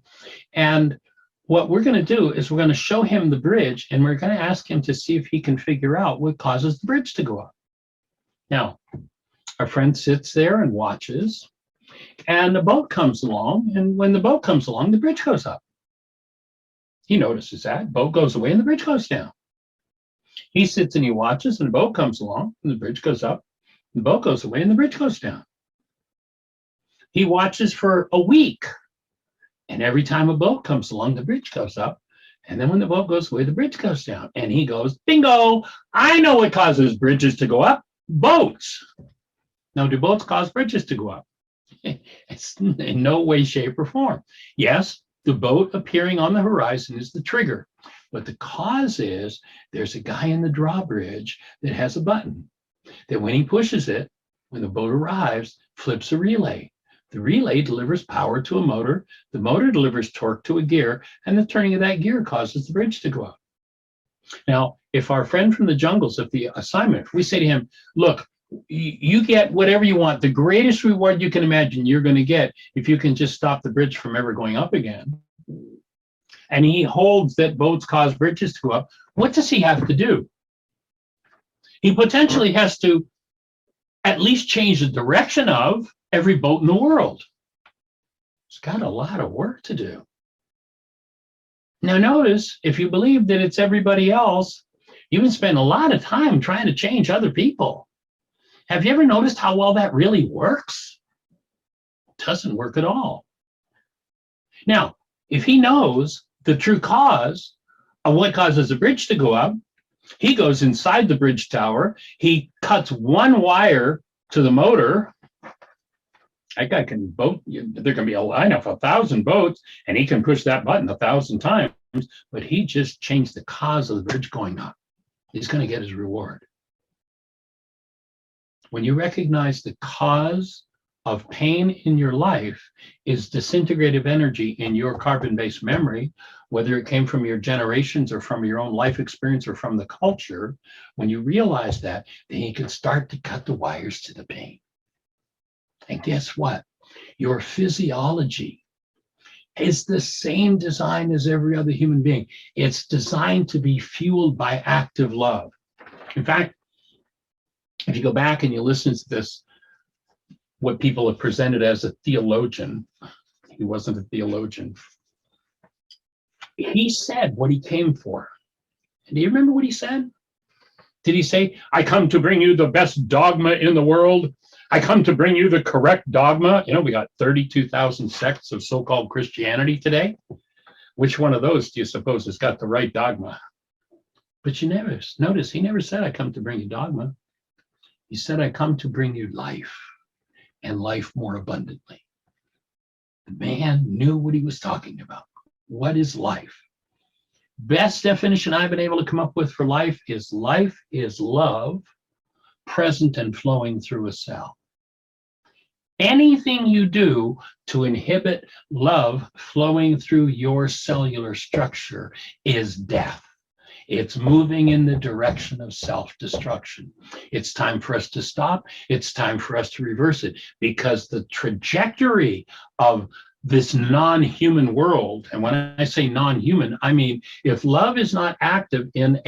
And what we're going to do is we're going to show him the bridge and we're going to ask him to see if he can figure out what causes the bridge to go up. Now, our friend sits there and watches, and the boat comes along, and when the boat comes along, the bridge goes up. He notices that. Boat goes away and the bridge goes down. He sits and he watches, and the boat comes along and the bridge goes up. The boat goes away and the bridge goes down. He watches for a week. And every time a boat comes along, the bridge goes up. And then when the boat goes away, the bridge goes down. And he goes, bingo, I know what causes bridges to go up. Boats. Now, do boats cause bridges to go up? It's in no way, shape, or form. Yes, the boat appearing on the horizon is the trigger. But the cause is there's a guy in the drawbridge that has a button that when he pushes it, when the boat arrives, flips a relay. The relay delivers power to a motor. The motor delivers torque to a gear, and the turning of that gear causes the bridge to go up. Now, if our friend from the jungles, if the assignment, if we say to him, look, you get whatever you want, the greatest reward you can imagine you're going to get if you can just stop the bridge from ever going up again. And he holds that boats cause bridges to go up. What does he have to do? He potentially has to at least change the direction of every boat in the world. It's got a lot of work to do. Now notice, if you believe that it's everybody else, you can spend a lot of time trying to change other people. Have you ever noticed how well that really works? It doesn't work at all. Now, if he knows the true cause of what causes a bridge to go up, he goes inside the bridge tower, he cuts one wire to the motor. That guy can boat, there can be a line of 1,000 boats, and he can push that button 1,000 times, but he just changed the cause of the bridge going up. He's going to get his reward. When you recognize the cause of pain in your life is disintegrative energy in your carbon-based memory, whether it came from your generations or from your own life experience or from the culture, when you realize that, then you can start to cut the wires to the pain. And guess what? Your physiology is the same design as every other human being. It's designed to be fueled by active love. In fact, if you go back and you listen to this, what people have presented as a theologian, he wasn't a theologian. He said what he came for. And do you remember what he said? Did he say, I come to bring you the best dogma in the world? I come to bring you the correct dogma. You know, we got 32,000 sects of so-called Christianity today. Which one of those do you suppose has got the right dogma? But you never notice, he never said, I come to bring you dogma. He said, I come to bring you life, and life more abundantly. The man knew what he was talking about. What is life? Best definition I've been able to come up with for life is love, present and flowing through a cell. Anything you do to inhibit love flowing through your cellular structure is death. It's moving in the direction of self-destruction. It's time for us to stop. It's time for us to reverse it, because the trajectory of this non-human world, and when I say non-human, I mean if love is not active in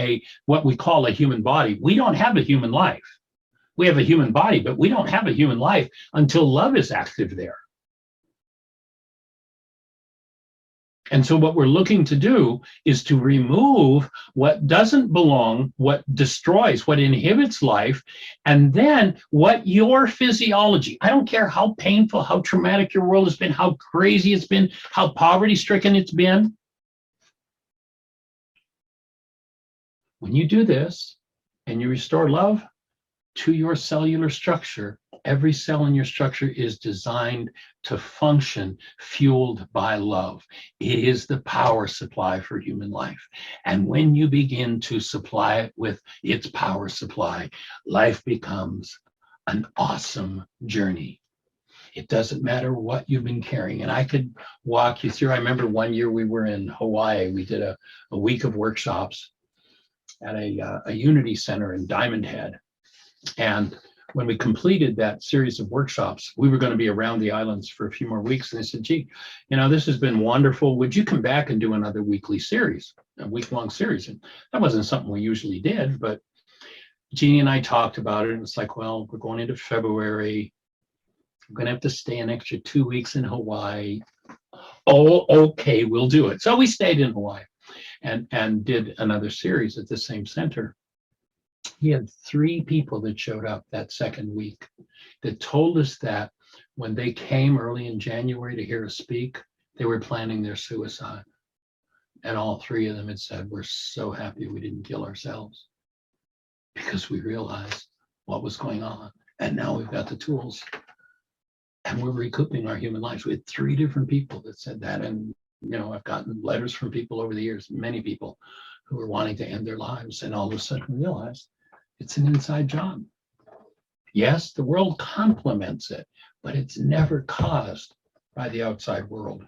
what we call a human body, we don't have a human life. We have a human body, but we don't have a human life until love is active there. And so what we're looking to do is to remove what doesn't belong, what destroys, what inhibits life, and then what your physiology, I don't care how painful, how traumatic your world has been, how crazy it's been, how poverty-stricken it's been. When you do this and you restore love to your cellular structure, every cell in your structure is designed to function fueled by love. It is the power supply for human life. And when you begin to supply it with its power supply, life becomes an awesome journey. It doesn't matter what you've been carrying. And I could walk you through. I remember one year we were in Hawaii. We did a week of workshops at a Unity Center in Diamond Head. And when we completed that series of workshops, we were going to be around the islands for a few more weeks. And they said, gee, you know, this has been wonderful. Would you come back and do another weekly series, a week-long series? And that wasn't something we usually did, but Jeannie and I talked about it. And it's like, well, we're going into February. I'm going to have to stay an extra 2 weeks in Hawaii. Oh, okay, we'll do it. So we stayed in Hawaii. and did another series at the same center. He had 3 people that showed up that second week that told us that when they came early in January to hear us speak, they were planning their suicide. And all 3 of them had said, we're so happy we didn't kill ourselves because we realized what was going on. And now we've got the tools and we're recouping our human lives. We had 3 different people that said that. And, I've gotten letters from people over the years, many people who were wanting to end their lives and all of a sudden realized it's an inside job. Yes, the world complements it, but it's never caused by the outside world.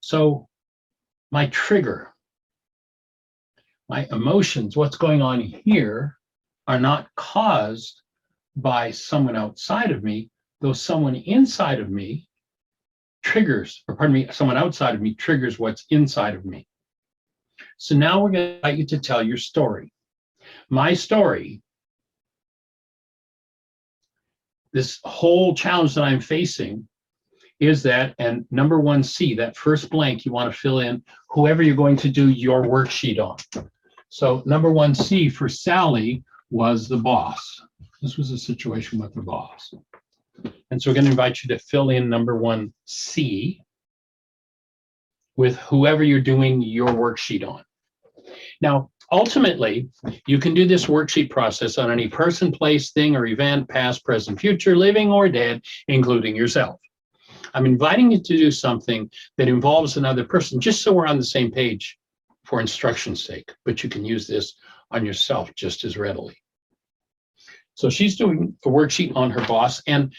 So my trigger, my emotions, what's going on here are not caused by someone outside of me, though someone inside of me someone outside of me triggers what's inside of me. So now we're going to invite you to tell your story. My story, this whole challenge that I'm facing is that, and number 1C, that first blank you want to fill in whoever you're going to do your worksheet on. So number 1C for Sally was the boss. This was a situation with the boss. And so we're going to invite you to fill in number 1C with whoever you're doing your worksheet on. Now, ultimately, you can do this worksheet process on any person, place, thing, or event, past, present, future, living or dead, including yourself. I'm inviting you to do something that involves another person, just so we're on the same page for instruction's sake, but you can use this on yourself just as readily. So she's doing a worksheet on her boss, and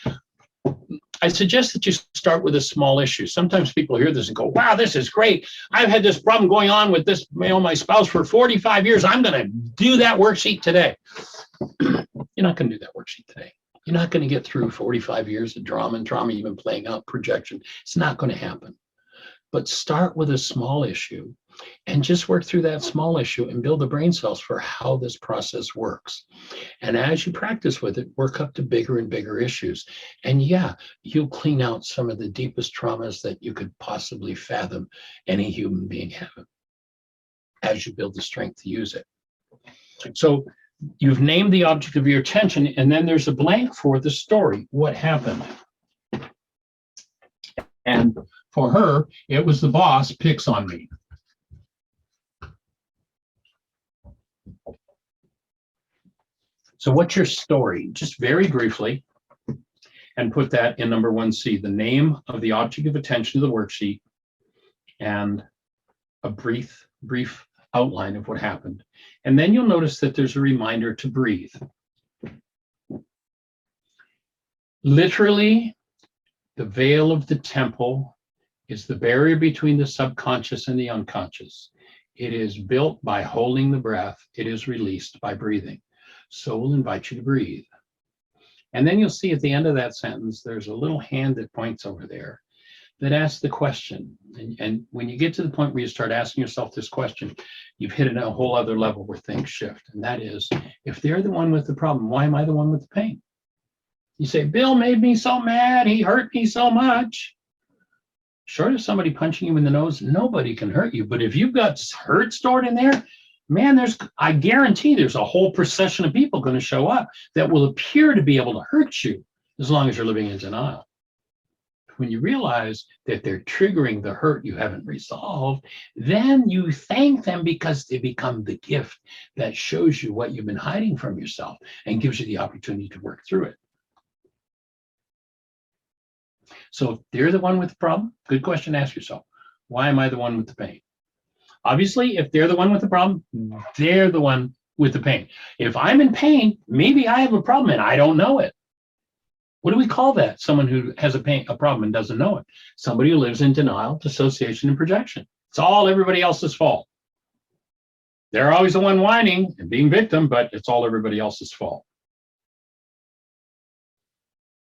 I suggest that you start with a small issue. Sometimes people hear this and go, wow, this is great. I've had this problem going on with this, my spouse for 45 years. I'm going to do that worksheet today. You're not going to do that worksheet today. You're not going to get through 45 years of drama and trauma even playing out projection. It's not going to happen. But start with a small issue and just work through that small issue and build the brain cells for how this process works. And as you practice with it, work up to bigger and bigger issues. And yeah, you'll clean out some of the deepest traumas that you could possibly fathom any human being having as you build the strength to use it. So you've named the object of your attention, and then there's a blank for the story. What happened? And for her, it was the boss picks on me. So what's your story? Just very briefly, and put that in number 1C, the name of the object of attention to the worksheet, and a brief outline of what happened. And then you'll notice that there's a reminder to breathe. Literally, the veil of the temple is the barrier between the subconscious and the unconscious. It is built by holding the breath. It is released by breathing. So we'll invite you to breathe. And then you'll see at the end of that sentence, there's a little hand that points over there that asks the question. And when you get to the point where you start asking yourself this question, you've hit a whole other level where things shift. And that is, if they're the one with the problem, why am I the one with the pain? You say, Bill made me so mad. He hurt me so much. Short of somebody punching you in the nose, nobody can hurt you. But if you've got hurt stored in there, man, I guarantee there's a whole procession of people going to show up that will appear to be able to hurt you as long as you're living in denial. When you realize that they're triggering the hurt you haven't resolved, then you thank them because they become the gift that shows you what you've been hiding from yourself and gives you the opportunity to work through it. So if they're the one with the problem, good question to ask yourself. Why am I the one with the pain? Obviously, if they're the one with the problem, they're the one with the pain. If I'm in pain, maybe I have a problem and I don't know it. What do we call that? Someone who has a problem and doesn't know it. Somebody who lives in denial, dissociation, and projection. It's all everybody else's fault. They're always the one whining and being victim, but it's all everybody else's fault.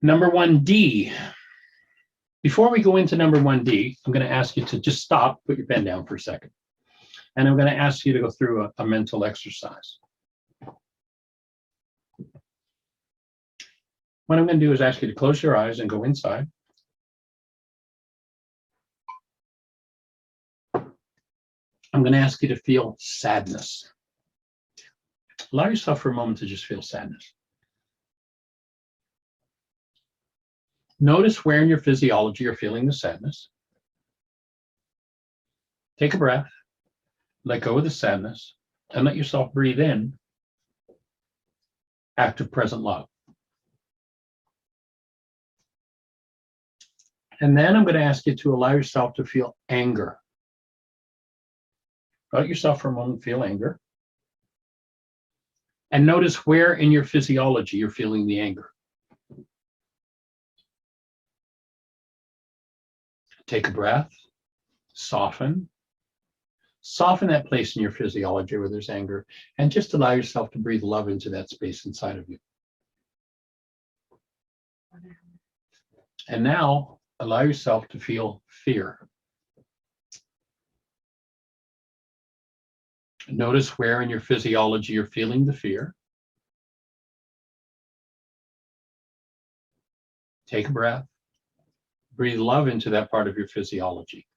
Number 1D. Before we go into number 1D, I'm going to ask you to just stop, put your pen down for a second. And I'm going to ask you to go through a mental exercise. What I'm going to do is ask you to close your eyes and go inside. I'm going to ask you to feel sadness. Allow yourself for a moment to just feel sadness. Notice where in your physiology you're feeling the sadness. Take a breath, let go of the sadness, and let yourself breathe in active present love. And then I'm going to ask you to allow yourself to feel anger. Let yourself for a moment feel anger. And notice where in your physiology you're feeling the anger. Take a breath, soften. Soften that place in your physiology where there's anger, and just allow yourself to breathe love into that space inside of you. And now allow yourself to feel fear. Notice where in your physiology you're feeling the fear. Take a breath. Breathe love into that part of your physiology.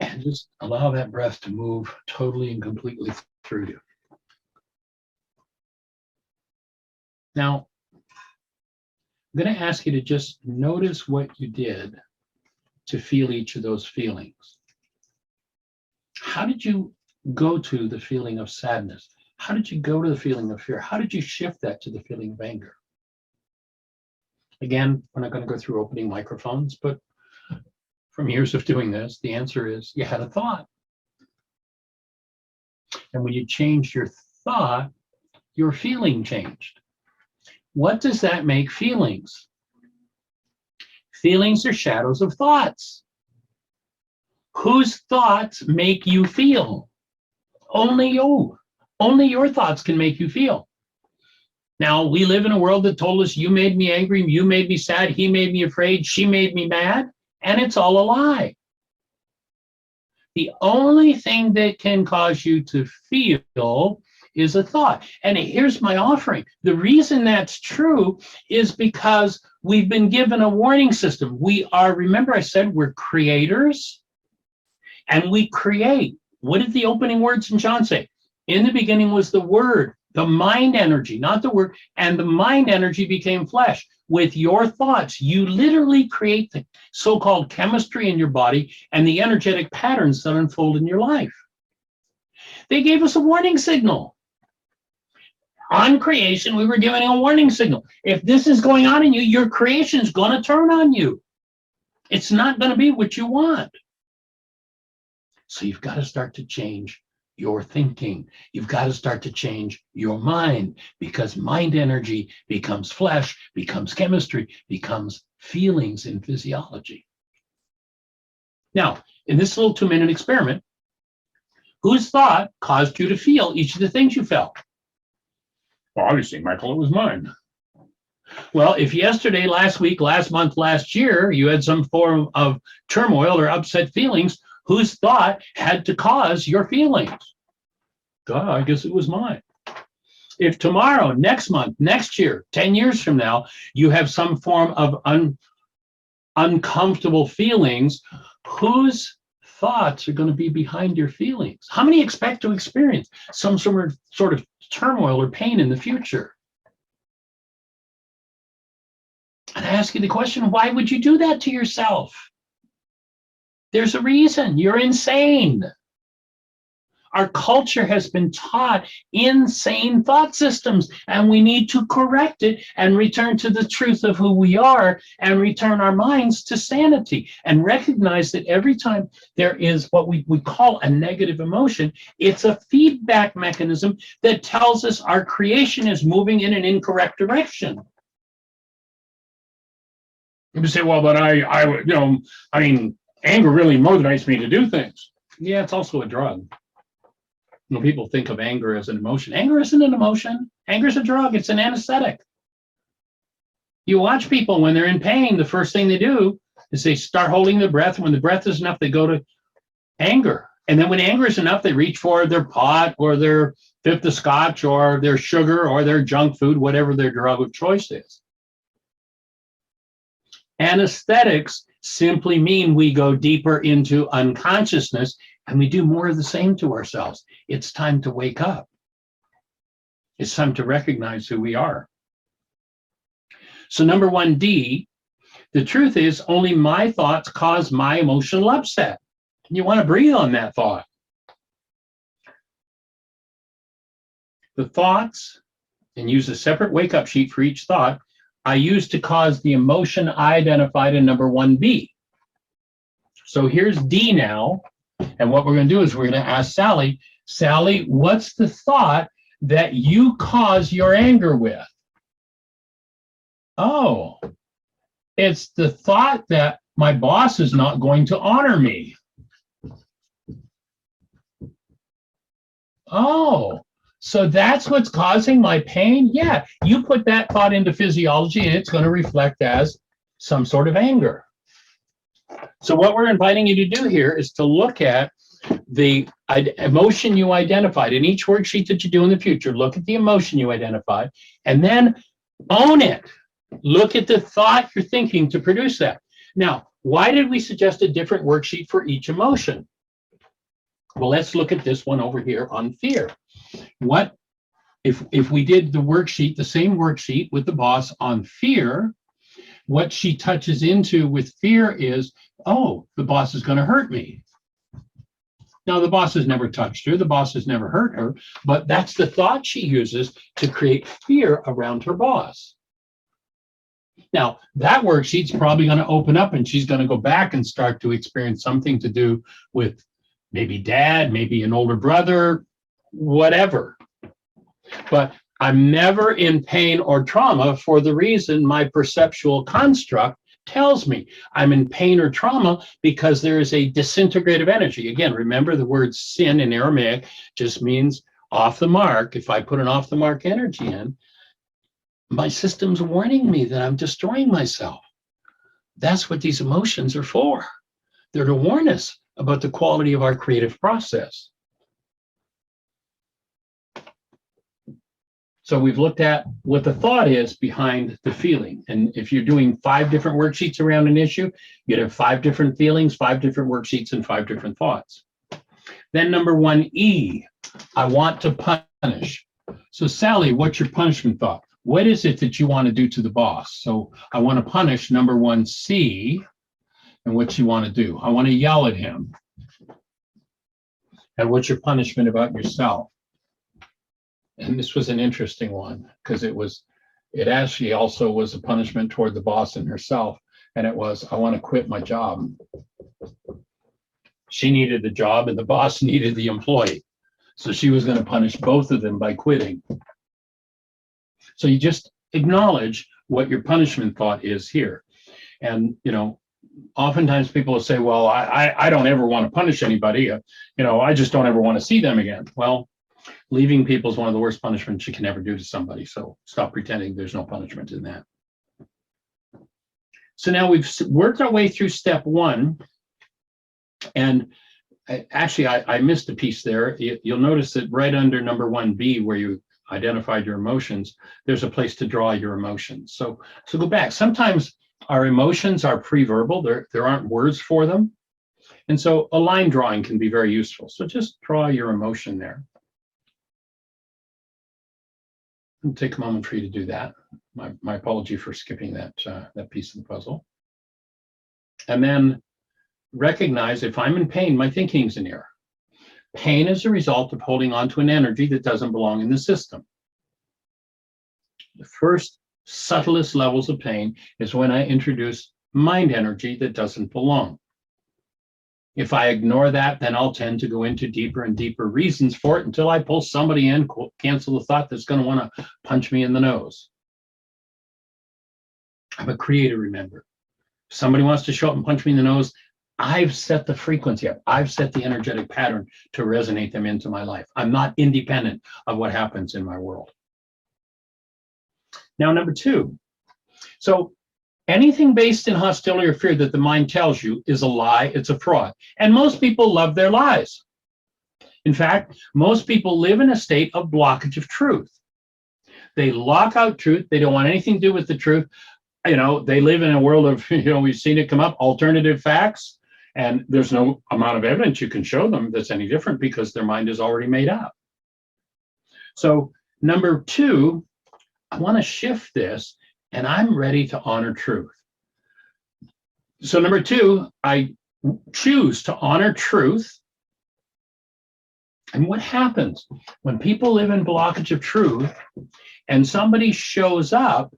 And just allow that breath to move totally and completely through you. Now, I'm going to ask you to just notice what you did to feel each of those feelings. How did you go to the feeling of sadness? How did you go to the feeling of fear? How did you shift that to the feeling of anger? Again, we're not going to go through opening microphones, but from years of doing this, the answer is you had a thought. And when you changed your thought, your feeling changed. What does that make feelings? Feelings are shadows of thoughts. Whose thoughts make you feel? Only you. Only your thoughts can make you feel. Now, we live in a world that told us you made me angry, you made me sad, he made me afraid, she made me mad, and it's all a lie. The only thing that can cause you to feel is a thought. And here's my offering. The reason that's true is because we've been given a warning system. We are, remember I said we're creators, and we create. What did the opening words in John say? In the beginning was the Word, the mind energy, not the Word, and the mind energy became flesh. With your thoughts, you literally create the so-called chemistry in your body and the energetic patterns that unfold in your life. They gave us a warning signal. On creation, we were given a warning signal. If this is going on in you, your creation is going to turn on you. It's not going to be what you want. So you've got to start to change your thinking. You've got to start to change your mind, because mind energy becomes flesh, becomes chemistry, becomes feelings in physiology. Now, in this little 2-minute experiment, whose thought caused you to feel each of the things you felt? Well, obviously, Michael, it was mine. Well, if yesterday, last week, last month, last year, you had some form of turmoil or upset feelings, whose thought had to cause your feelings? God, I guess it was mine. If tomorrow, next month, next year, 10 years from now, you have some form of uncomfortable feelings, whose thoughts are going to be behind your feelings? How many expect to experience some sort of turmoil or pain in the future? And I ask you the question, why would you do that to yourself? There's a reason. You're insane. Our culture has been taught insane thought systems, and we need to correct it and return to the truth of who we are and return our minds to sanity and recognize that every time there is what we call a negative emotion, it's a feedback mechanism that tells us our creation is moving in an incorrect direction. You say, well, but anger really motivates me to do things. Yeah, it's also a drug. People think of anger as an emotion. Anger isn't an emotion. Anger is a drug. It's an anesthetic. You watch people when they're in pain, the first thing they do is they start holding their breath. And when the breath is enough, they go to anger. And then when anger is enough, they reach for their pot or their fifth of scotch or their sugar or their junk food, whatever their drug of choice is. Anesthetics simply mean we go deeper into unconsciousness and we do more of the same to ourselves. It's time to wake up. It's time to recognize who we are. So number 1D, the truth is only my thoughts cause my emotional upset. You want to breathe on that thought. The thoughts, and use a separate wake-up sheet for each thought, I use to cause the emotion I identified in number 1B. So here's D now, and what we're going to do is we're going to ask Sally, Sally, what's the thought that you cause your anger with? Oh, it's the thought that my boss is not going to honor me. Oh, so that's what's causing my pain? Yeah, you put that thought into physiology and it's going to reflect as some sort of anger. So what we're inviting you to do here is to look at the emotion you identified in each worksheet that you do in the future. Look at the emotion you identified and then own it. Look at the thought you're thinking to produce that. Now, why did we suggest a different worksheet for each emotion? Well, let's look at this one over here on fear. What if we did the worksheet, the same worksheet with the boss on fear, what she touches into with fear is, oh, the boss is going to hurt me. Now, the boss has never touched her, the boss has never hurt her, but that's the thought she uses to create fear around her boss. Now, that worksheet's probably going to open up and she's going to go back and start to experience something to do with maybe dad, maybe an older brother, whatever. But I'm never in pain or trauma for the reason my perceptual construct tells me. I'm in pain or trauma because there is a disintegrative energy. Again, remember the word sin in Aramaic just means off the mark. If I put an off the mark energy in, my system's warning me that I'm destroying myself. That's what these emotions are for. They're to warn us about the quality of our creative process. So we've looked at what the thought is behind the feeling. And if you're doing 5 different worksheets around an issue, you'd have 5 different feelings, 5 different worksheets, and 5 different thoughts. Then number 1E, I want to punish. So Sally, what's your punishment thought? What is it that you want to do to the boss? So I want to punish number 1C. And what you want to do? I want to yell at him. And what's your punishment about yourself? And this was an interesting one because it actually also was a punishment toward the boss and herself. And it was, I want to quit my job. She needed the job and the boss needed the employee. So she was going to punish both of them by quitting. So you just acknowledge what your punishment thought is here. And, oftentimes people will say, well, I don't ever want to punish anybody. I just don't ever want to see them again. Well, leaving people is one of the worst punishments you can ever do to somebody. So stop pretending there's no punishment in that. So now we've worked our way through step 1. And I missed a piece there. You'll notice that right under number 1B, where you identified your emotions, there's a place to draw your emotions. So go back. Sometimes our emotions are pre-verbal. There aren't words for them. And so a line drawing can be very useful. So just draw your emotion there. It'll take a moment for you to do that. My apology for skipping that piece of the puzzle. And then recognize if I'm in pain, my thinking's in error. Pain is a result of holding on to an energy that doesn't belong in the system. The first subtlest levels of pain is when I introduce mind energy that doesn't belong. If I ignore that, then I'll tend to go into deeper and deeper reasons for it until I pull somebody in, cancel the thought that's going to want to punch me in the nose. I'm a creator, remember. If somebody wants to show up and punch me in the nose, I've set the frequency up. I've set the energetic pattern to resonate them into my life. I'm not independent of what happens in my world. Now, number 2. So anything based in hostility or fear that the mind tells you is a lie, it's a fraud. And most people love their lies. In fact, most people live in a state of blockage of truth. They lock out truth. They don't want anything to do with the truth. They live in a world of, we've seen it come up, alternative facts, and there's no amount of evidence you can show them that's any different because their mind is already made up. So number two, I want to shift this, and I'm ready to honor truth. So number two, I choose to honor truth. And what happens when people live in blockage of truth and somebody shows up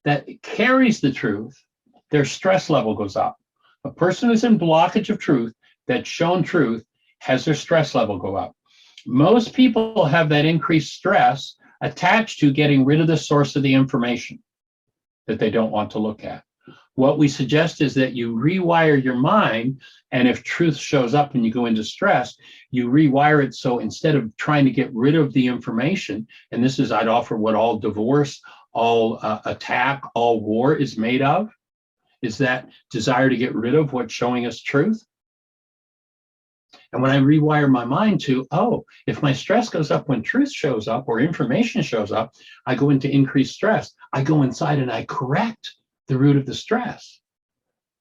that carries the truth, their stress level goes up. A person who's in blockage of truth that's shown truth has their stress level go up. Most people have that increased stress attached to getting rid of the source of the information that they don't want to look at. What we suggest is that you rewire your mind, and if truth shows up and you go into stress, you rewire it so instead of trying to get rid of the information, and this is, I'd offer what all divorce, all attack, all war is made of, is that desire to get rid of what's showing us truth. And when I rewire my mind to, if my stress goes up when truth shows up or information shows up, I go into increased stress. I go inside and I correct the root of the stress,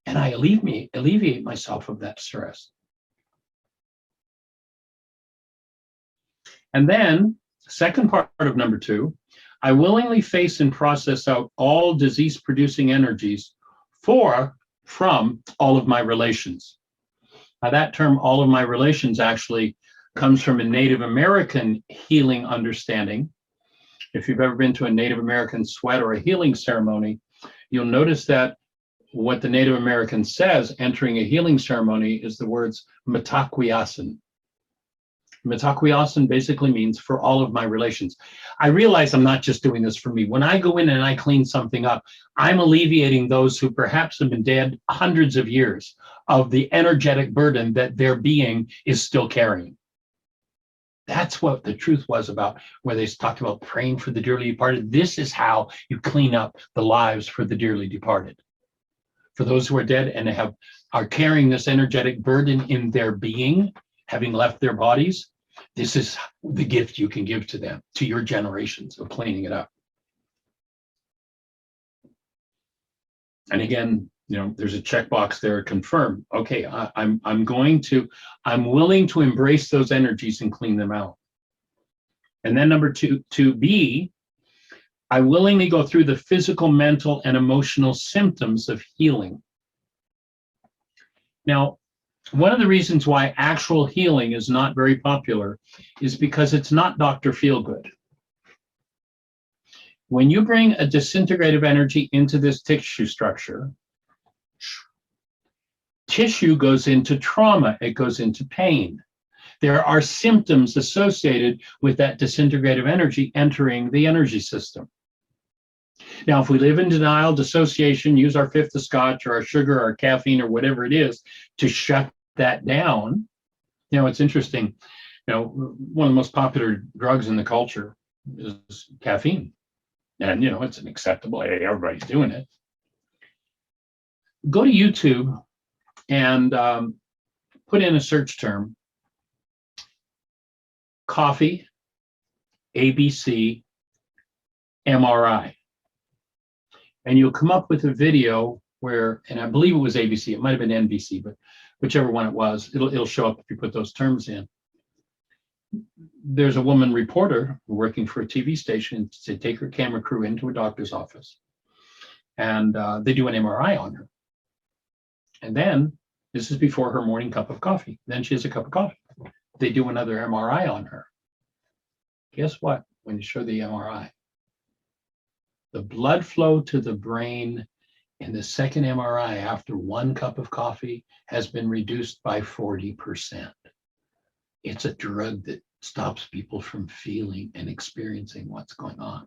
and I alleviate myself of that stress. And then, second part of number two, I willingly face and process out all disease-producing energies from all of my relations. Now, that term, all of my relations, actually comes from a Native American healing understanding. If you've ever been to a Native American sweat or a healing ceremony, you'll notice that what the Native American says entering a healing ceremony is the words Mitakuye. Mitakuye basically means for all of my relations. I realize I'm not just doing this for me. When I go in and I clean something up, I'm alleviating those who perhaps have been dead hundreds of years of the energetic burden that their being is still carrying. That's what the truth was about, where they talked about praying for the dearly departed. This is how you clean up the lives for the dearly departed. For those who are dead and are carrying this energetic burden in their being, having left their bodies, this is the gift you can give to them, to your generations, of cleaning it up. And again, there's a checkbox there, confirm. Okay, I'm willing to embrace those energies and clean them out. And then number two, to B, I willingly go through the physical, mental, and emotional symptoms of healing. Now, one of the reasons why actual healing is not very popular is because it's not Dr. Feelgood. When you bring a disintegrative energy into this tissue structure, tissue goes into trauma, it goes into pain. There are symptoms associated with that disintegrative energy entering the energy system. Now, if we live in denial, dissociation, use our fifth of scotch or our sugar or our caffeine or whatever it is to shut that down, it's interesting. One of the most popular drugs in the culture is caffeine. And, it's an acceptable, hey, everybody's doing it. Go to YouTube and put in a search term, coffee, ABC, MRI. And you'll come up with a video where, and I believe it was ABC, it might have been NBC, but whichever one it was, it'll show up if you put those terms in. There's a woman reporter working for a TV station to take her camera crew into a doctor's office. And they do an MRI on her. And then, this is before her morning cup of coffee. Then she has a cup of coffee. They do another MRI on her. Guess what? When you show the MRI, the blood flow to the brain in the second MRI after one cup of coffee has been reduced by 40%. It's a drug that stops people from feeling and experiencing what's going on.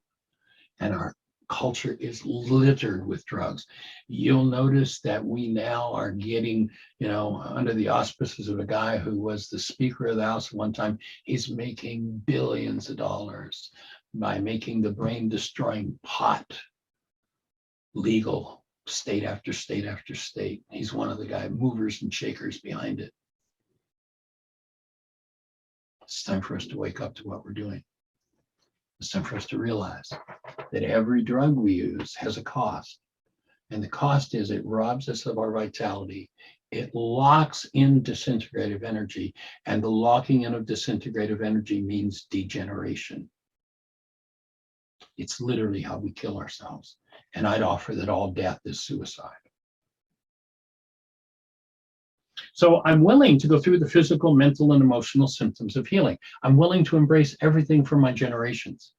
And our culture is littered with drugs. You'll notice that we now are getting, under the auspices of a guy who was the Speaker of the House at one time, he's making billions of dollars by making the brain destroying pot legal, state after state after state. He's one of the movers and shakers behind it. It's time for us to wake up to what we're doing. It's time for us to realize that every drug we use has a cost. And the cost is it robs us of our vitality. It locks in disintegrative energy. And the locking in of disintegrative energy means degeneration. It's literally how we kill ourselves. And I'd offer that all death is suicide. So I'm willing to go through the physical, mental, and emotional symptoms of healing. I'm willing to embrace everything from my generations.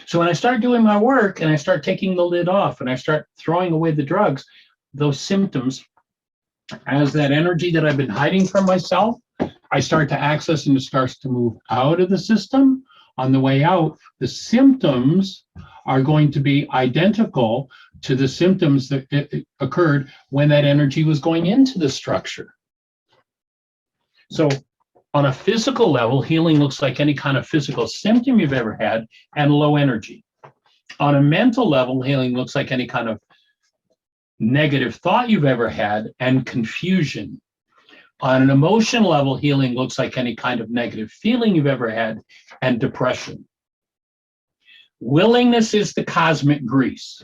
So when I start doing my work and I start taking the lid off and I start throwing away the drugs, those symptoms, as that energy that I've been hiding from myself, I start to access and it starts to move out of the system. On the way out, the symptoms are going to be identical to the symptoms that occurred when that energy was going into the structure. So on a physical level, healing looks like any kind of physical symptom you've ever had and low energy. On a mental level, healing looks like any kind of negative thought you've ever had and confusion. On an emotional level, healing looks like any kind of negative feeling you've ever had and depression. Willingness is the cosmic grease.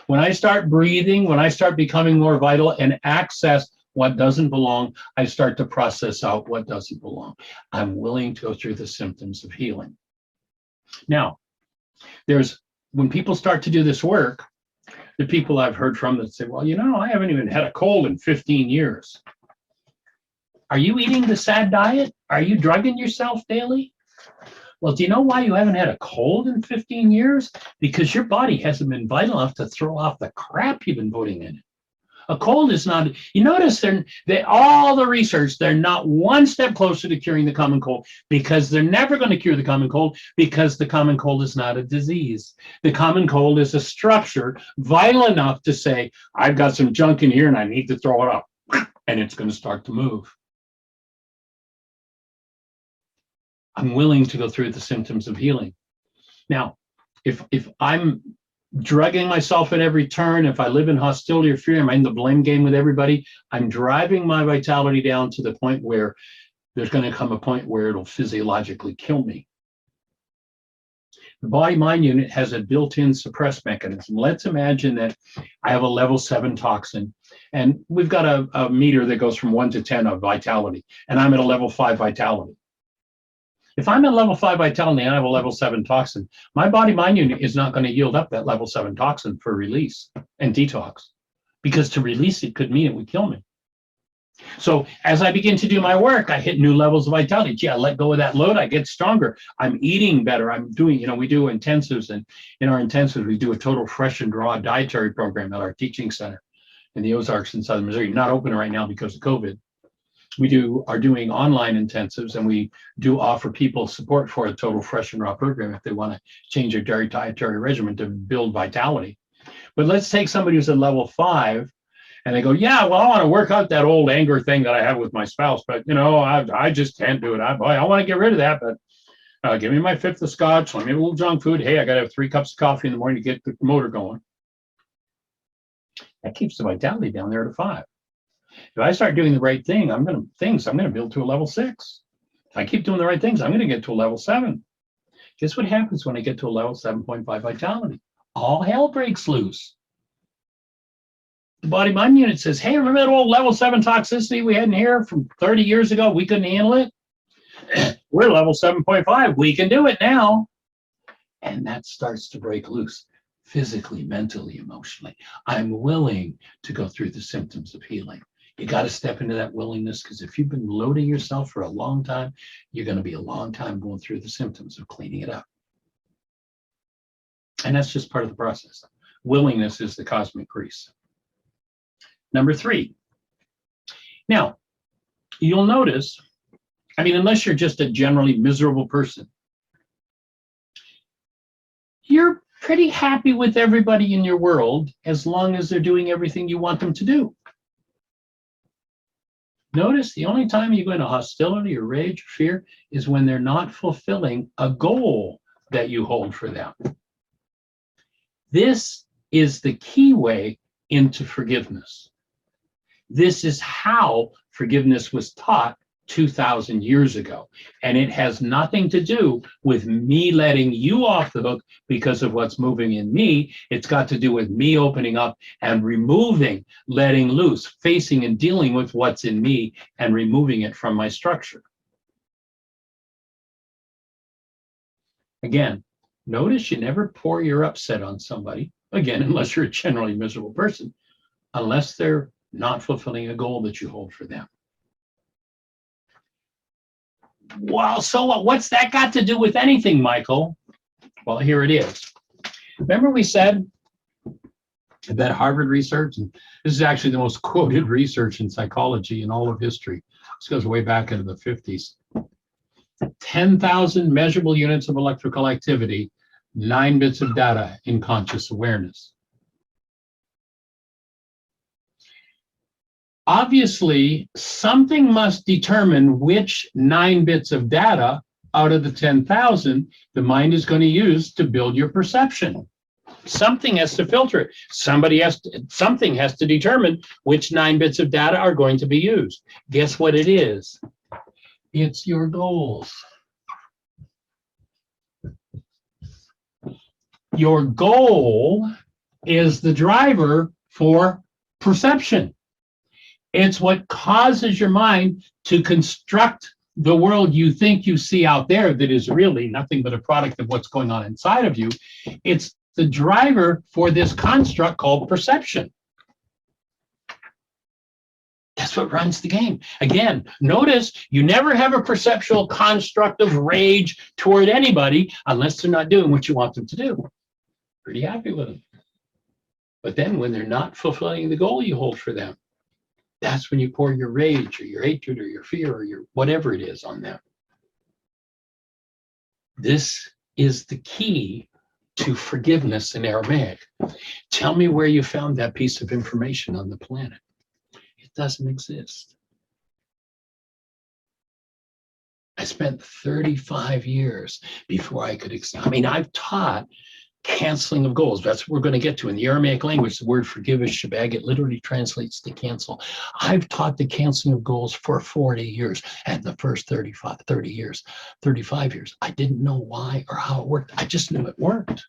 When I start breathing, when I start becoming more vital and access what doesn't belong, I start to process out what doesn't belong. I'm willing to go through the symptoms of healing. Now, when people start to do this work, the people I've heard from that say, well, I haven't even had a cold in 15 years. Are you eating the SAD diet? Are you drugging yourself daily? Well, do you know why you haven't had a cold in 15 years? Because your body hasn't been vital enough to throw off the crap you've been putting in it. A cold is not, you notice all the research, they're not one step closer to curing the common cold because they're never going to cure the common cold because the common cold is not a disease. The common cold is a structure vital enough to say, I've got some junk in here and I need to throw it up. And it's going to start to move. I'm willing to go through the symptoms of healing. Now, if I'm drugging myself at every turn, if I live in hostility or fear, I'm in the blame game with everybody, I'm driving my vitality down to the point where there's going to come a point where it'll physiologically kill me. The body-mind unit has a built-in suppress mechanism. Let's imagine that I have a level 7 toxin, and we've got a meter that goes from 1 to 10 of vitality, and I'm at a level 5 vitality. If I'm at level 5 vitality and I have a level 7 toxin, my body-mind unit is not going to yield up that level 7 toxin for release and detox, because to release it could mean it would kill me. So as I begin to do my work, I hit new levels of vitality. Gee, I let go of that load, I get stronger. I'm eating better. I'm doing, we do intensives, and in our intensives, we do a total fresh and raw dietary program at our teaching center in the Ozarks in Southern Missouri. Not open right now because of COVID. We are doing online intensives, and we do offer people support for a total fresh and raw program if they want to change their dietary regimen to build vitality. But let's take somebody who's at level 5 and they go, yeah, well, I want to work out that old anger thing that I have with my spouse, but I just can't do it. I want to get rid of that, but give me my 5th of scotch, let me have a little junk food. Hey, I got to have 3 cups of coffee in the morning to get the motor going. That keeps the vitality down there to 5. If I start doing the right thing, I'm going to build to a level 6. If I keep doing the right things, I'm going to get to a level 7. Guess what happens when I get to a level 7.5 vitality? All hell breaks loose. The body-mind unit says, hey, remember that old level 7 toxicity we had in here from 30 years ago? We couldn't handle it. We're level 7.5. We can do it now. And that starts to break loose physically, mentally, emotionally. I'm willing to go through the symptoms of healing. You got to step into that willingness, because if you've been loading yourself for a long time, you're going to be a long time going through the symptoms of cleaning it up. And that's just part of the process. Willingness is the cosmic grease. Number 3. Now, you'll notice, unless you're just a generally miserable person, you're pretty happy with everybody in your world as long as they're doing everything you want them to do. Notice the only time you go into hostility or rage or fear is when they're not fulfilling a goal that you hold for them. This is the key way into forgiveness. This is how forgiveness was taught 2,000 years ago. And it has nothing to do with me letting you off the hook because of what's moving in me. It's got to do with me opening up and removing, letting loose, facing and dealing with what's in me and removing it from my structure. Again, notice you never pour your upset on somebody, again, unless you're a generally miserable person, unless they're not fulfilling a goal that you hold for them. Well, so what's that got to do with anything, Michael? Well, here it is. Remember we said that Harvard research, and this is actually the most quoted research in psychology in all of history. This goes way back into the 50s. 10,000 measurable units of electrical activity, 9 bits of data in conscious awareness. Obviously, something must determine which 9 bits of data out of the 10,000 the mind is going to use to build your perception. Something has to filter it. Something has to determine which 9 bits of data are going to be used. Guess what it is? It's your goals. Your goal is the driver for perception. It's what causes your mind to construct the world you think you see out there that is really nothing but a product of what's going on inside of you. It's the driver for this construct called perception. That's what runs the game. Again, notice you never have a perceptual construct of rage toward anybody unless they're not doing what you want them to do. Pretty happy with them. But then when they're not fulfilling the goal you hold for them, that's when you pour your rage or your hatred or your fear or your whatever it is on them. This is the key to forgiveness in Aramaic. Tell me where you found that piece of information on the planet. It doesn't exist. I spent 35 years before I could, I've taught canceling of goals. That's what we're going to get to. In the Aramaic language, the word forgive is shabag. It literally translates to cancel. I've taught the canceling of goals for 40 years. And the first 35 years, I didn't know why or how it worked. I just knew it worked.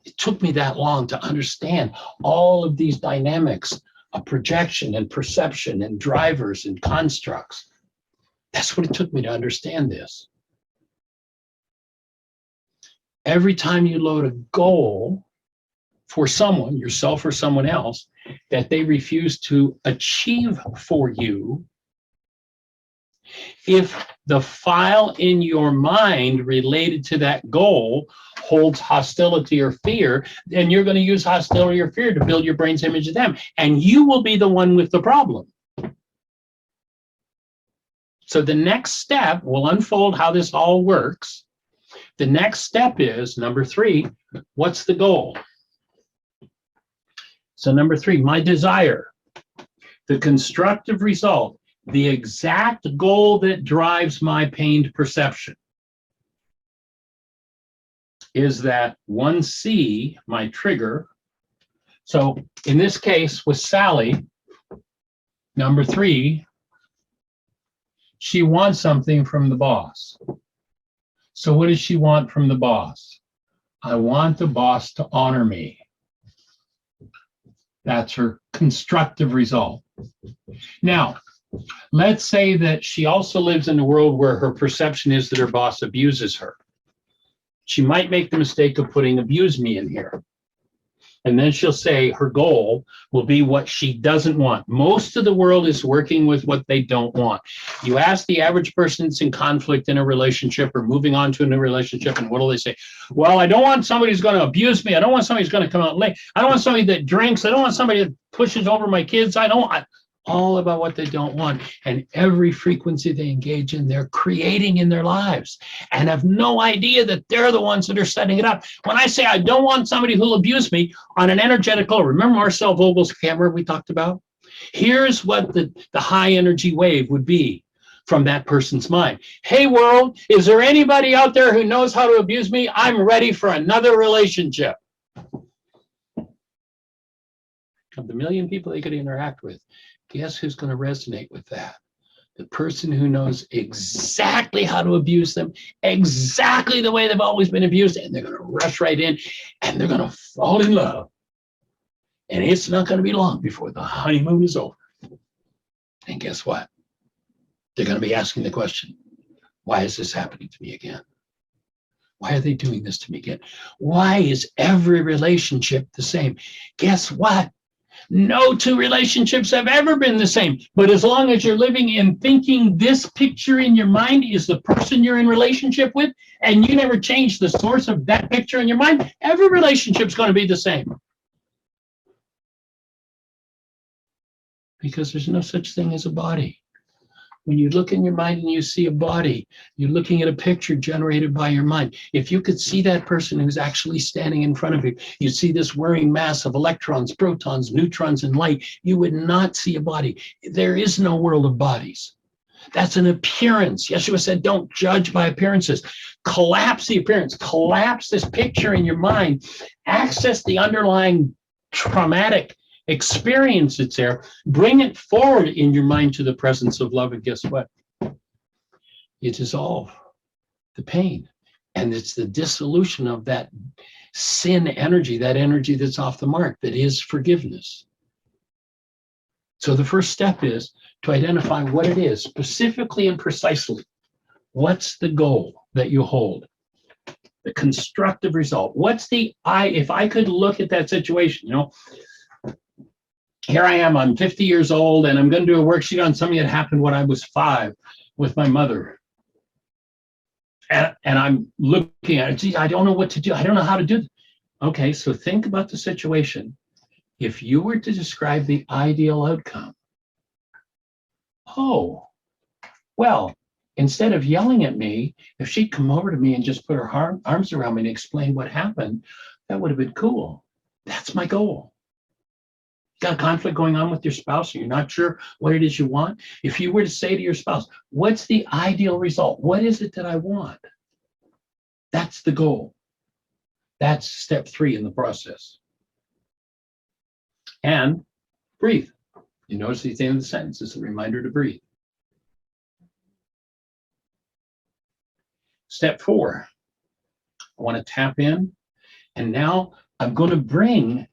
It took me that long to understand all of these dynamics of projection and perception and drivers and constructs. That's what it took me to understand this. Every time you load a goal for someone, yourself or someone else, that they refuse to achieve for you, if the file in your mind related to that goal holds hostility or fear, then you're going to use hostility or fear to build your brain's image of them, and you will be the one with the problem. So the next step will unfold how this all works. The next step is, number 3, what's the goal? So number 3, my desire, the constructive result, the exact goal that drives my pained perception is that 1C, my trigger. So in this case with Sally, number 3, she wants something from the boss. So what does she want from the boss? I want the boss to honor me. That's her constructive result. Now, let's say that she also lives in a world where her perception is that her boss abuses her. She might make the mistake of putting abuse me in here. And then she'll say her goal will be what she doesn't want. Most of the world is working with what they don't want. You ask the average person that's in conflict in a relationship or moving on to a new relationship, and what do they say? Well, I don't want somebody who's going to abuse me. I don't want somebody who's going to come out late. I don't want somebody that drinks. I don't want somebody that pushes over my kids. I don't want. All about what they don't want. And every frequency they engage in, they're creating in their lives and have no idea that they're the ones that are setting it up. When I say I don't want somebody who'll abuse me on an energetic level, remember Marcel Vogel's camera we talked about? Here's what the high energy wave would be from that person's mind. Hey world, is there anybody out there who knows how to abuse me? I'm ready for another relationship. Of the million people they could interact with, guess who's going to resonate with that? The person who knows exactly how to abuse them, exactly the way they've always been abused, and they're going to rush right in and they're going to fall in love. And it's not going to be long before the honeymoon is over. And guess what? They're going to be asking the question, why is this happening to me again? Why are they doing this to me again? Why is every relationship the same? Guess what? No two relationships have ever been the same. But as long as you're living and thinking this picture in your mind is the person you're in relationship with, and you never change the source of that picture in your mind, every relationship's going to be the same. Because there's no such thing as a body. When you look in your mind and you see a body, you're looking at a picture generated by your mind. If you could see that person who's actually standing in front of you, you see this whirring mass of electrons, protons, neutrons, and light, you would not see a body. There is no world of bodies. That's an appearance. Yeshua said, don't judge by appearances. Collapse the appearance. Collapse this picture in your mind. Access the underlying traumatic experience that's there, bring it forward in your mind to the presence of love, and guess what? You dissolve the pain. And it's the dissolution of that sin energy, that energy that's off the mark, that is forgiveness. So the first step is to identify what it is, specifically and precisely. What's the goal that you hold? The constructive result. What's the if I could look at that situation, here I am, I'm 50 years old, and I'm going to do a worksheet on something that happened when I was 5 with my mother. And I'm looking at it, gee, I don't know what to do. I don't know how to do it. Okay, so think about the situation. If you were to describe the ideal outcome, well, instead of yelling at me, if she'd come over to me and just put her arms around me and explain what happened, that would have been cool. That's my goal. Got a conflict going on with your spouse and you're not sure what it is you want? If you were to say to your spouse, what's the ideal result? What is it that I want? That's the goal. That's step 3 in the process. And breathe. You notice the end of the sentence is a reminder to breathe. Step 4, I want to tap in, and now I'm going to bring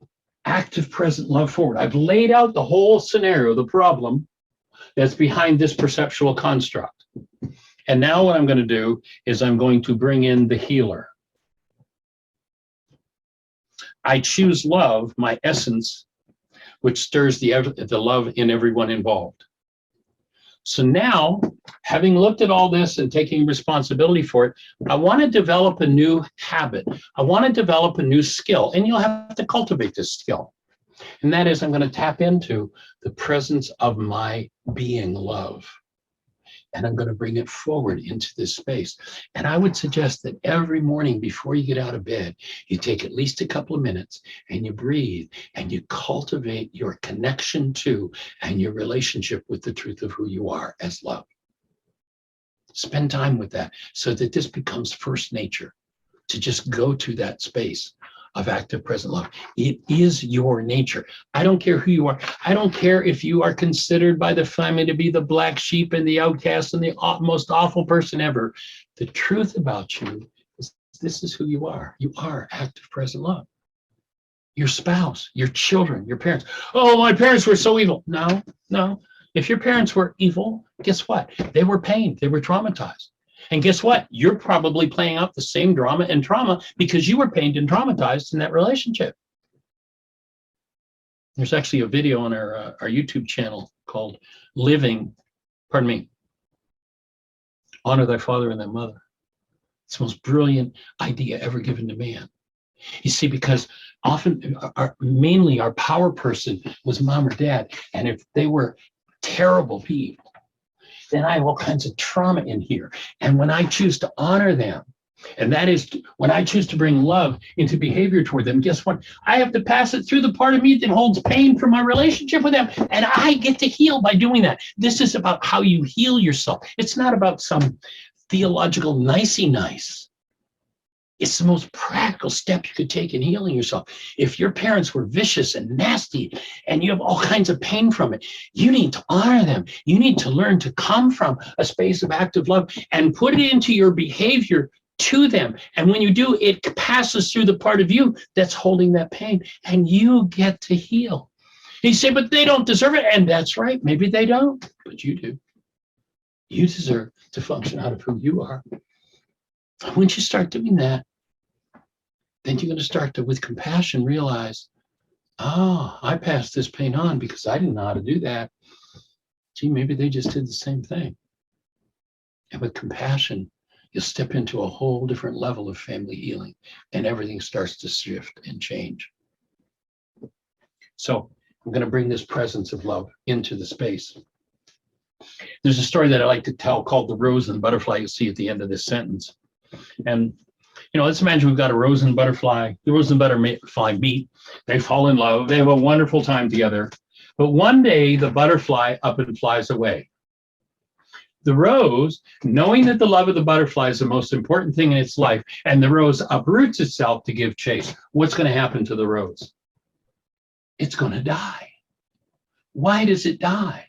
active present love forward. I've laid out the whole scenario, the problem that's behind this perceptual construct. And now what I'm going to do is I'm going to bring in the healer. I choose love, my essence, which stirs the love in everyone involved. So now, having looked at all this and taking responsibility for it, I want to develop a new habit. I want to develop a new skill, and you'll have to cultivate this skill. And that is, I'm going to tap into the presence of my being love. And I'm going to bring it forward into this space. And I would suggest that every morning before you get out of bed, you take at least a couple of minutes and you breathe and you cultivate your connection to and your relationship with the truth of who you are as love. Spend time with that so that this becomes first nature, to just go to that space of active present love. It is your nature. I don't care who you are. I don't care if you are considered by the family to be the black sheep and the outcast and the most awful person ever. The truth about you is this is who you are. You are active present love. Your spouse, your children, your parents. Oh, my parents were so evil. No. If your parents were evil, guess what? They were pained. They were traumatized. And guess what? You're probably playing out the same drama and trauma because you were pained and traumatized in that relationship. There's actually a video on our YouTube channel called Honor Thy Father and Thy Mother. It's the most brilliant idea ever given to man. You see, because often, mainly our power person was mom or dad. And if they were terrible people, then I have all kinds of trauma in here. And when I choose to honor them, and that is when I choose to bring love into behavior toward them, guess what? I have to pass it through the part of me that holds pain from my relationship with them. And I get to heal by doing that. This is about how you heal yourself. It's not about some theological nicey-nice. It's the most practical step you could take in healing yourself. If your parents were vicious and nasty and you have all kinds of pain from it, you need to honor them. You need to learn to come from a space of active love and put it into your behavior to them. And when you do, it passes through the part of you that's holding that pain, and you get to heal. You say, but they don't deserve it. And that's right. Maybe they don't, but you do. You deserve to function out of who you are. And once you start doing that, then you're going to start to, with compassion, realize, oh, I passed this pain on because I didn't know how to do that. Gee, maybe they just did the same thing. And with compassion, you'll step into a whole different level of family healing, and everything starts to shift and change. So I'm going to bring this presence of love into the space. There's a story that I like to tell called The Rose and the Butterfly. You'll see at the end of this sentence. And let's imagine we've got a rose and butterfly. The rose and butterfly meet. They fall in love. They have a wonderful time together. But one day, the butterfly up and flies away. The rose, knowing that the love of the butterfly is the most important thing in its life, and the rose uproots itself to give chase, what's going to happen to the rose? It's going to die. Why does it die?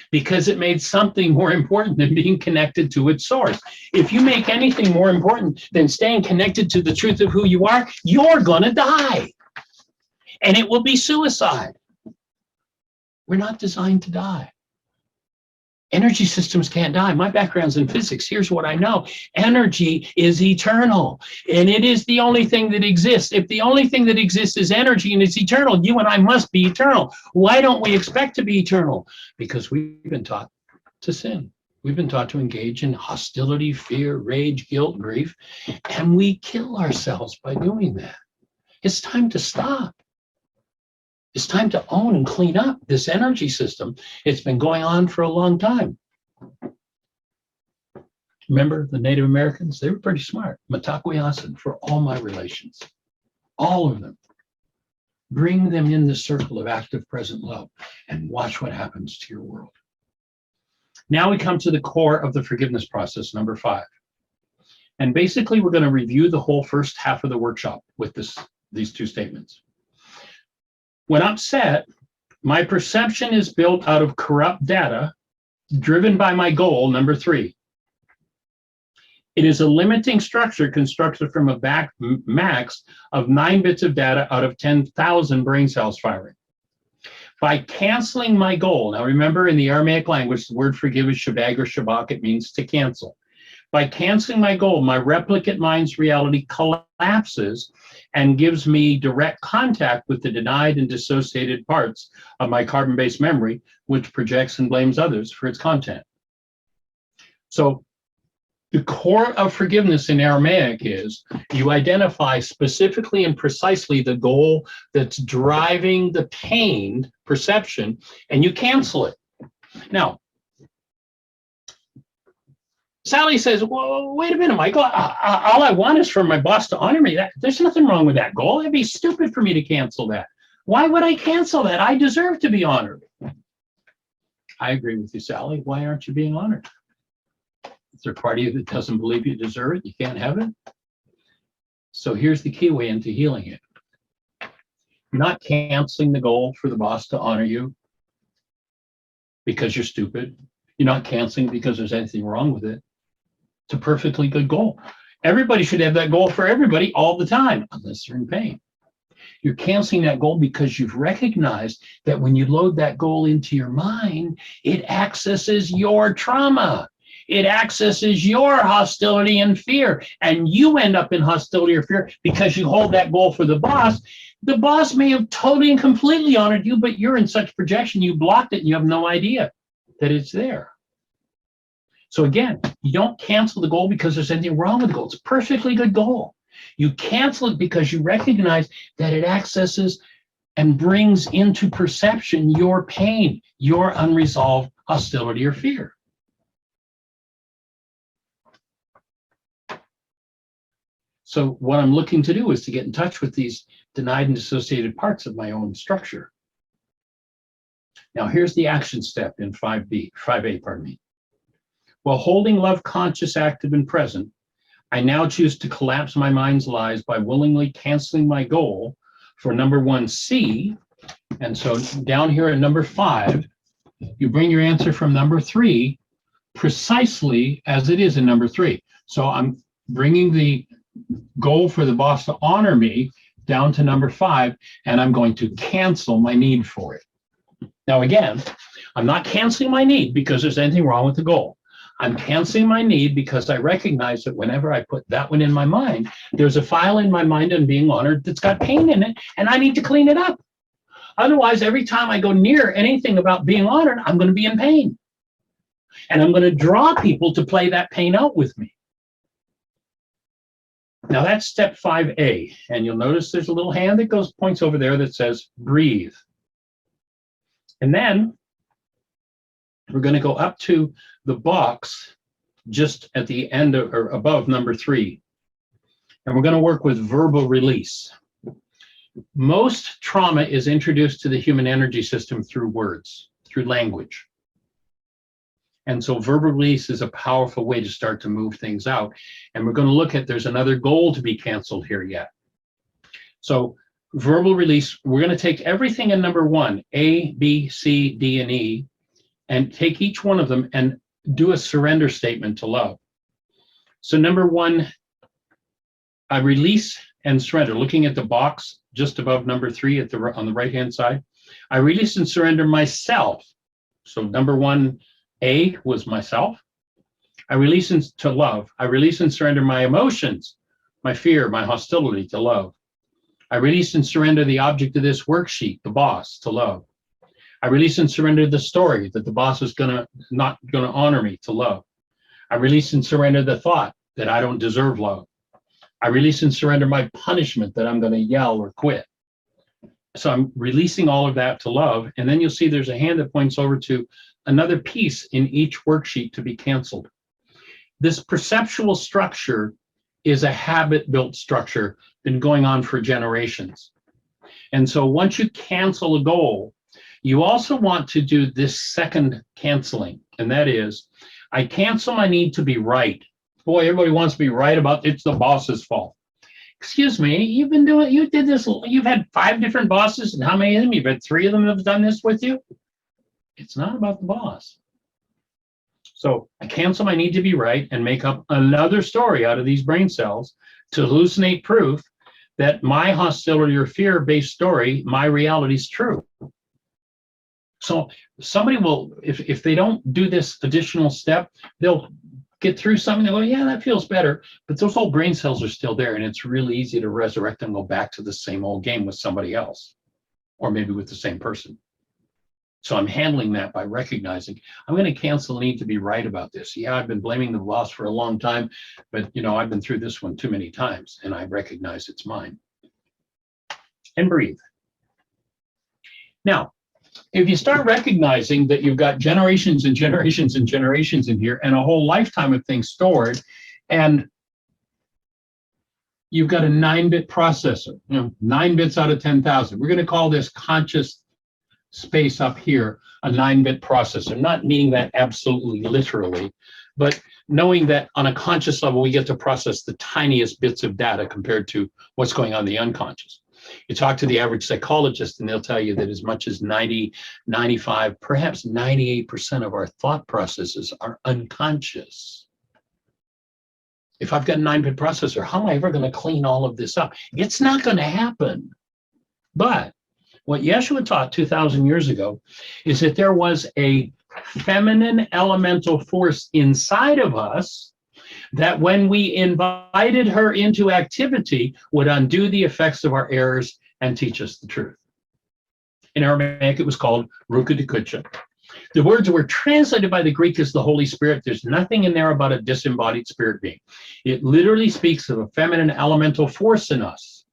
Because it made something more important than being connected to its source. If you make anything more important than staying connected to the truth of who you are, you're going to die. And it will be suicide. We're not designed to die. Energy systems can't die. My background's in physics. Here's what I know. Energy is eternal, and it is the only thing that exists. If the only thing that exists is energy and it's eternal, you and I must be eternal. Why don't we expect to be eternal? Because we've been taught to sin. We've been taught to engage in hostility, fear, rage, guilt, grief, and we kill ourselves by doing that. It's time to stop. It's time to own and clean up this energy system. It's been going on for a long time. Remember the Native Americans? They were pretty smart. Mataquiasin for all my relations, all of them. Bring them in the circle of active present love and watch what happens to your world. Now we come to the core of the forgiveness process, number 5. And basically, we're going to review the whole first half of the workshop with these 2 statements. When upset, my perception is built out of corrupt data driven by my goal, number 3. It is a limiting structure constructed from a max of 9 bits of data out of 10,000 brain cells firing. By canceling my goal, now remember in the Aramaic language, the word forgive is shabag or shabak, it means to cancel. By canceling my goal, my replicate mind's reality collapses and gives me direct contact with the denied and dissociated parts of my carbon-based memory, which projects and blames others for its content. So the core of forgiveness in Aramaic is you identify specifically and precisely the goal that's driving the pained perception, and you cancel it. Now, Sally says, well, wait a minute, Michael, all I want is for my boss to honor me. There's nothing wrong with that goal. It'd be stupid for me to cancel that. Why would I cancel that? I deserve to be honored. I agree with you, Sally. Why aren't you being honored? Is there a part of you that doesn't believe you deserve it? You can't have it? So here's the key way into healing it. You're not canceling the goal for the boss to honor you because you're stupid. You're not canceling because there's anything wrong with it. It's a perfectly good goal. Everybody should have that goal for everybody all the time, unless they're in pain. You're canceling that goal because you've recognized that when you load that goal into your mind, it accesses your trauma. It accesses your hostility and fear. And you end up in hostility or fear because you hold that goal for the boss. The boss may have totally and completely honored you, but you're in such projection, you blocked it and you have no idea that it's there. So again, you don't cancel the goal because there's anything wrong with the goal. It's a perfectly good goal. You cancel it because you recognize that it accesses and brings into perception your pain, your unresolved hostility or fear. So what I'm looking to do is to get in touch with these denied and dissociated parts of my own structure. Now here's the action step in 5A, pardon me. While holding love conscious, active, and present, I now choose to collapse my mind's lies by willingly canceling my goal for number 1C. And so down here at number 5, you bring your answer from number 3 precisely as it is in number 3. So I'm bringing the goal for the boss to honor me down to number 5, and I'm going to cancel my need for it. Now, again, I'm not canceling my need because there's anything wrong with the goal. I'm canceling my need because I recognize that whenever I put that one in my mind, there's a file in my mind on being honored that's got pain in it, and I need to clean it up. Otherwise, every time I go near anything about being honored, I'm going to be in pain. And I'm going to draw people to play that pain out with me. Now that's step 5A. And you'll notice there's a little hand that points over there that says breathe. And then we're going to go up to the box just at the end of, or above number 3. And we're going to work with verbal release. Most trauma is introduced to the human energy system through words, through language. And so verbal release is a powerful way to start to move things out. And we're going to look at, there's another goal to be canceled here yet. So verbal release, we're going to take everything in number 1, A, B, C, D, and E, and take each one of them and do a surrender statement to love. So number 1, I release and surrender. Looking at the box just above number 3 on the right-hand side, I release and surrender myself. So number 1A was myself. I release to love. I release and surrender my emotions, my fear, my hostility to love. I release and surrender the object of this worksheet, the boss, to love. I release and surrender the story that the boss is not gonna honor me, to love. I release and surrender the thought that I don't deserve love. I release and surrender my punishment that I'm gonna yell or quit. So I'm releasing all of that to love. And then you'll see there's a hand that points over to another piece in each worksheet to be canceled. This perceptual structure is a habit-built structure, been going on for generations. And so once you cancel a goal, you also want to do this second canceling, and that is, I cancel my need to be right. Boy, everybody wants to be right about it's the boss's fault. Excuse me, you did this, you've had 5 different bosses, and how many of them? You've had 3 of them have done this with you? It's not about the boss. So I cancel my need to be right and make up another story out of these brain cells to hallucinate proof that my hostility or fear-based story, my reality is true. So somebody will, if they don't do this additional step, they'll get through something and go, yeah, that feels better. But those old brain cells are still there, and it's really easy to resurrect them and go back to the same old game with somebody else, or maybe with the same person. So I'm handling that by recognizing I'm going to cancel the need to be right about this. Yeah, I've been blaming the boss for a long time, but I've been through this one too many times, and I recognize it's mine. And breathe. Now, if you start recognizing that you've got generations and generations and generations in here and a whole lifetime of things stored, and you've got a 9-bit processor, 9 bits out of 10,000. We're going to call this conscious space up here a 9-bit processor, not meaning that absolutely literally, but knowing that on a conscious level, we get to process the tiniest bits of data compared to what's going on in the unconscious. You talk to the average psychologist and they'll tell you that as much as 90, 95, perhaps 98% of our thought processes are unconscious. If I've got a 9-bit processor, how am I ever going to clean all of this up? It's not going to happen. But what Yeshua taught 2,000 years ago is that there was a feminine elemental force inside of us that when we invited her into activity would undo the effects of our errors and teach us the truth. In Aramaic, it was called Ruka Dekucha. The words were translated by the Greek as the Holy Spirit. There's nothing in there about a disembodied spirit being. It literally speaks of a feminine elemental force in us.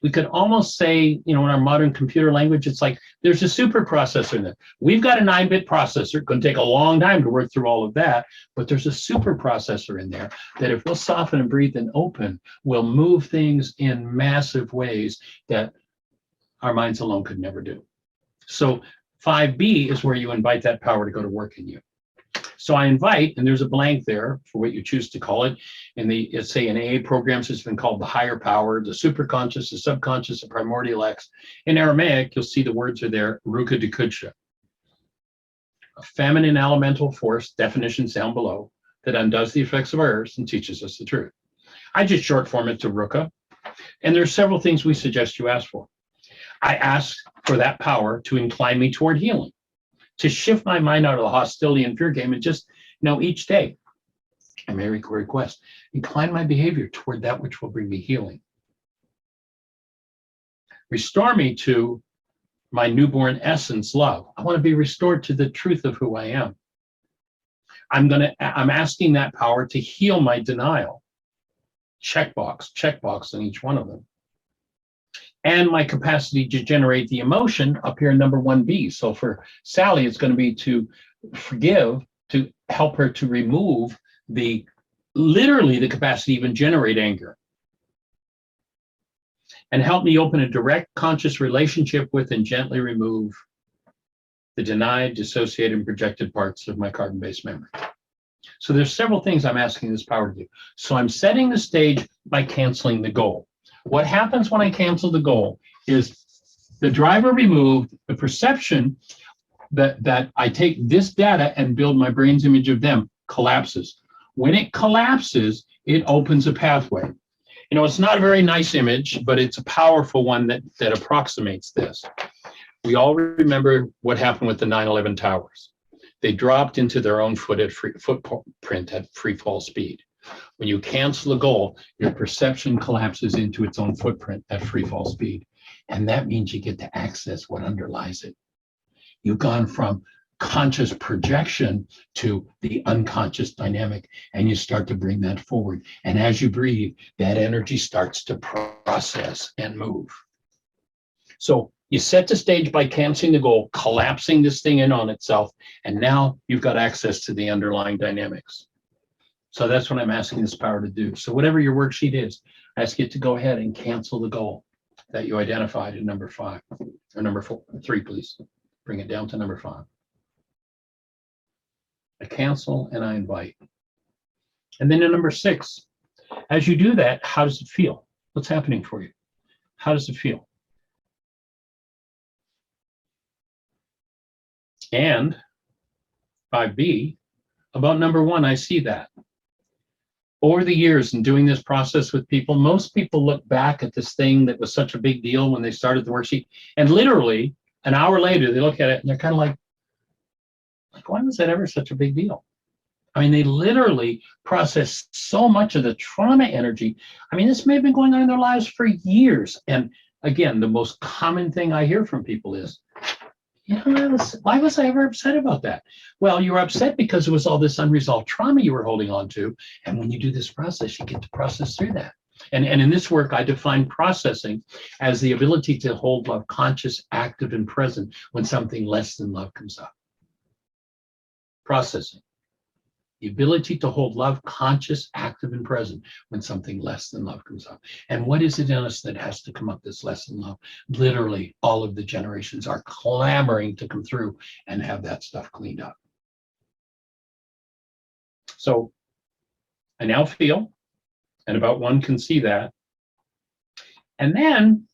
We could almost say, in our modern computer language, it's like there's a super processor in there. We've got a 9-bit processor. It's going to take a long time to work through all of that, but there's a super processor in there that if we'll soften and breathe and open, will move things in massive ways that our minds alone could never do. So 5B is where you invite that power to go to work in you. So I invite, and there's a blank there for what you choose to call it. In the, let's say in AA programs, it's been called the higher power, the superconscious, the subconscious, the primordial X. In Aramaic, you'll see the words are there, Ruka de Kudsha. A feminine elemental force, definitions down below, that undoes the effects of our earth and teaches us the truth. I just short form it to Ruka. And there's several things we suggest you ask for. I ask for that power to incline me toward healing, to shift my mind out of the hostility and fear game, and just, each day, I may request, incline my behavior toward that which will bring me healing. Restore me to my newborn essence, love. I want to be restored to the truth of who I am. I'm asking that power to heal my denial. Checkbox on each one of them. And my capacity to generate the emotion up here in number 1B. So for Sally, it's going to be to forgive, to help her to remove literally the capacity to even generate anger. And help me open a direct conscious relationship with and gently remove the denied, dissociated, and projected parts of my carbon-based memory. So there's several things I'm asking this power to do. So I'm setting the stage by canceling the goal. What happens when I cancel the goal is the driver removed, the perception that I take this data and build my brain's image of them collapses. When it collapses, it opens a pathway. It's not a very nice image, but it's a powerful one that approximates this. We all remember what happened with the 9/11 towers. They dropped into their own footprint at free fall speed. When you cancel the goal, your perception collapses into its own footprint at free fall speed. And that means you get to access what underlies it. You've gone from conscious projection to the unconscious dynamic, and you start to bring that forward. And as you breathe, that energy starts to process and move. So you set the stage by canceling the goal, collapsing this thing in on itself, and now you've got access to the underlying dynamics. So that's what I'm asking this power to do. So whatever your worksheet is, I ask you to go ahead and cancel the goal that you identified in number 5, or number 3, please. Bring it down to number 5. I cancel and I invite. And then in number 6, as you do that, how does it feel? What's happening for you? How does it feel? And 5B, about number 1, I see that. Over the years in doing this process with people, most people look back at this thing that was such a big deal when they started the worksheet, and literally an hour later, they look at it and they're kind of like, why was that ever such a big deal? I mean, they literally process so much of the trauma energy. I mean, this may have been going on in their lives for years. And again, the most common thing I hear from people is, why was I ever upset about that? Well, you were upset because it was all this unresolved trauma you were holding on to. And when you do this process, you get to process through that. And in this work, I define processing as the ability to hold love conscious, active, and present when something less than love comes up. Processing. The ability to hold love conscious, active, and present when something less than love comes up. And what is it in us that has to come up that's less than love? Literally, all of the generations are clamoring to come through and have that stuff cleaned up. So I now feel, and about 1 can see that. And then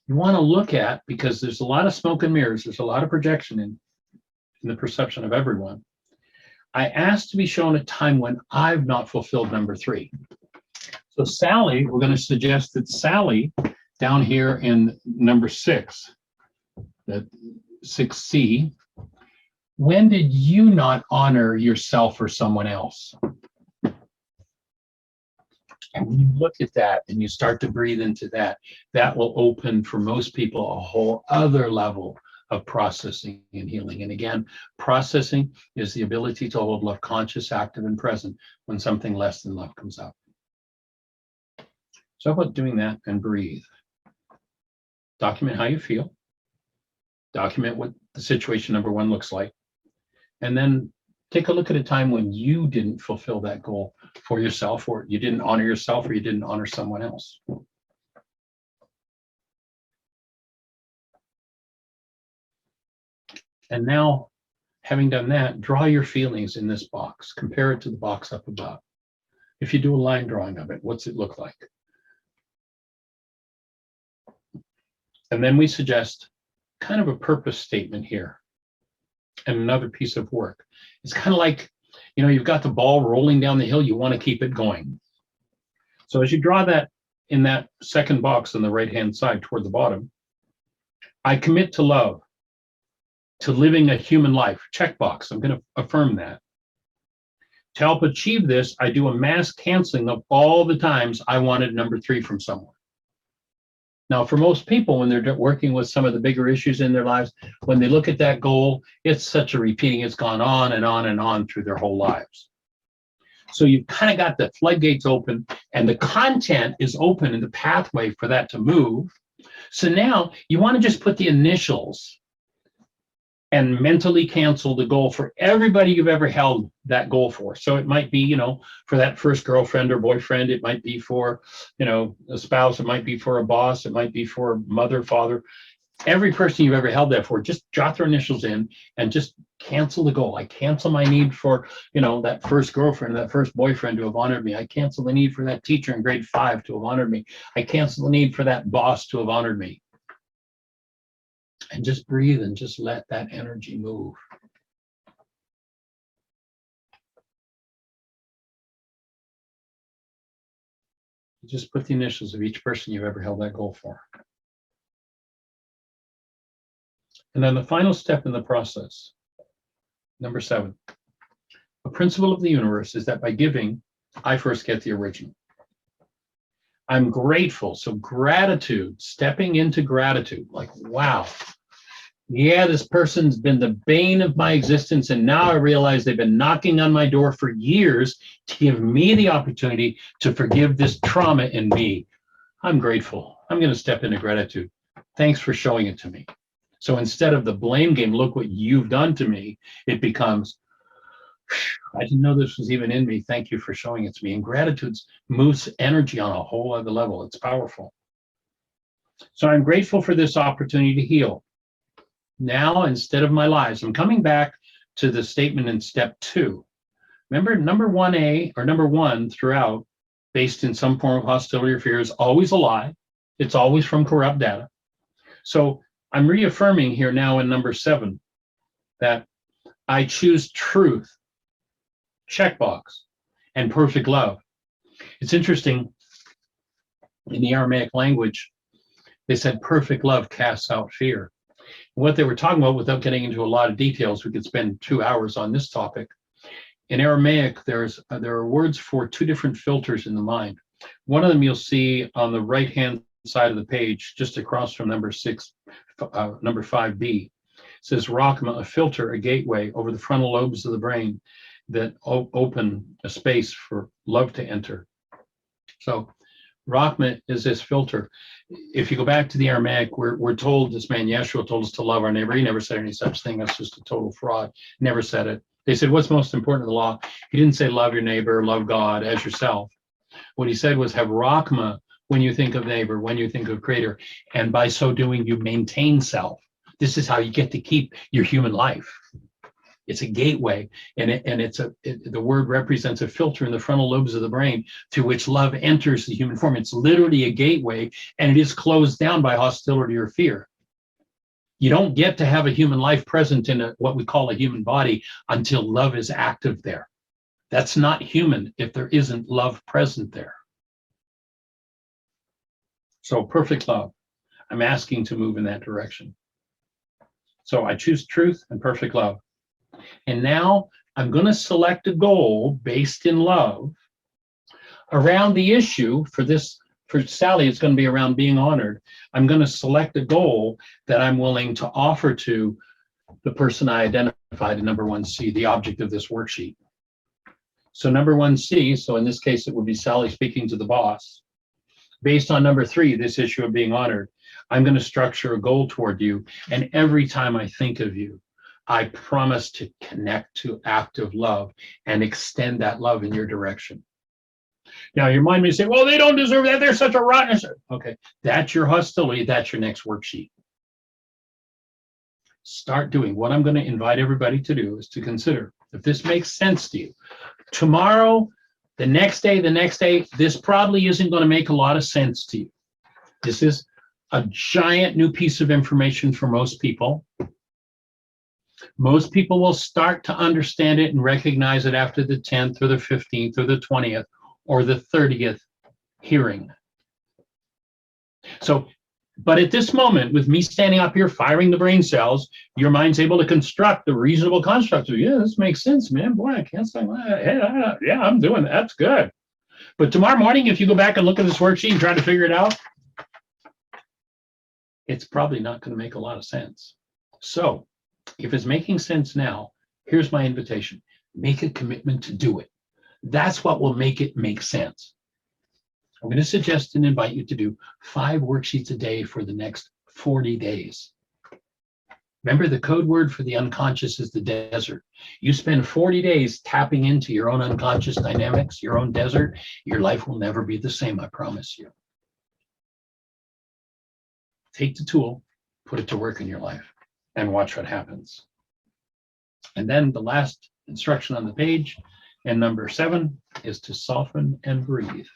you want to look at, because there's a lot of smoke and mirrors, there's a lot of projection in the perception of everyone. I asked to be shown a time when I've not fulfilled number 3. So Sally, we're going to suggest that Sally, down here in number 6, that 6C, when did you not honor yourself or someone else? And when you look at that and you start to breathe into that, that will open for most people a whole other level of processing and healing. And again, processing is the ability to hold love conscious, active, and present when something less than love comes up. So how about doing that and breathe? Document how you feel. Document what the situation number 1 looks like. And then take a look at a time when you didn't fulfill that goal for yourself, or you didn't honor yourself, or you didn't honor someone else. And now Having done that, draw your feelings in this box. Compare it to the box up above. If you do a line drawing of it, what's it look like? And then we suggest kind of a purpose statement here and another piece of work. It's kind of like, you've got the ball rolling down the hill, you want to keep it going. So as you draw that in that second box on the right-hand side toward the bottom, I commit to love, to living a human life. Checkbox, I'm going to affirm that. To help achieve this, I do a mass canceling of all the times I wanted number 3 from someone. Now, for most people, when they're working with some of the bigger issues in their lives, when they look at that goal, it's such a repeating, it's gone on and on and on through their whole lives. So you've kind of got the floodgates open and the content is open in the pathway for that to move. So now you want to just put the initials and mentally cancel the goal for everybody you've ever held that goal for. So it might be, for that first girlfriend or boyfriend, it might be for, a spouse, it might be for a boss, it might be for mother, father. Every person you've ever held that for, just jot their initials in and just cancel the goal. I cancel my need for, that first girlfriend, that first boyfriend to have honored me. I cancel the need for that teacher in grade 5 to have honored me. I cancel the need for that boss to have honored me. And just breathe and just let that energy move. Just put the initials of each person you've ever held that goal for. And then the final step in the process, number 7. A principle of the universe is that by giving, I first get the original. I'm grateful. So gratitude, stepping into gratitude, like, wow. Yeah, this person's been the bane of my existence, and now I realize they've been knocking on my door for years to give me the opportunity to forgive this trauma in me. I'm grateful. I'm going to step into gratitude. Thanks for showing it to me. So instead of the blame game, look what you've done to me, it becomes, I didn't know this was even in me. Thank you for showing it to me. And gratitude moves energy on a whole other level. It's powerful. So I'm grateful for this opportunity to heal. Now, instead of my lies, I'm coming back to the statement in step 2. Remember, number 1A or number 1 throughout, based in some form of hostility or fear, is always a lie. It's always from corrupt data. So I'm reaffirming here now in number 7 that I choose truth, checkbox, and perfect love. It's interesting, in the Aramaic language, they said perfect love casts out fear. What they were talking about, without getting into a lot of details, we could spend 2 hours on this topic. In Aramaic, there are words for 2 different filters in the mind. One of them you'll see on the right-hand side of the page, just across from number 5B. It says Rachma, a filter, a gateway over the frontal lobes of the brain that open a space for love to enter. So Rachma is this filter. If you go back to the Aramaic, we're told, this man Yeshua told us to love our neighbor. He never said any such thing. That's just a total fraud. Never said it. They said, what's most important in the law? He didn't say love your neighbor, love God as yourself. What he said was have Rachma when you think of neighbor, when you think of creator, and by so doing, you maintain self. This is how you get to keep your human life. It's a gateway, and the word represents a filter in the frontal lobes of the brain through which love enters the human form. It's literally a gateway, and it is closed down by hostility or fear. You don't get to have a human life present in what we call a human body until love is active there. That's not human if there isn't love present there. So perfect love, I'm asking to move in that direction. So I choose truth and perfect love. And now I'm going to select a goal based in love around the issue for Sally, it's going to be around being honored. I'm going to select a goal that I'm willing to offer to the person I identified in number 1C, the object of this worksheet. So number 1C, so in this case, it would be Sally speaking to the boss. Based on number 3, this issue of being honored, I'm going to structure a goal toward you. And every time I think of you, I promise to connect to active love and extend that love in your direction. Now, your mind may say, well, they don't deserve that. They're such a rotten. Okay, that's your hostility. That's your next worksheet. start doing. What I'm going to invite everybody to do is to consider if this makes sense to you. Tomorrow, the next day, this probably isn't going to make a lot of sense to you. This is a giant new piece of information for most people. Most people will start to understand it and recognize it after the 10th or the 15th or the 20th or the 30th hearing. So, but at this moment, with me standing up here firing the brain cells, your mind's able to construct the reasonable construct of, yeah, this makes sense, man. Boy, I can't say that. Yeah, I'm doing that. That's good. But tomorrow morning, if you go back and look at this worksheet and try to figure it out, it's probably not going to make a lot of sense. So if it's making sense now, here's my invitation. Make a commitment to do it. That's what will make it make sense. I'm going to suggest and invite you to do 5 worksheets a day for the next 40 days. Remember, the code word for the unconscious is the desert. You spend 40 days tapping into your own unconscious dynamics, your own desert, your life will never be the same, I promise you. Take the tool, put it to work in your life, and watch what happens. And then the last instruction on the page, and number 7, is to soften and breathe.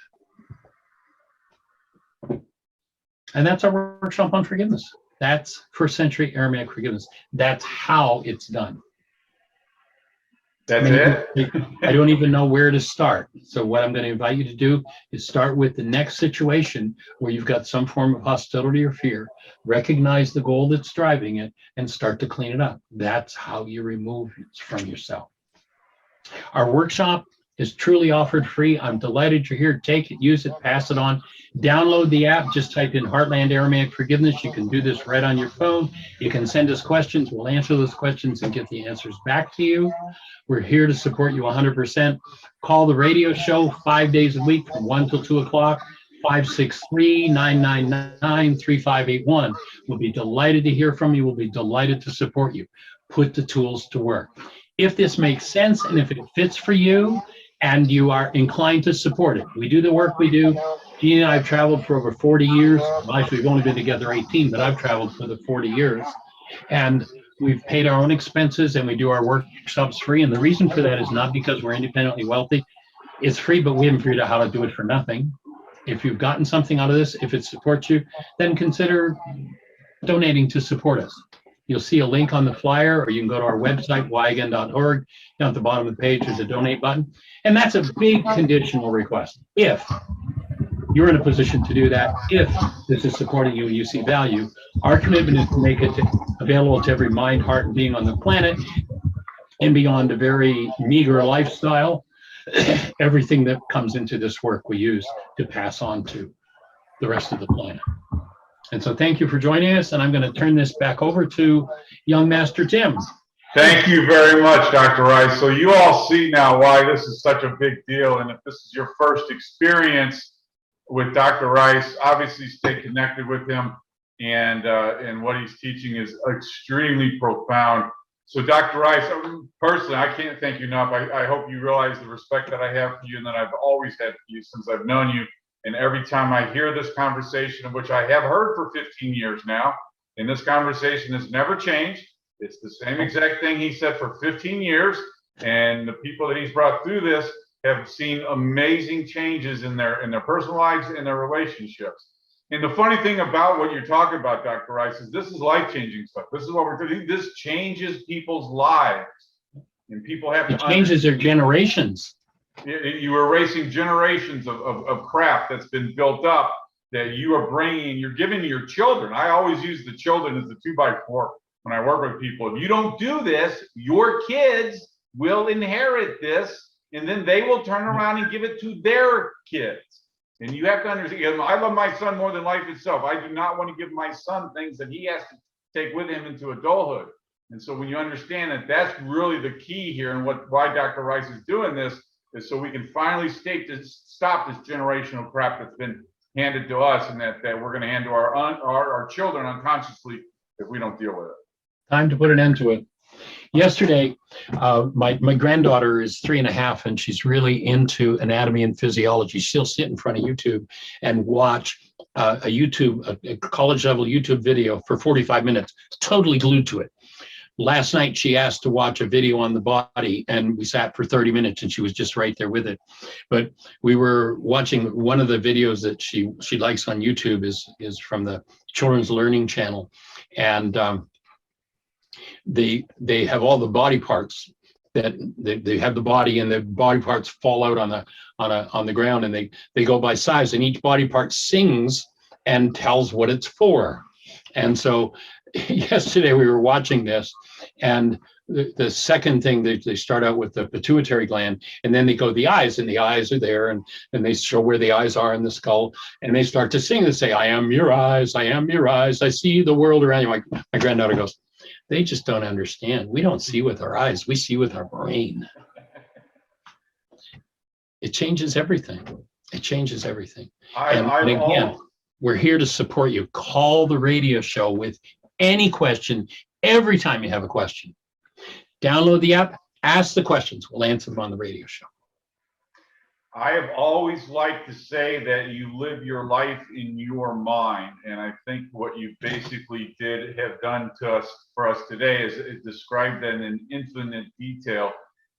And that's our workshop on forgiveness. That's first century Aramaic forgiveness. That's how it's done. That's it? I don't even know where to start. So what I'm going to invite you to do is start with the next situation where you've got some form of hostility or fear, recognize the goal that's driving it, and start to clean it up. That's how you remove it from yourself. Our workshop is truly offered free. I'm delighted you're here. Take it, use it, pass it on. Download the app. Just type in Heartland Aramaic Forgiveness. You can do this right on your phone. You can send us questions. We'll answer those questions and get the answers back to you. We're here to support you 100%. Call the radio show 5 days a week from 1 till 2 o'clock, 563-999-3581. We'll be delighted to hear from you. We'll be delighted to support you. Put the tools to work. If this makes sense and if it fits for you and you are inclined to support it, we do the work we do. Jean and I have traveled for over 40 years. Well, actually, we've only been together 18, but I've traveled for the 40 years. And we've paid our own expenses and we do our workshops free. And the reason for that is not because we're independently wealthy. It's free, but we haven't figured out how to do it for nothing. If you've gotten something out of this, if it supports you, then consider donating to support us. You'll see a link on the flyer, or you can go to our website, whyagain.org. Down at the bottom of the page, there's a donate button. And that's a big conditional request. If you're in a position to do that, if this is supporting you and you see value, our commitment is to make it available to every mind, heart, and being on the planet and beyond a very meager lifestyle. Everything that comes into this work we use to pass on to the rest of the planet. And so thank you for joining us, and I'm going to turn this back over to young Master Tim. Thank you very much, Dr. Ryce. So you all see now why this is such a big deal, and if this is your first experience with Dr. Ryce, obviously stay connected with him, and what he's teaching is extremely profound. So Dr. Ryce, personally, I can't thank you enough. I hope you realize the respect that I have for you and that I've always had for you since I've known you. And every time I hear this conversation, which I have heard for 15 years now, and this conversation has never changed. It's the same exact thing he said for 15 years. And the people that he's brought through this have seen amazing changes in their personal lives and their relationships. And the funny thing about what you're talking about, Dr. Ryce, is this is life-changing stuff. This is what we're doing. This changes people's lives. And people have to changes their generations. You are erasing generations of crap that's been built up that you are bringing, you're giving to your children. I always use the children as the 2x4 when I work with people. If you don't do this, your kids will inherit this, and then they will turn around and give it to their kids. And you have to understand, I love my son more than life itself. I do not want to give my son things that he has to take with him into adulthood. And so when you understand that, that's really the key here, and why Dr. Ryce is doing this, is so we can finally stop this generational crap that's been handed to us, and that we're going to hand to our children unconsciously if we don't deal with it. Time to put an end to it. Yesterday, my granddaughter is 3.5, and she's really into anatomy and physiology. She'll sit in front of YouTube and watch a college level YouTube video for 45 minutes, totally glued to it. last night she asked to watch a video on the body, and we sat for 30 minutes, and she was just right there with it. But we were watching one of the videos that she likes on YouTube is from the Children's Learning Channel, and they have all the body parts that they have the body, and the body parts fall out on the ground, and they go by size, and each body part sings and tells what it's for. And so yesterday we were watching this, and the second thing, they start out with the pituitary gland, and then they go the eyes, and the eyes are there, and they show where the eyes are in the skull, and they start to sing and say, I am your eyes, I am your eyes, I see the world around you. My granddaughter goes, they just don't understand. We don't see with our eyes, we see with our brain. It changes everything. It changes everything. And again, we're here to support you. Call the radio show with any question every time you have a question. Download the app, ask the questions. We'll answer them on the radio show. I have always liked to say that you live your life in your mind. And I think what you basically have done for us today is describe that in infinite detail.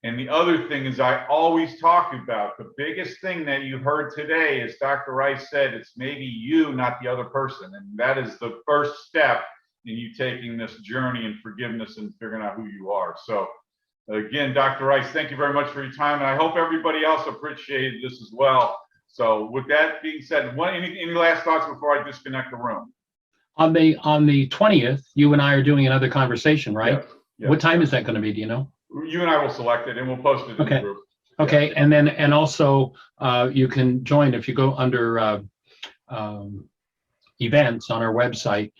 And the other thing is, I always talk about the biggest thing that you heard today is Dr. Ryce said, it's maybe you, not the other person. And that is the first step in you taking this journey and forgiveness and figuring out who you are. So again, Dr. Ryce, thank you very much for your time. And I hope everybody else appreciated this as well. So with that being said, any last thoughts before I disconnect the room? On the 20th, you and I are doing another conversation, right? Yes. What time is that going to be? Do you know? You and I will select it and we'll post it in the group. Okay. Yeah. And also you can join if you go under events on our website.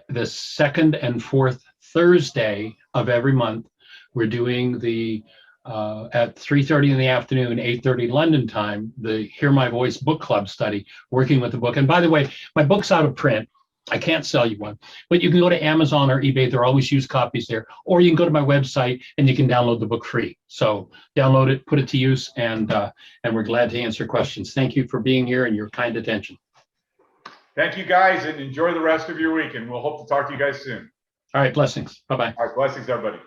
The second and fourth Thursday of every month, we're doing the at 3:30 in the afternoon, 8:30 London time, the Hear My Voice book club study, working with the book. And by the way, my book's out of print. I can't sell you one, but you can go to Amazon or eBay. There are always used copies there, or you can go to my website and you can download the book free. So download it, put it to use, and we're glad to answer questions. Thank you for being here and your kind attention. Thank you, guys, and enjoy the rest of your week. And we'll hope to talk to you guys soon. All right, blessings. Bye-bye. All right, blessings, everybody.